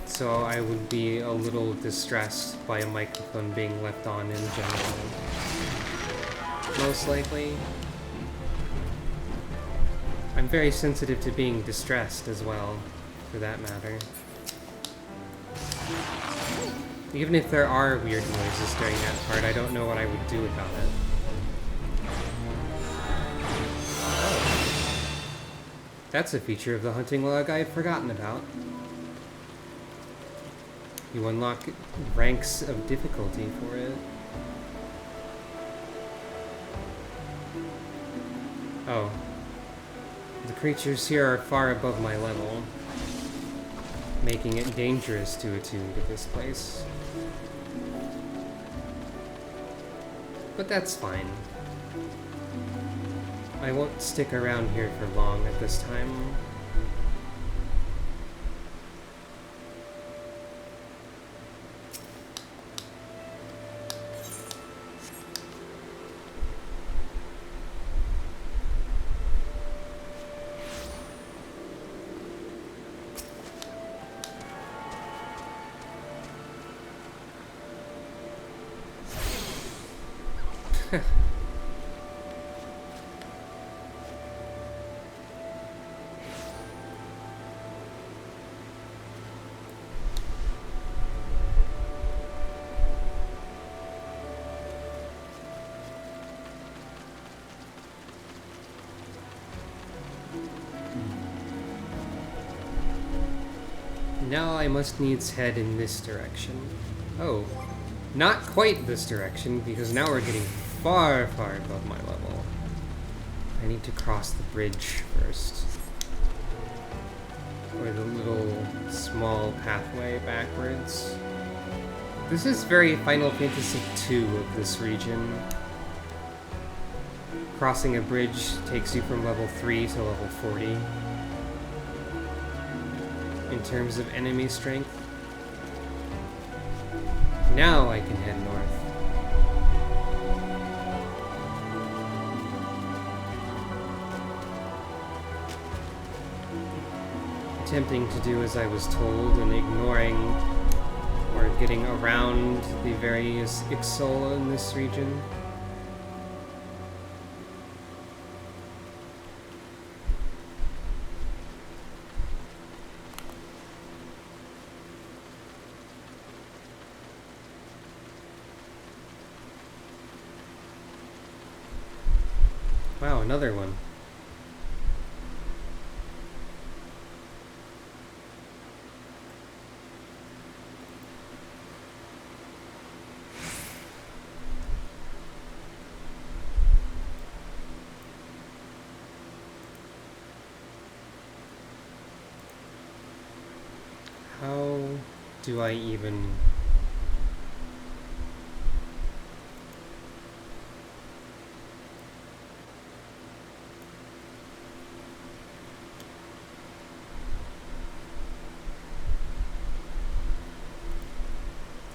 So I would be a little distressed by a microphone being left on in general. Most likely. I'm very sensitive to being distressed as well, for that matter. Even if there are weird noises during that part, I don't know what I would do about it. That's a feature of the hunting log I had forgotten about. You unlock ranks of difficulty for it. Oh. The creatures here are far above my level, making it dangerous to attune to this place. But that's fine. I won't stick around here for long at this time. Now I must needs head in this direction. Oh, not quite this direction, because now we're getting far, far above my level. I need to cross the bridge first. Or the little small pathway backwards. This is very Final Fantasy II of this region. Crossing a bridge takes you from level 3 to level 40. In terms of enemy strength. Now I can head north. Attempting to do as I was told and ignoring or getting around the various Ixola in this region. Wow, another one. How do I even...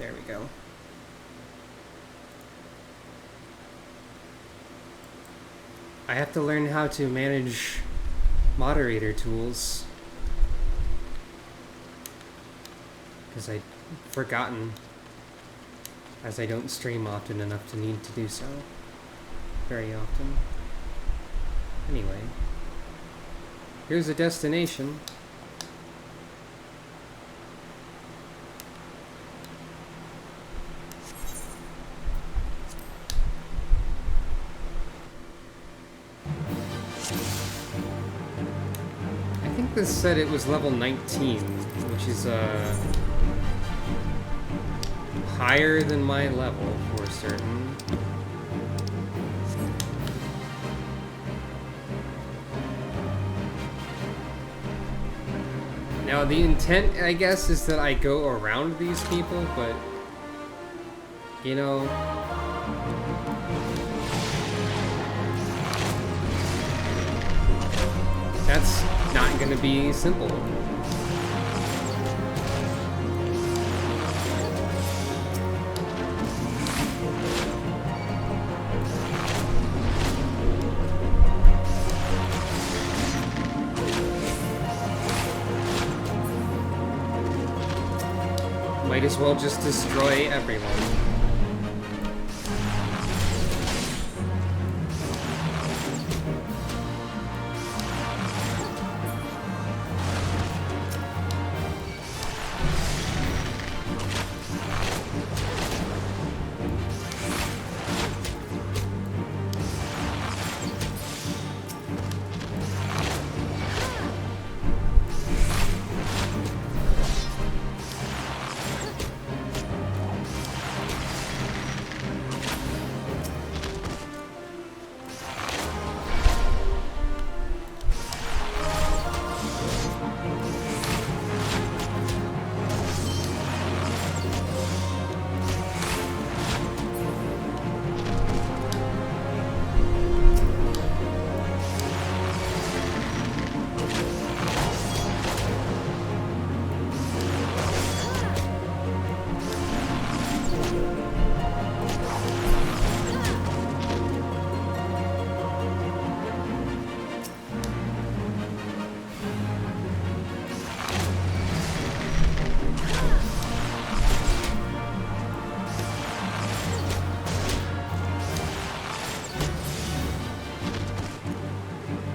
There we go. I have to learn how to manage moderator tools. Because I've forgotten, as I don't stream often enough to need to do so very often. Anyway, here's a destination. I think this said it was level 19, which is higher than my level for certain. Now the intent, I guess, is that I go around these people, but you know, that's not gonna be simple. Might as well just destroy everyone.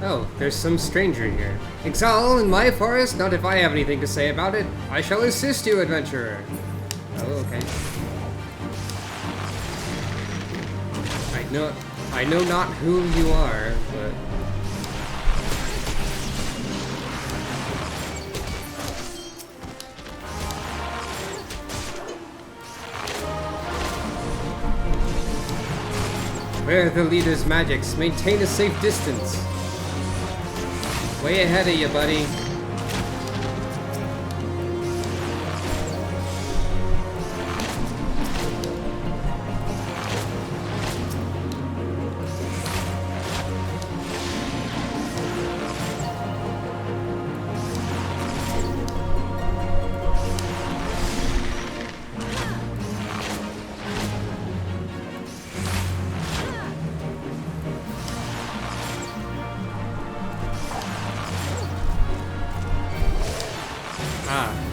Oh, there's some stranger here. Exile in my forest? Not if I have anything to say about it. I shall assist you, adventurer. Oh, okay. I know not who you are, but... Wear the leader's magics. Maintain a safe distance. Way ahead of you, buddy.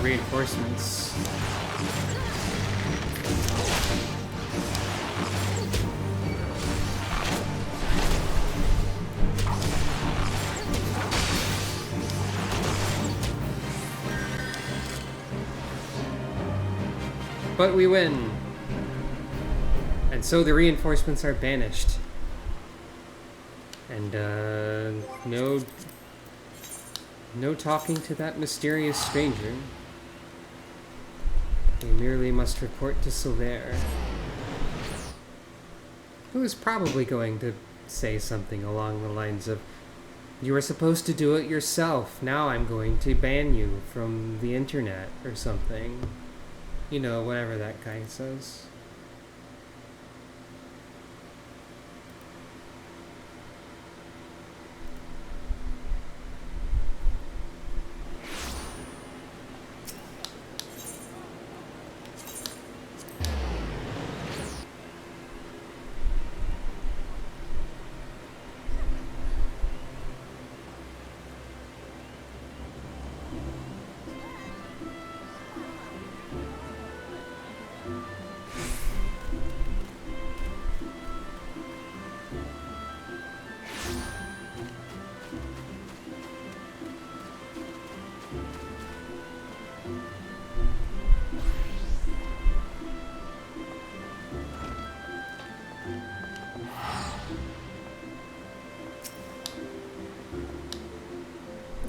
Reinforcements. But we win. And so the reinforcements are banished. And no talking to that mysterious stranger. We merely must report to Silver, who is probably going to say something along the lines of, "You were supposed to do it yourself. Now I'm going to ban you from the internet," or something. You know, whatever that guy says.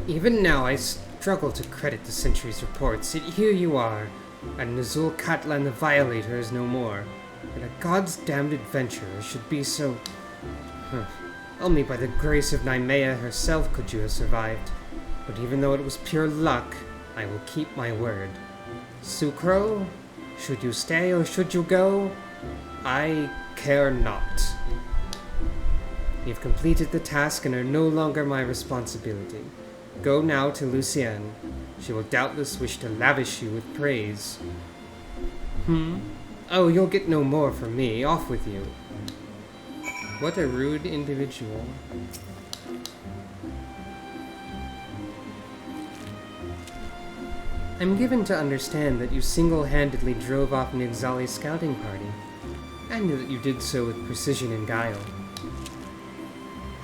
Even now I struggle to credit the Sentry's reports, yet here you are, and Nazul Katlan the Violator is no more. And a god's damned adventurer should be so... Only by the grace of Naimea herself could you have survived. But even though it was pure luck, I will keep my word. Sucro, should you stay or should you go? I care not. You've completed the task and are no longer my responsibility. Go now to Lucienne. She will doubtless wish to lavish you with praise. Oh, you'll get no more from me. Off with you. What a rude individual. I'm given to understand that you single-handedly drove off Nigzali's scouting party, and that you did so with precision and guile.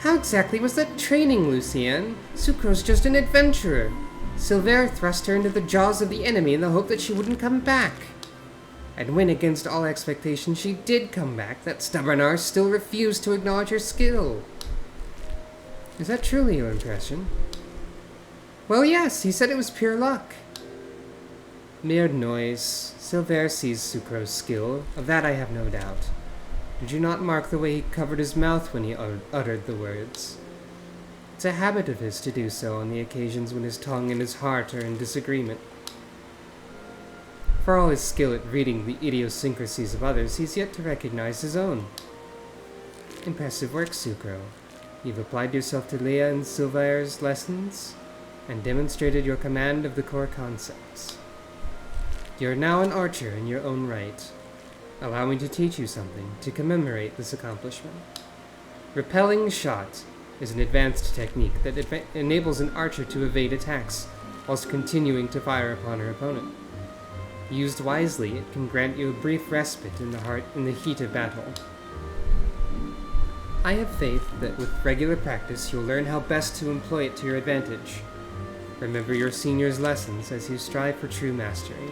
How exactly was that training, Lucienne? Sucro's just an adventurer. Silver thrust her into the jaws of the enemy in the hope that she wouldn't come back. And when, against all expectation, she did come back, that stubborn arse still refused to acknowledge her skill. Is that truly your impression? Well, yes, he said it was pure luck. Mere noise. Silver sees Sucro's skill, of that I have no doubt. Did you not mark the way he covered his mouth when he uttered the words? It's a habit of his to do so on the occasions when his tongue and his heart are in disagreement. For all his skill at reading the idiosyncrasies of others, he's yet to recognize his own. Impressive work, Sucro. You've applied yourself to Leah and Silver's lessons, and demonstrated your command of the core concepts. You're now an archer in your own right. Allow me to teach you something to commemorate this accomplishment. Repelling shot is an advanced technique that enables an archer to evade attacks, whilst continuing to fire upon her opponent. Used wisely, it can grant you a brief respite in the heat of battle. I have faith that with regular practice you'll learn how best to employ it to your advantage. Remember your senior's lessons as you strive for true mastery.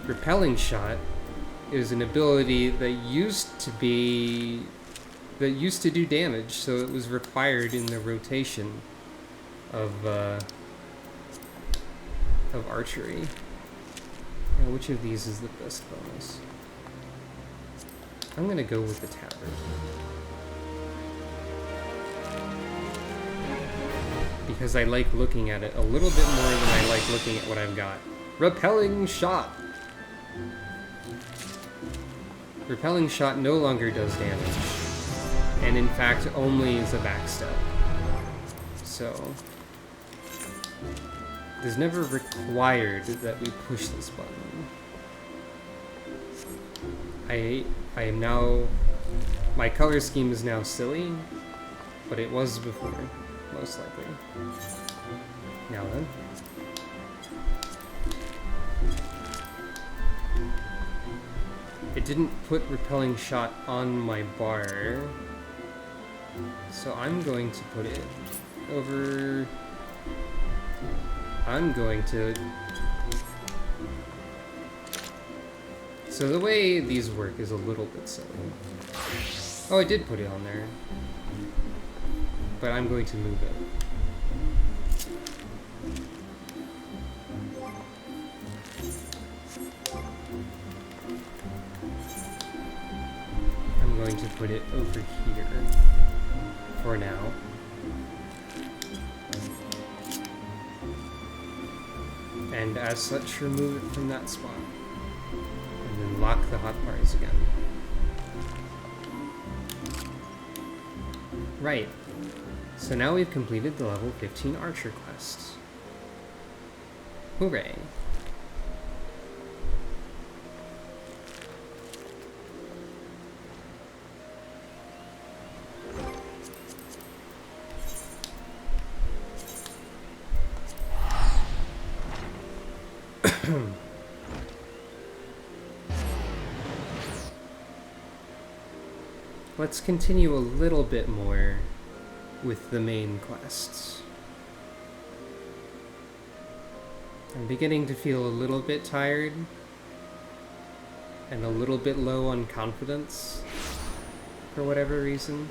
Repelling shot is an ability that used to do damage, so it was required in the rotation of archery. Now, which of these is the best bonus? I'm gonna go with the tabard. Because I like looking at it a little bit more than I like looking at what I've got. Repelling shot! Repelling shot no longer does damage, and in fact only is a backstep. So, it is never required that we push this button. I am now... My color scheme is now silly, but it was before, most likely. Now then. It didn't put repelling shot on my bar, so I'm going to put it over... I'm going to... So the way these work is a little bit silly. Oh, I did put it on there, but I'm going to move it. I'm going to put it over here for now. And as such, remove it from that spot. And then lock the hotbars again. Right. So now we've completed the level 15 Archer quest. Hooray. Let's continue a little bit more with the main quests. I'm beginning to feel a little bit tired and a little bit low on confidence for whatever reason,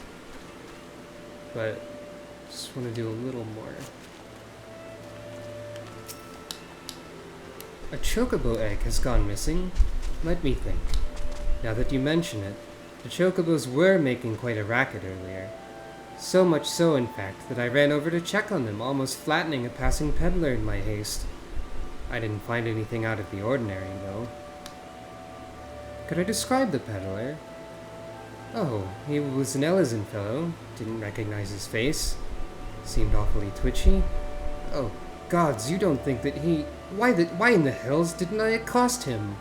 but Just want to do a little more. A chocobo egg has gone missing. Let me think. Now that you mention it, the chocobos were making quite a racket earlier. So much so, in fact, that I ran over to check on them, almost flattening a passing peddler in my haste. I didn't find anything out of the ordinary, though. Could I describe the peddler? Oh, he was an Elysian fellow. Didn't recognize his face. Seemed awfully twitchy. Oh, gods, you don't think that he... Why in the hells didn't I accost him?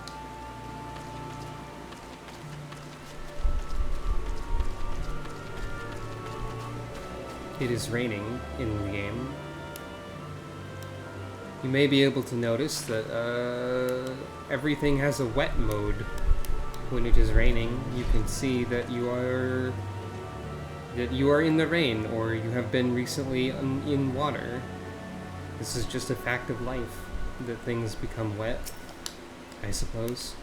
It is raining in the game. You may be able to notice that everything has a wet mode. When it is raining, you can see that you are in the rain, or you have been recently in water. This is just a fact of life, that things become wet, I suppose.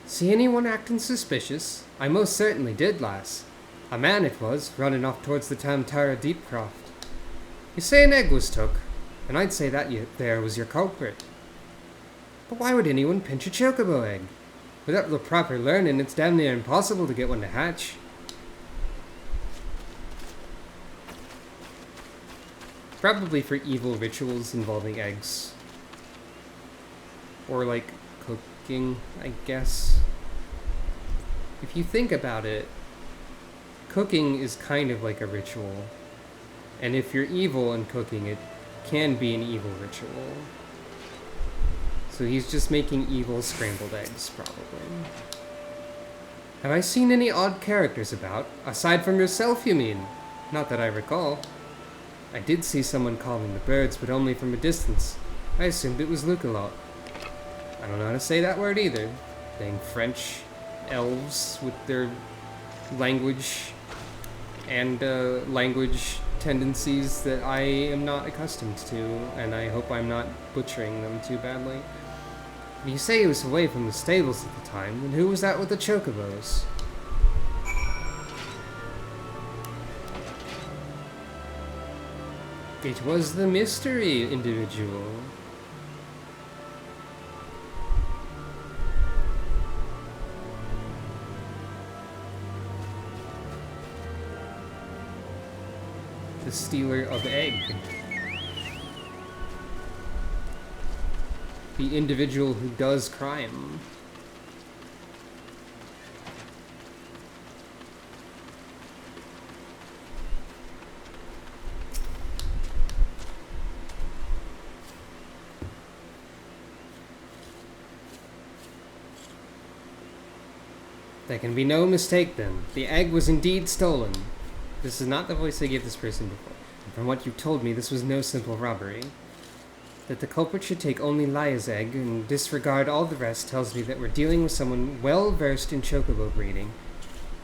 See anyone acting suspicious? I most certainly did, lass. A man it was, running off towards the Tantara Deepcroft. You say an egg was took, and I'd say that there was your culprit. But why would anyone pinch a chocobo egg? Without the proper learning, it's damn near impossible to get one to hatch. Probably for evil rituals involving eggs. Or like cooking, I guess. If you think about it, cooking is kind of like a ritual. And if you're evil in cooking, it can be an evil ritual. So he's just making evil scrambled eggs, probably. Have I seen any odd characters about? Aside from yourself, you mean? Not that I recall. I did see someone calling the birds, but only from a distance. I assumed it was Luc-a-lot. I don't know how to say that word either. Dang French elves with their language and language tendencies that I am not accustomed to, and I hope I'm not butchering them too badly. If you say he was away from the stables at the time, then who was that with the chocobos? It was the mystery individual. The stealer of egg. The individual who does crime. There can be no mistake then. The egg was indeed stolen. This is not the voice I gave this person before. And from what you told me, this was no simple robbery. That the culprit should take only Laya's egg and disregard all the rest tells me that we're dealing with someone well versed in chocobo breeding.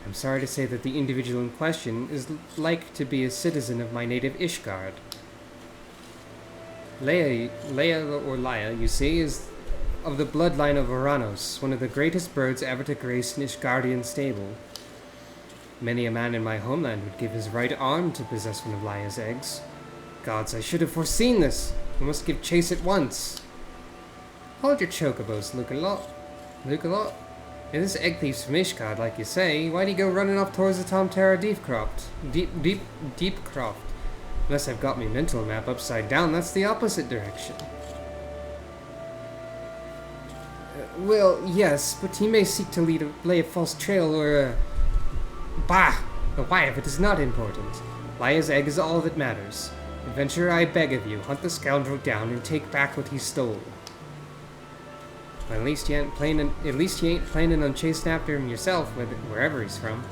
I'm sorry to say that the individual in question is like to be a citizen of my native Ishgard. Laya, you see, is of the bloodline of Oranos, one of the greatest birds ever to grace an Ishgardian stable. Many a man in my homeland would give his right arm to possess one of Laya's eggs. Gods, I should have foreseen this! We must give chase at once! Hold your chocobos, Luc-a-lot. Luc-a-lot? If this egg thief's from Ishgard, like you say, why'd he go running off towards the Tantara Deepcroft? Deepcroft. Unless I've got my mental map upside down, that's the opposite direction. Well, yes, but he may seek to lay a false trail or Bah! The why of it is not important. Laya's egg is all that matters. Adventurer, I beg of you, hunt the scoundrel down and take back what he stole. Well, at least he ain't planning on chasing after him yourself, wherever he's from.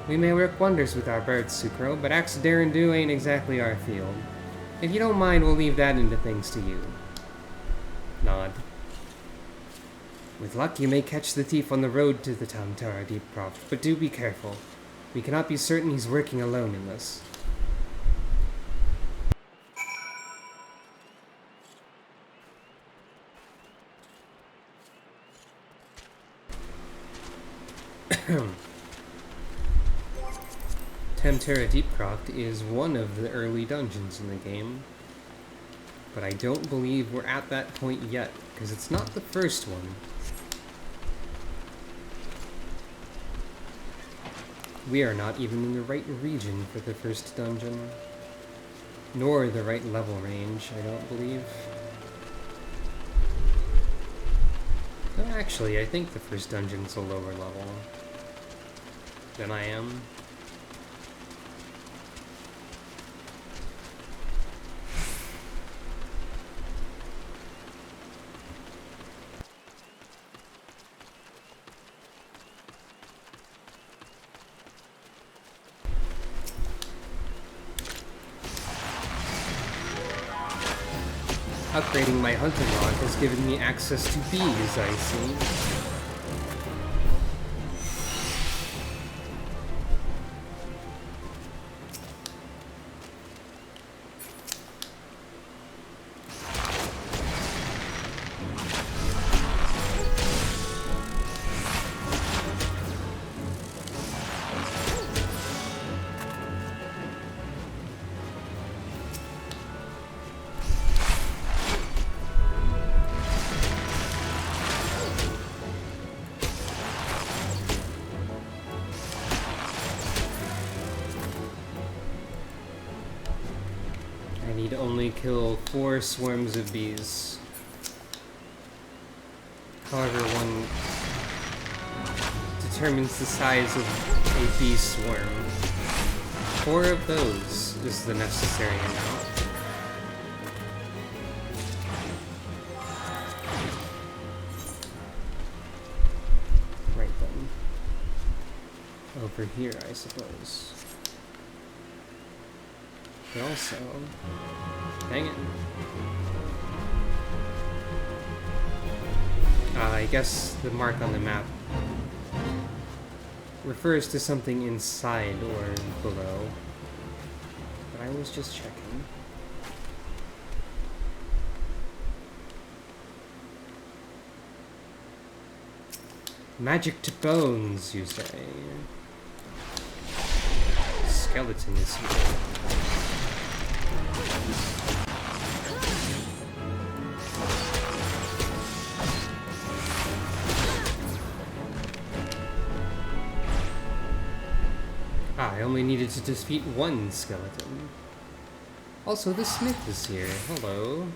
We may work wonders with our birds, Sucro, but axe dare and do ain't exactly our field. If you don't mind, we'll leave that into things to you. Nod. With luck, you may catch the thief on the road to the Tantara Deepcroft, but do be careful. We cannot be certain he's working alone in this. Temterra Deepcroft is one of the early dungeons in the game, but I don't believe we're at that point yet, because it's not the first one. We are not even in the right region for the first dungeon, nor the right level range, I don't believe. Actually, I think the first dungeon's a lower level than I am. Upgrading my hunting log has given me access to bees, I see. Only kill 4 swarms of bees. However, one determines the size of a bee swarm. 4 of those is the necessary amount. Right then. Over here, I suppose. But also... Dang it. I guess the mark on the map refers to something inside or below. But I was just checking. Magic to bones, you say? Skeleton is here. I only needed to defeat 1 skeleton. Also, the smith is here. Hello.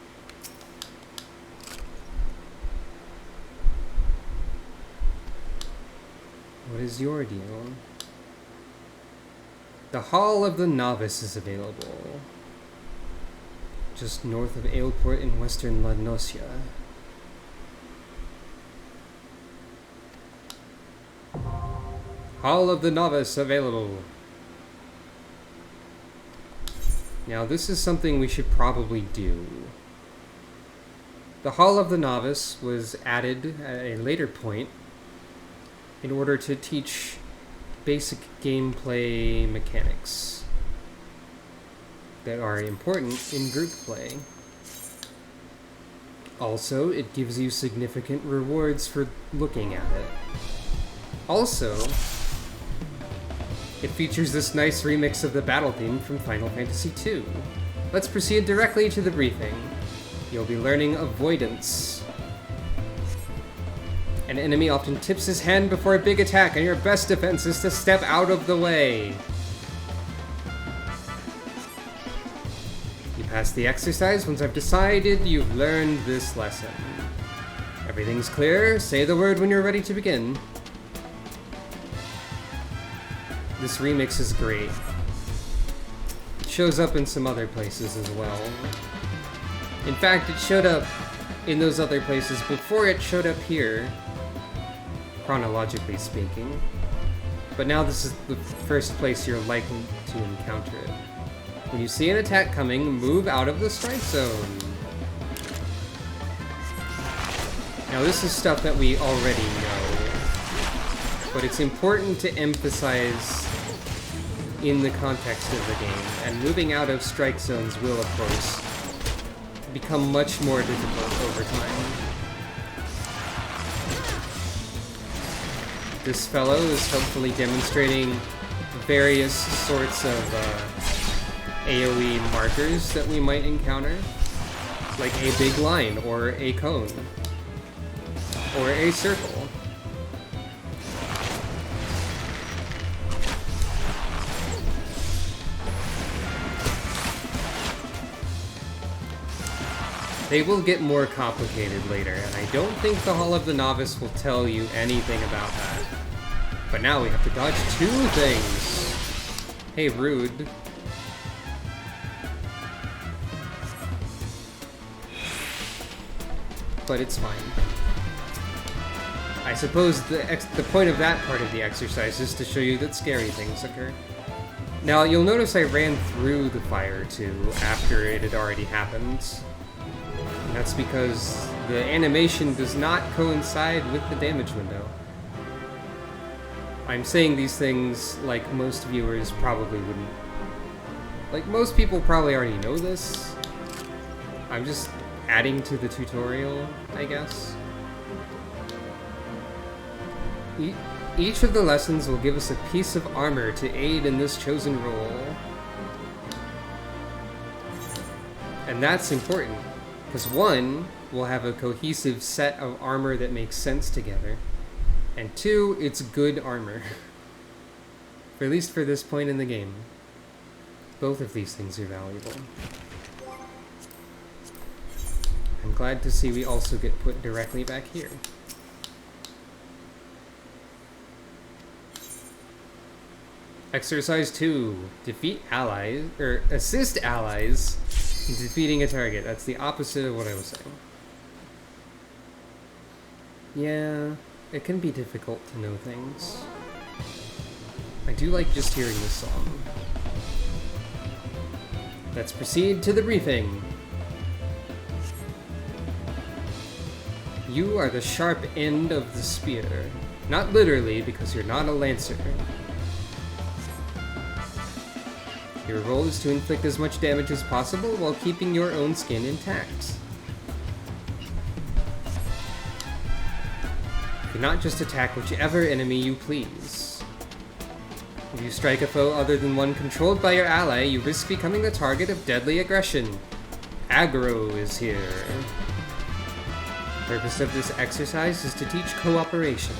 What is your deal? The Hall of the Novice is available. Just north of Aleport in western Ludnosia. Hall of the Novice available. Now this is something we should probably do. The Hall of the Novice was added at a later point in order to teach basic gameplay mechanics that are important in group play. Also, it gives you significant rewards for looking at it. Also, it features this nice remix of the battle theme from Final Fantasy II. Let's proceed directly to the briefing. You'll be learning Avoidance. An enemy often tips his hand before a big attack, and your best defense is to step out of the way. You pass the exercise once I've decided you've learned this lesson. Everything's clear? Say the word when you're ready to begin. This remix is great. It shows up in some other places as well. In fact, it showed up in those other places before it showed up here, chronologically speaking. But now this is the first place you're likely to encounter it. When you see an attack coming, move out of the strike zone. Now this is stuff that we already know, but it's important to emphasize in the context of the game, and moving out of strike zones will, of course, become much more difficult over time. This fellow is hopefully demonstrating various sorts of AoE markers that we might encounter, like a big line, or a cone, or a circle. They will get more complicated later, and I don't think the Hall of the Novice will tell you anything about that. But now we have to dodge 2 things! Hey, rude. But it's fine. I suppose the point of that part of the exercise is to show you that scary things occur. Now, you'll notice I ran through the fire, too, after it had already happened. That's because the animation does not coincide with the damage window. I'm saying these things like most viewers probably wouldn't. Like, most people probably already know this. I'm just adding to the tutorial, I guess. Each of the lessons will give us a piece of armor to aid in this chosen role. And that's important. Because 1, we'll have a cohesive set of armor that makes sense together. And 2, it's good armor. Or at least for this point in the game. Both of these things are valuable. I'm glad to see we also get put directly back here. Exercise 2. Defeat allies, or assist allies in defeating a target. That's the opposite of what I was saying. Yeah, it can be difficult to know things. I do like just hearing this song. Let's proceed to the briefing. You are the sharp end of the spear. Not literally, because you're not a lancer. Your role is to inflict as much damage as possible while keeping your own skin intact. You cannot just attack whichever enemy you please. If you strike a foe other than one controlled by your ally, you risk becoming the target of deadly aggression. Aggro is here. The purpose of this exercise is to teach cooperation.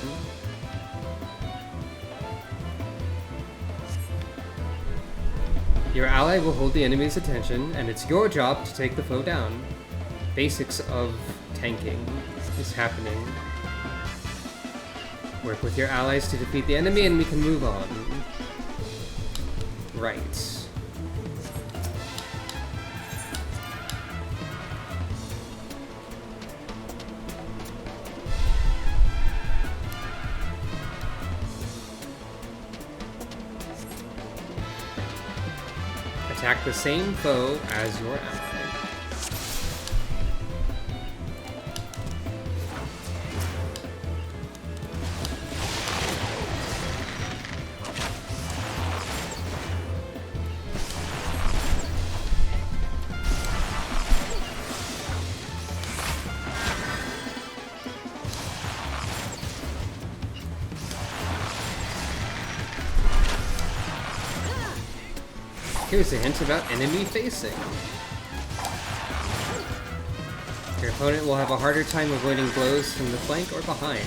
Your ally will hold the enemy's attention, and it's your job to take the foe down. Basics of tanking is happening. Work with your allies to defeat the enemy, and we can move on. Right. Attack the same foe as your ally. Here's a hint about enemy facing. Your opponent will have a harder time avoiding blows from the flank or behind.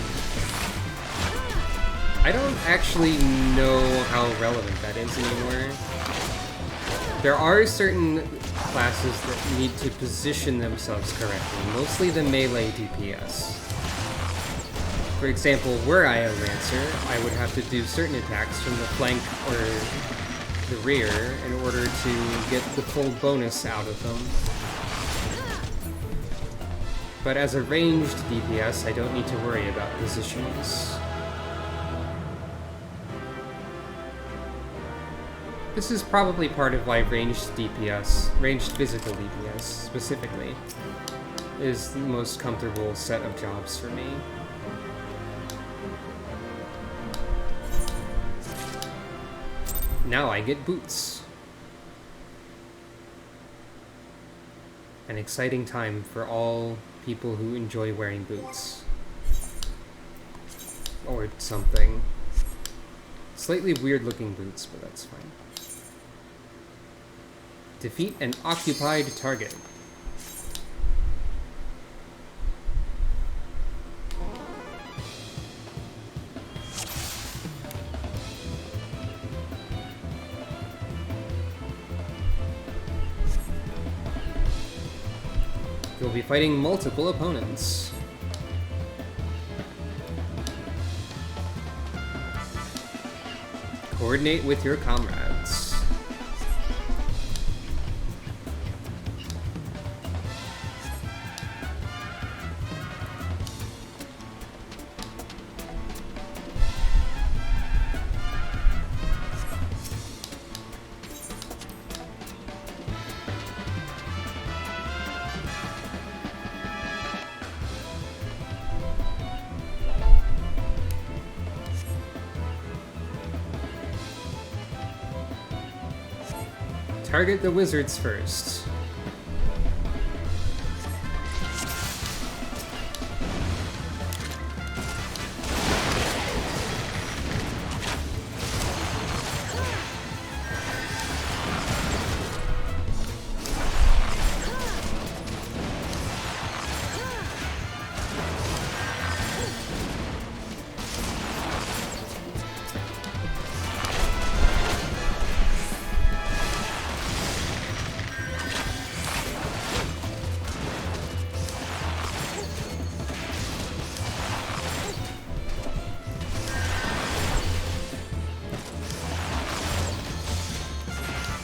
I don't actually know how relevant that is anymore. There are certain classes that need to position themselves correctly, mostly the melee DPS. For example, were I a Lancer, I would have to do certain attacks from the flank or the rear in order to get the full bonus out of them. But as a ranged DPS, I don't need to worry about positions. This is probably part of why ranged DPS, ranged physical DPS specifically, is the most comfortable set of jobs for me. Now I get boots. An exciting time for all people who enjoy wearing boots. Or something. Slightly weird looking boots, but that's fine. Defeat an occupied target. You'll be fighting multiple opponents. Coordinate with your comrades. Target the wizards first.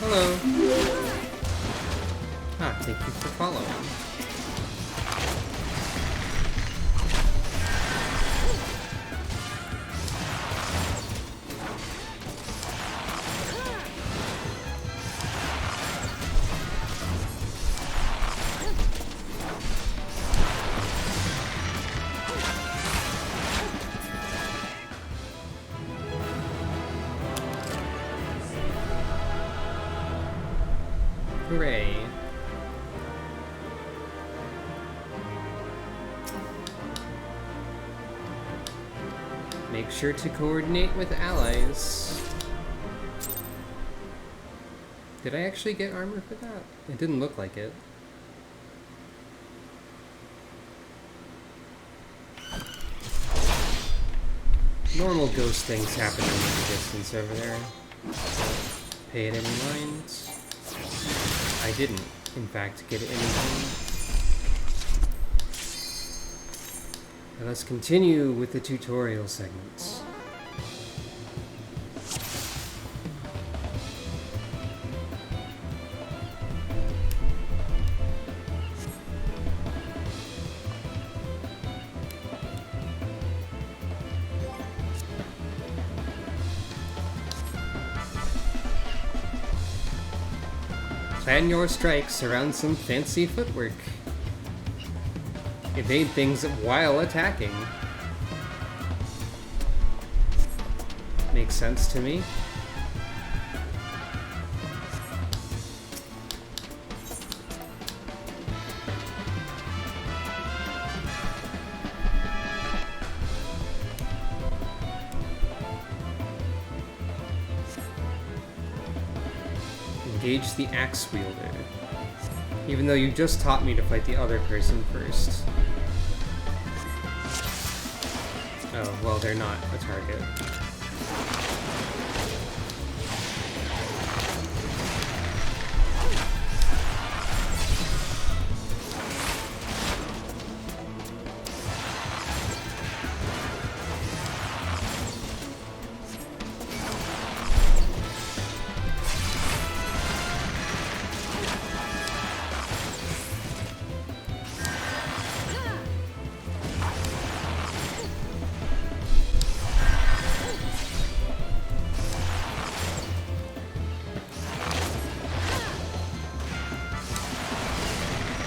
Hello. Ah, thank you for following. Hooray. Make sure to coordinate with allies. Did I actually get armor for that? It didn't look like it. Normal ghost things happening in the distance over there. Pay it any mind. I didn't, in fact, get anything. Now let's continue with the tutorial segments. Plan your strikes around some fancy footwork. Evade things while attacking. Makes sense to me. Engage the axe wielder. Even though you just taught me to fight the other person first. Oh, well, they're not a target.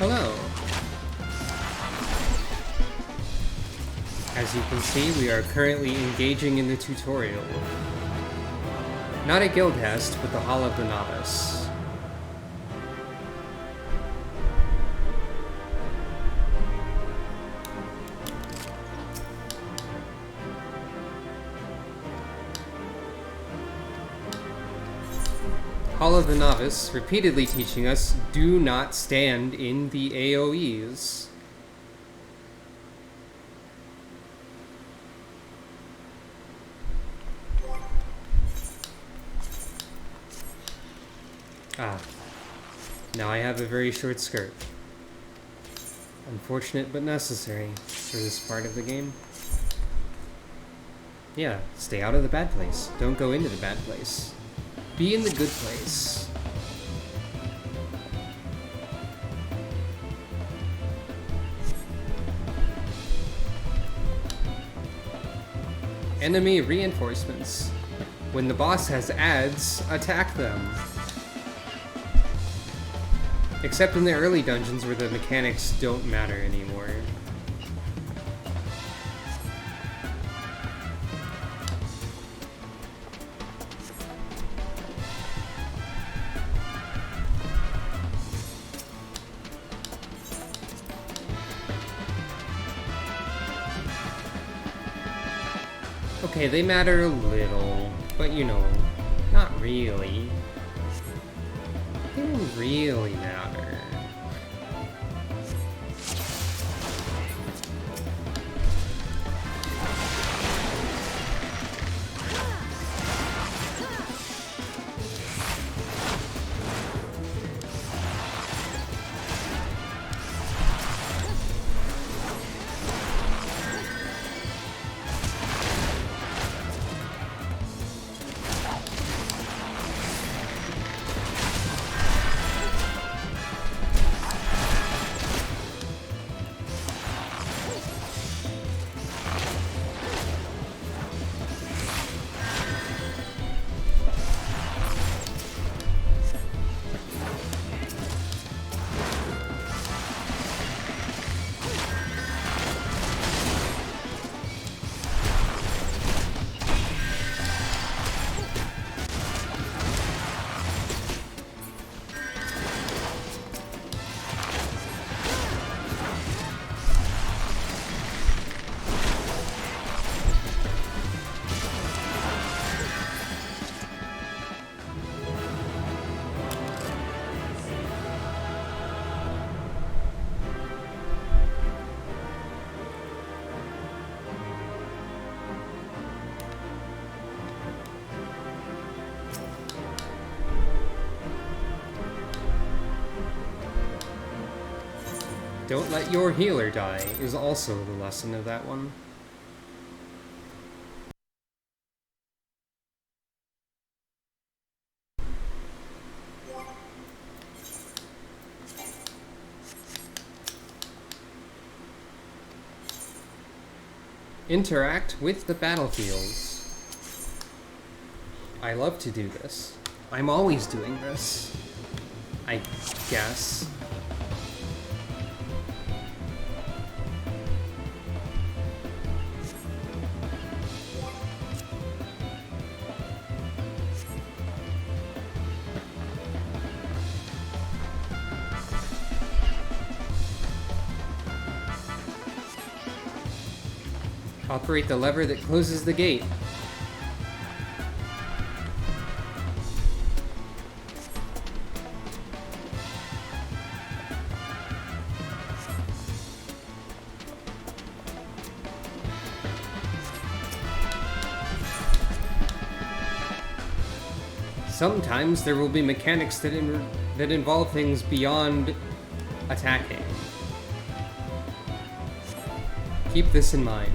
Hello. As you can see, we are currently engaging in the tutorial. Not a guild test, but the Hall of the Novice. Hall of the Novice, repeatedly teaching us, do not stand in the AoEs. Ah. Now I have a very short skirt. Unfortunate but necessary for this part of the game. Yeah, stay out of the bad place. Don't go into the bad place. Be in the good place. Enemy reinforcements. When the boss has adds, attack them. Except in the early dungeons where the mechanics don't matter anymore. Okay, they matter a little, but you know, not really. They don't really matter. Don't let your healer die is also the lesson of that one. Interact with the battlefields. I love to do this. I'm always doing this. I guess. Operate the lever that closes the gate. Sometimes there will be mechanics that involve things beyond attacking. Keep this in mind.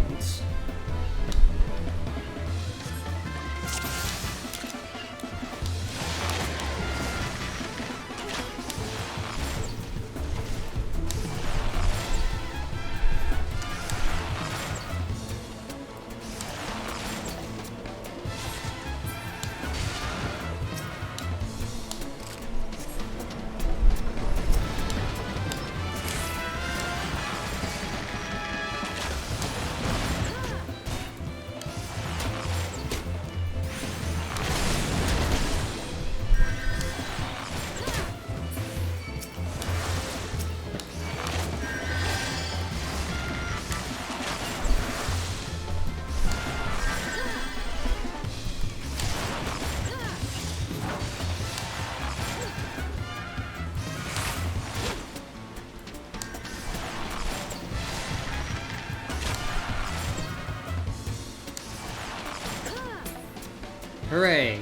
Hooray!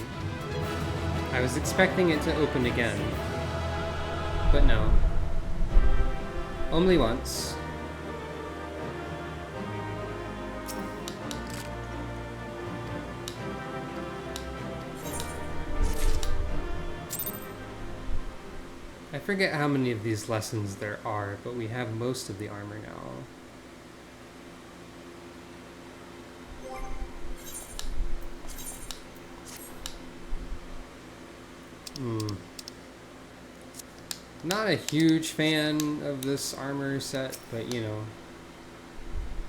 I was expecting it to open again. But no. Only once. I forget how many of these lessons there are, but we have most of the armor now. Not a huge fan of this armor set, but you know,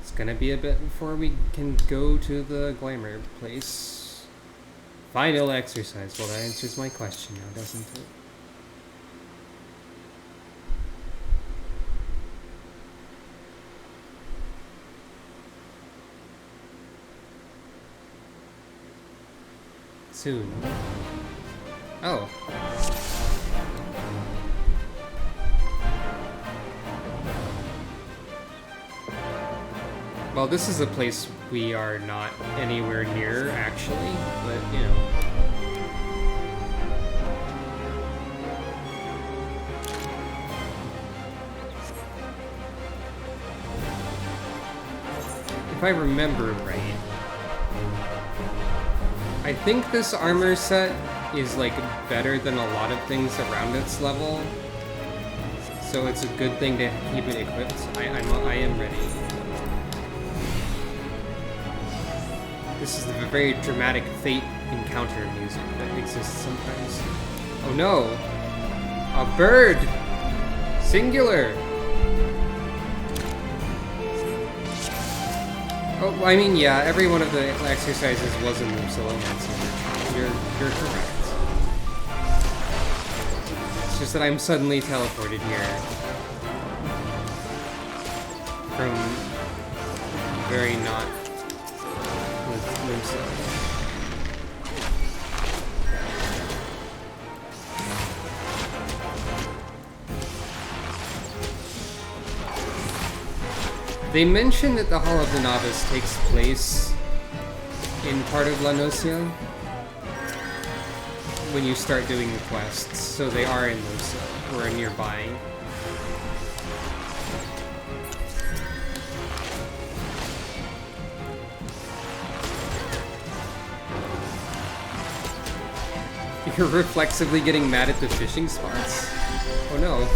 it's gonna be a bit before we can go to the glamour place. Final exercise. Well, that answers my question now, doesn't it? Soon. Oh. Well, this is a place we are not anywhere near, actually, but, you know. If I remember right, I think this armor set is, like, better than a lot of things around its level, so it's a good thing to keep it equipped. I am ready. This is the very dramatic fate encounter music that exists sometimes. Oh no! A bird! Singular! Oh, I mean, yeah, every one of the exercises was a move solo, so you're correct. It's just that I'm suddenly teleported here. From very not move solo. They mention that the Hall of the Novice takes place in part of La Nocia when you start doing the quests, so they are in Nocia, or nearby. You're reflexively getting mad at the fishing spots? Oh no.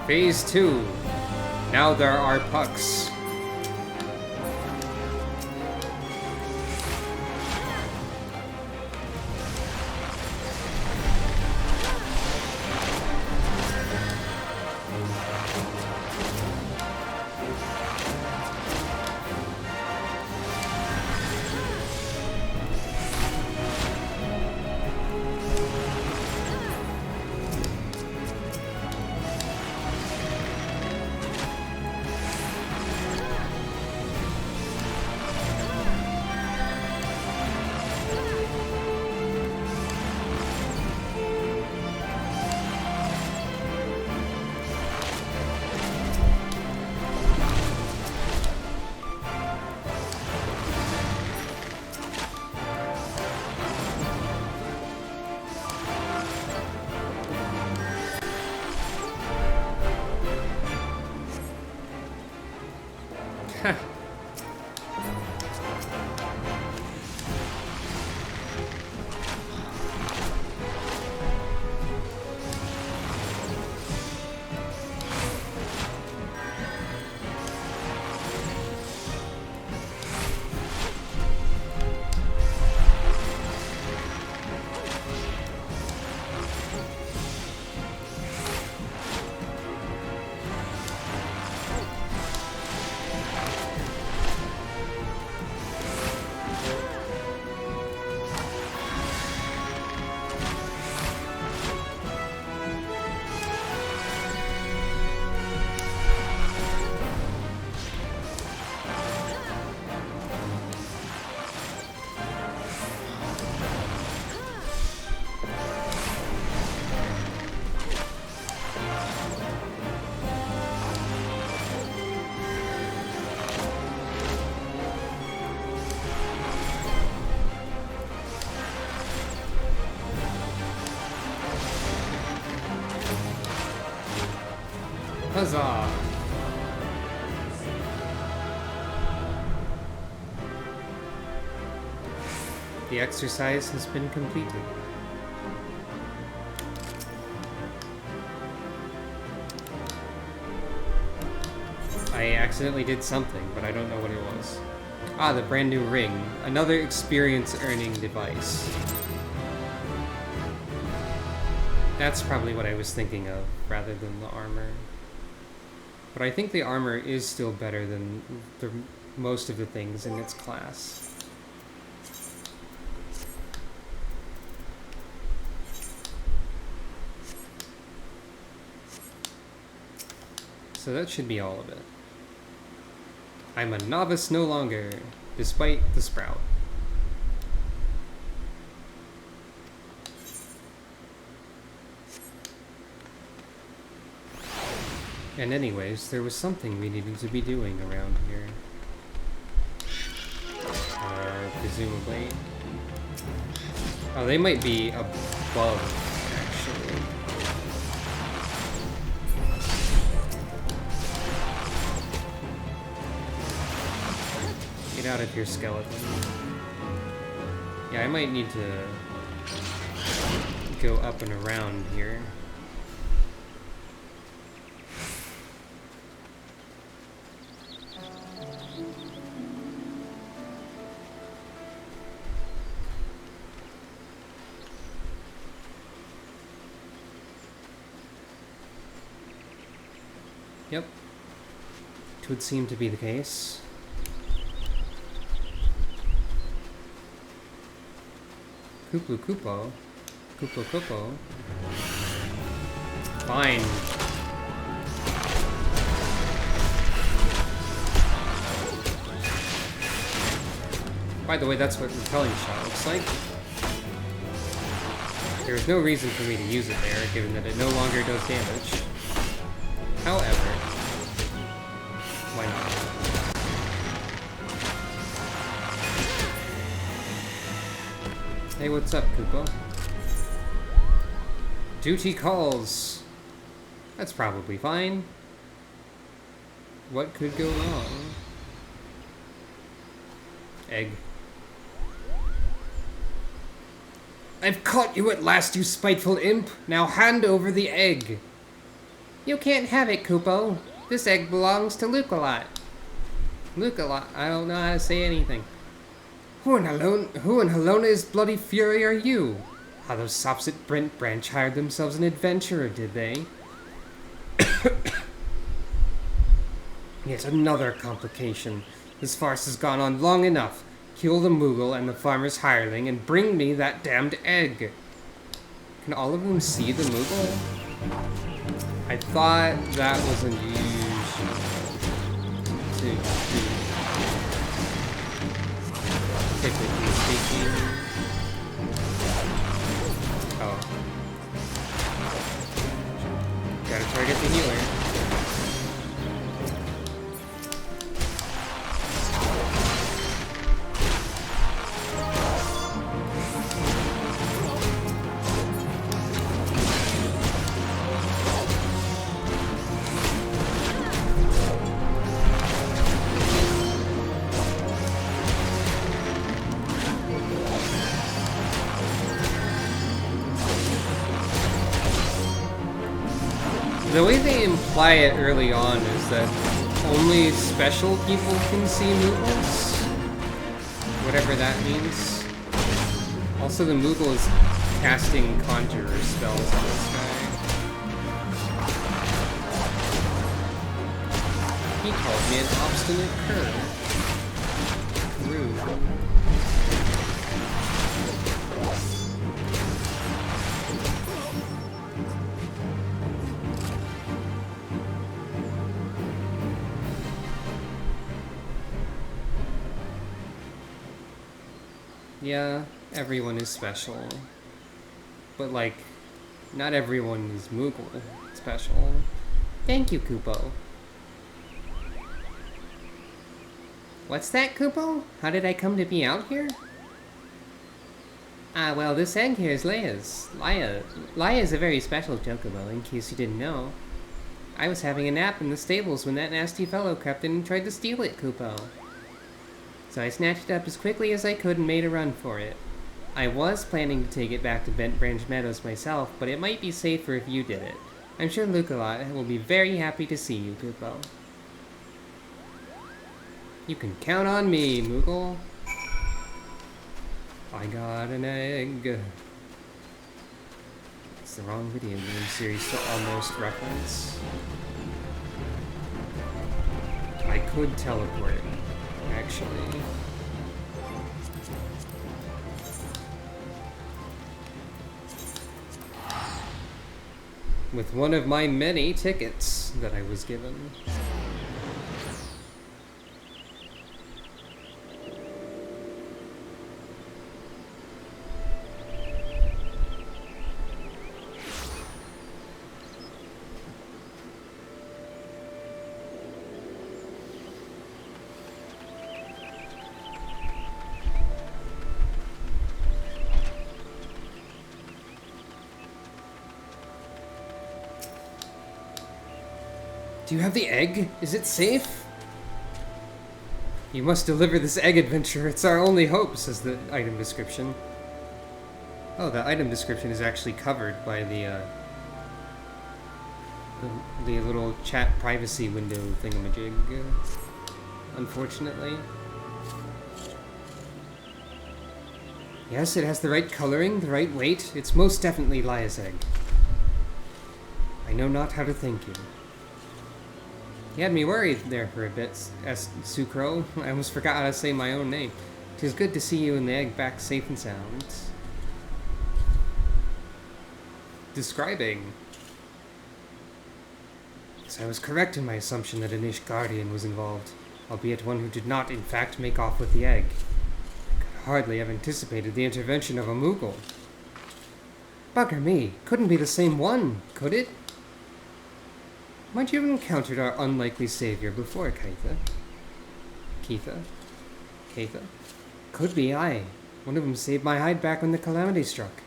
Phase 2. Now there are pucks. Huzzah! The exercise has been completed. I accidentally did something, but I don't know what it was. Ah, the brand new ring. Another experience-earning device. That's probably what I was thinking of, rather than the armor. But I think the armor is still better than most of the things in its class. So that should be all of it. I'm a novice no longer, despite the sprout. And anyways, there was something we needed to be doing around here. Presumably. Oh, they might be above, actually. Get out of here, skeleton. Yeah, I might need to go up and around here. Yep. It would seem to be the case. Kooplu Koopo. Kooplu Koopo. Fine. By the way, that's what repelling shot looks like. There is no reason for me to use it there, given that it no longer does damage. However, why not? Hey, what's up, Koopa? Duty calls. That's probably fine. What could go wrong? Egg. I've caught you at last, you spiteful imp! Now hand over the egg! You can't have it, Koopo. This egg belongs to Luke-a-lot. Luke-a-lot? I don't know how to say anything. Who in Halona's bloody fury are you? How those sops at Brent Branch hired themselves an adventurer, did they? Yet another complication. This farce has gone on long enough. Kill the Moogle and the farmer's hireling and bring me that damned egg. Can all of them see the Moogle? I thought that was unusual to do. Typically speaking. Oh. Gotta target the healer. The way they imply it early on is that only special people can see Moogles. Whatever that means. Also, the Moogle is casting Conjurer spells on this guy. He called me an obstinate cur. Rude. Yeah, everyone is special. But, like, not everyone is Moogle special. Thank you, Koopo. What's that, Koopo? How did I come to be out here? Well, this egg here is Leia's. Leia is a very special chocobo, in case you didn't know. I was having a nap in the stables when that nasty fellow crept in and tried to steal it, Kupo. So I snatched it up as quickly as I could and made a run for it. I was planning to take it back to Bent Branch Meadows myself, but it might be safer if you did it. I'm sure Luca will be very happy to see you, Kupo. You can count on me, Moogle. I got an egg. It's the wrong video game series to almost reference. I could teleport, actually. With one of my many tickets that I was given. Do you have the egg? Is it safe? You must deliver this egg, adventurer. It's our only hope, says the item description. Oh, the item description is actually covered by the little chat privacy window thingamajig, unfortunately. Yes, it has the right coloring, the right weight. It's most definitely Lia's egg. I know not how to thank you. You had me worried there for a bit, Sucro. I almost forgot how to say my own name. 'Tis good to see you and the egg back safe and sound. Describing. So I was correct in my assumption that an Ish Guardian was involved, albeit one who did not, in fact, make off with the egg. I could hardly have anticipated the intervention of a Moogle. Bugger me, couldn't be the same one, could it? Might you have encountered our unlikely savior before, Keitha? Keitha? Could be, aye. One of them saved my hide back when the calamity struck.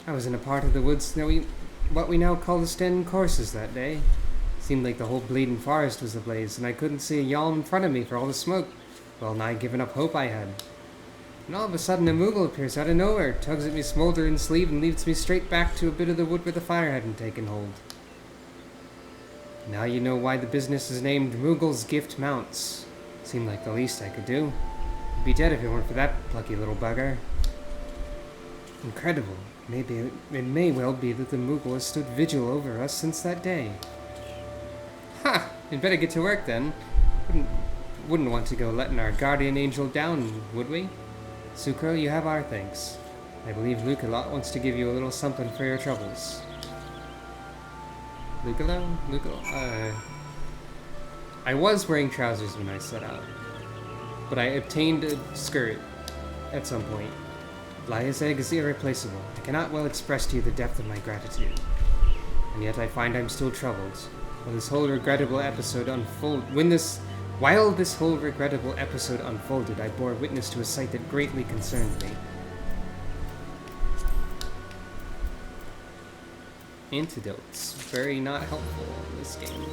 I was in a part of the woods what we now call the Sten Courses that day. Seemed like the whole bleeding forest was ablaze, and I couldn't see a yawl in front of me for all the smoke. Well nigh given up hope I had. And all of a sudden a Moogle appears out of nowhere, tugs at me smoldering sleeve, and leads me straight back to a bit of the wood where the fire hadn't taken hold. Now you know why the business is named Moogle's Gift Mounts. Seemed like the least I could do. I'd be dead if it weren't for that plucky little bugger. Incredible. Maybe it may well be that the Moogle has stood vigil over us since that day. Ha! We'd better get to work then. Wouldn't want to go letting our guardian angel down, would we? Sucro, you have our thanks. I believe Luca-Lot wants to give you a little something for your troubles. Luca-Lot? I was wearing trousers when I set out, but I obtained a skirt at some point. Lia's egg is irreplaceable. I cannot well express to you the depth of my gratitude. And yet I find I'm still troubled. While this whole regrettable episode unfolded, I bore witness to a sight that greatly concerned me. Antidotes. Very not helpful in this game.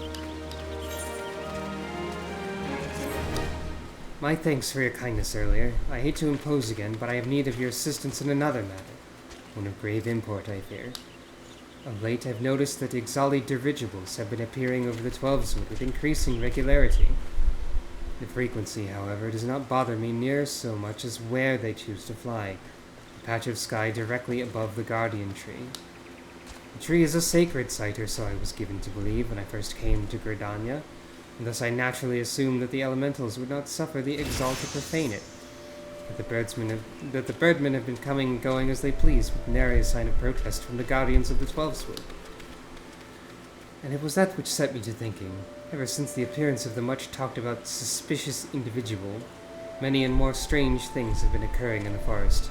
My thanks for your kindness earlier. I hate to impose again, but I have need of your assistance in another matter. One of grave import, I fear. Of late, I've noticed that Ixali dirigibles have been appearing over the Twelveswood with increasing regularity. The frequency, however, does not bother me near so much as where they choose to fly, a patch of sky directly above the Guardian Tree. The tree is a sacred site, or so I was given to believe when I first came to Gridania, and thus I naturally assumed that the elementals would not suffer the Ixal to profane it, that the birdmen have been coming and going as they please, with nary a sign of protest from the guardians of the Twelveswood. And it was that which set me to thinking. Ever since the appearance of the much-talked-about suspicious individual, many and more strange things have been occurring in the forest.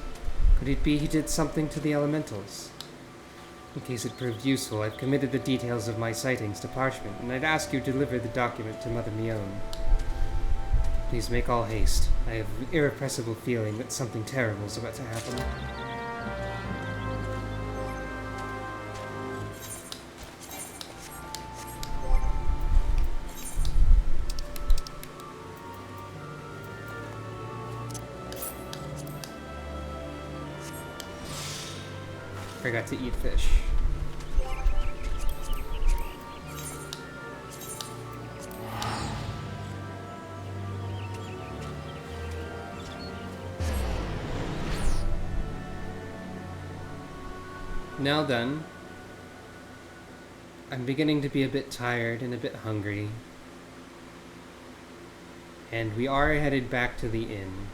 Could it be he did something to the elementals? In case it proved useful, I've committed the details of my sightings to parchment, and I'd ask you to deliver the document to Mother Mione. Please make all haste. I have an irrepressible feeling that something terrible is about to happen. Forgot to eat fish. Now then, I'm beginning to be a bit tired and a bit hungry. And we are headed back to the inn.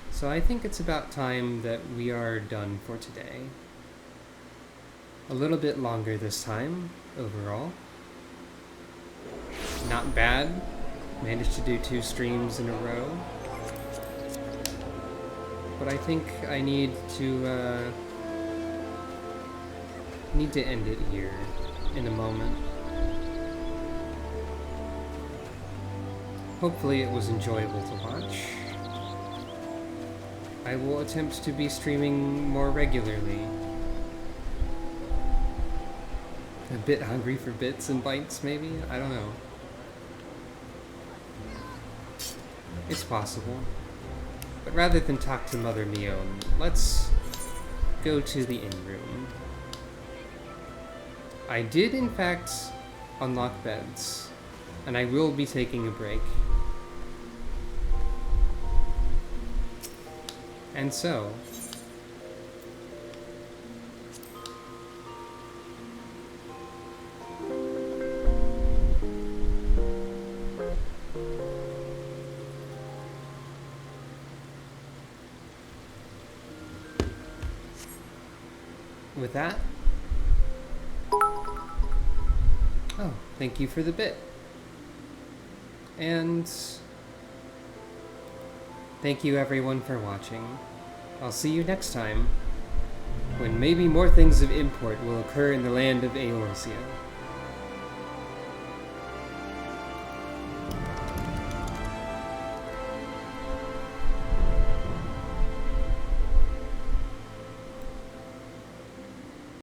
So I think it's about time that we are done for today. A little bit longer this time, overall. Not bad. Managed to do 2 streams in a row. But I think I need to end it here in a moment. Hopefully it was enjoyable to watch. I will attempt to be streaming more regularly. A bit hungry for bits and bytes, maybe? I don't know. It's possible. But rather than talk to Mother Mion, let's go to the inn room. I did, in fact, unlock beds, and I will be taking a break. And so, with that, oh, thank you for the bit. And thank you everyone for watching. I'll see you next time, when maybe more things of import will occur in the land of Eorzea.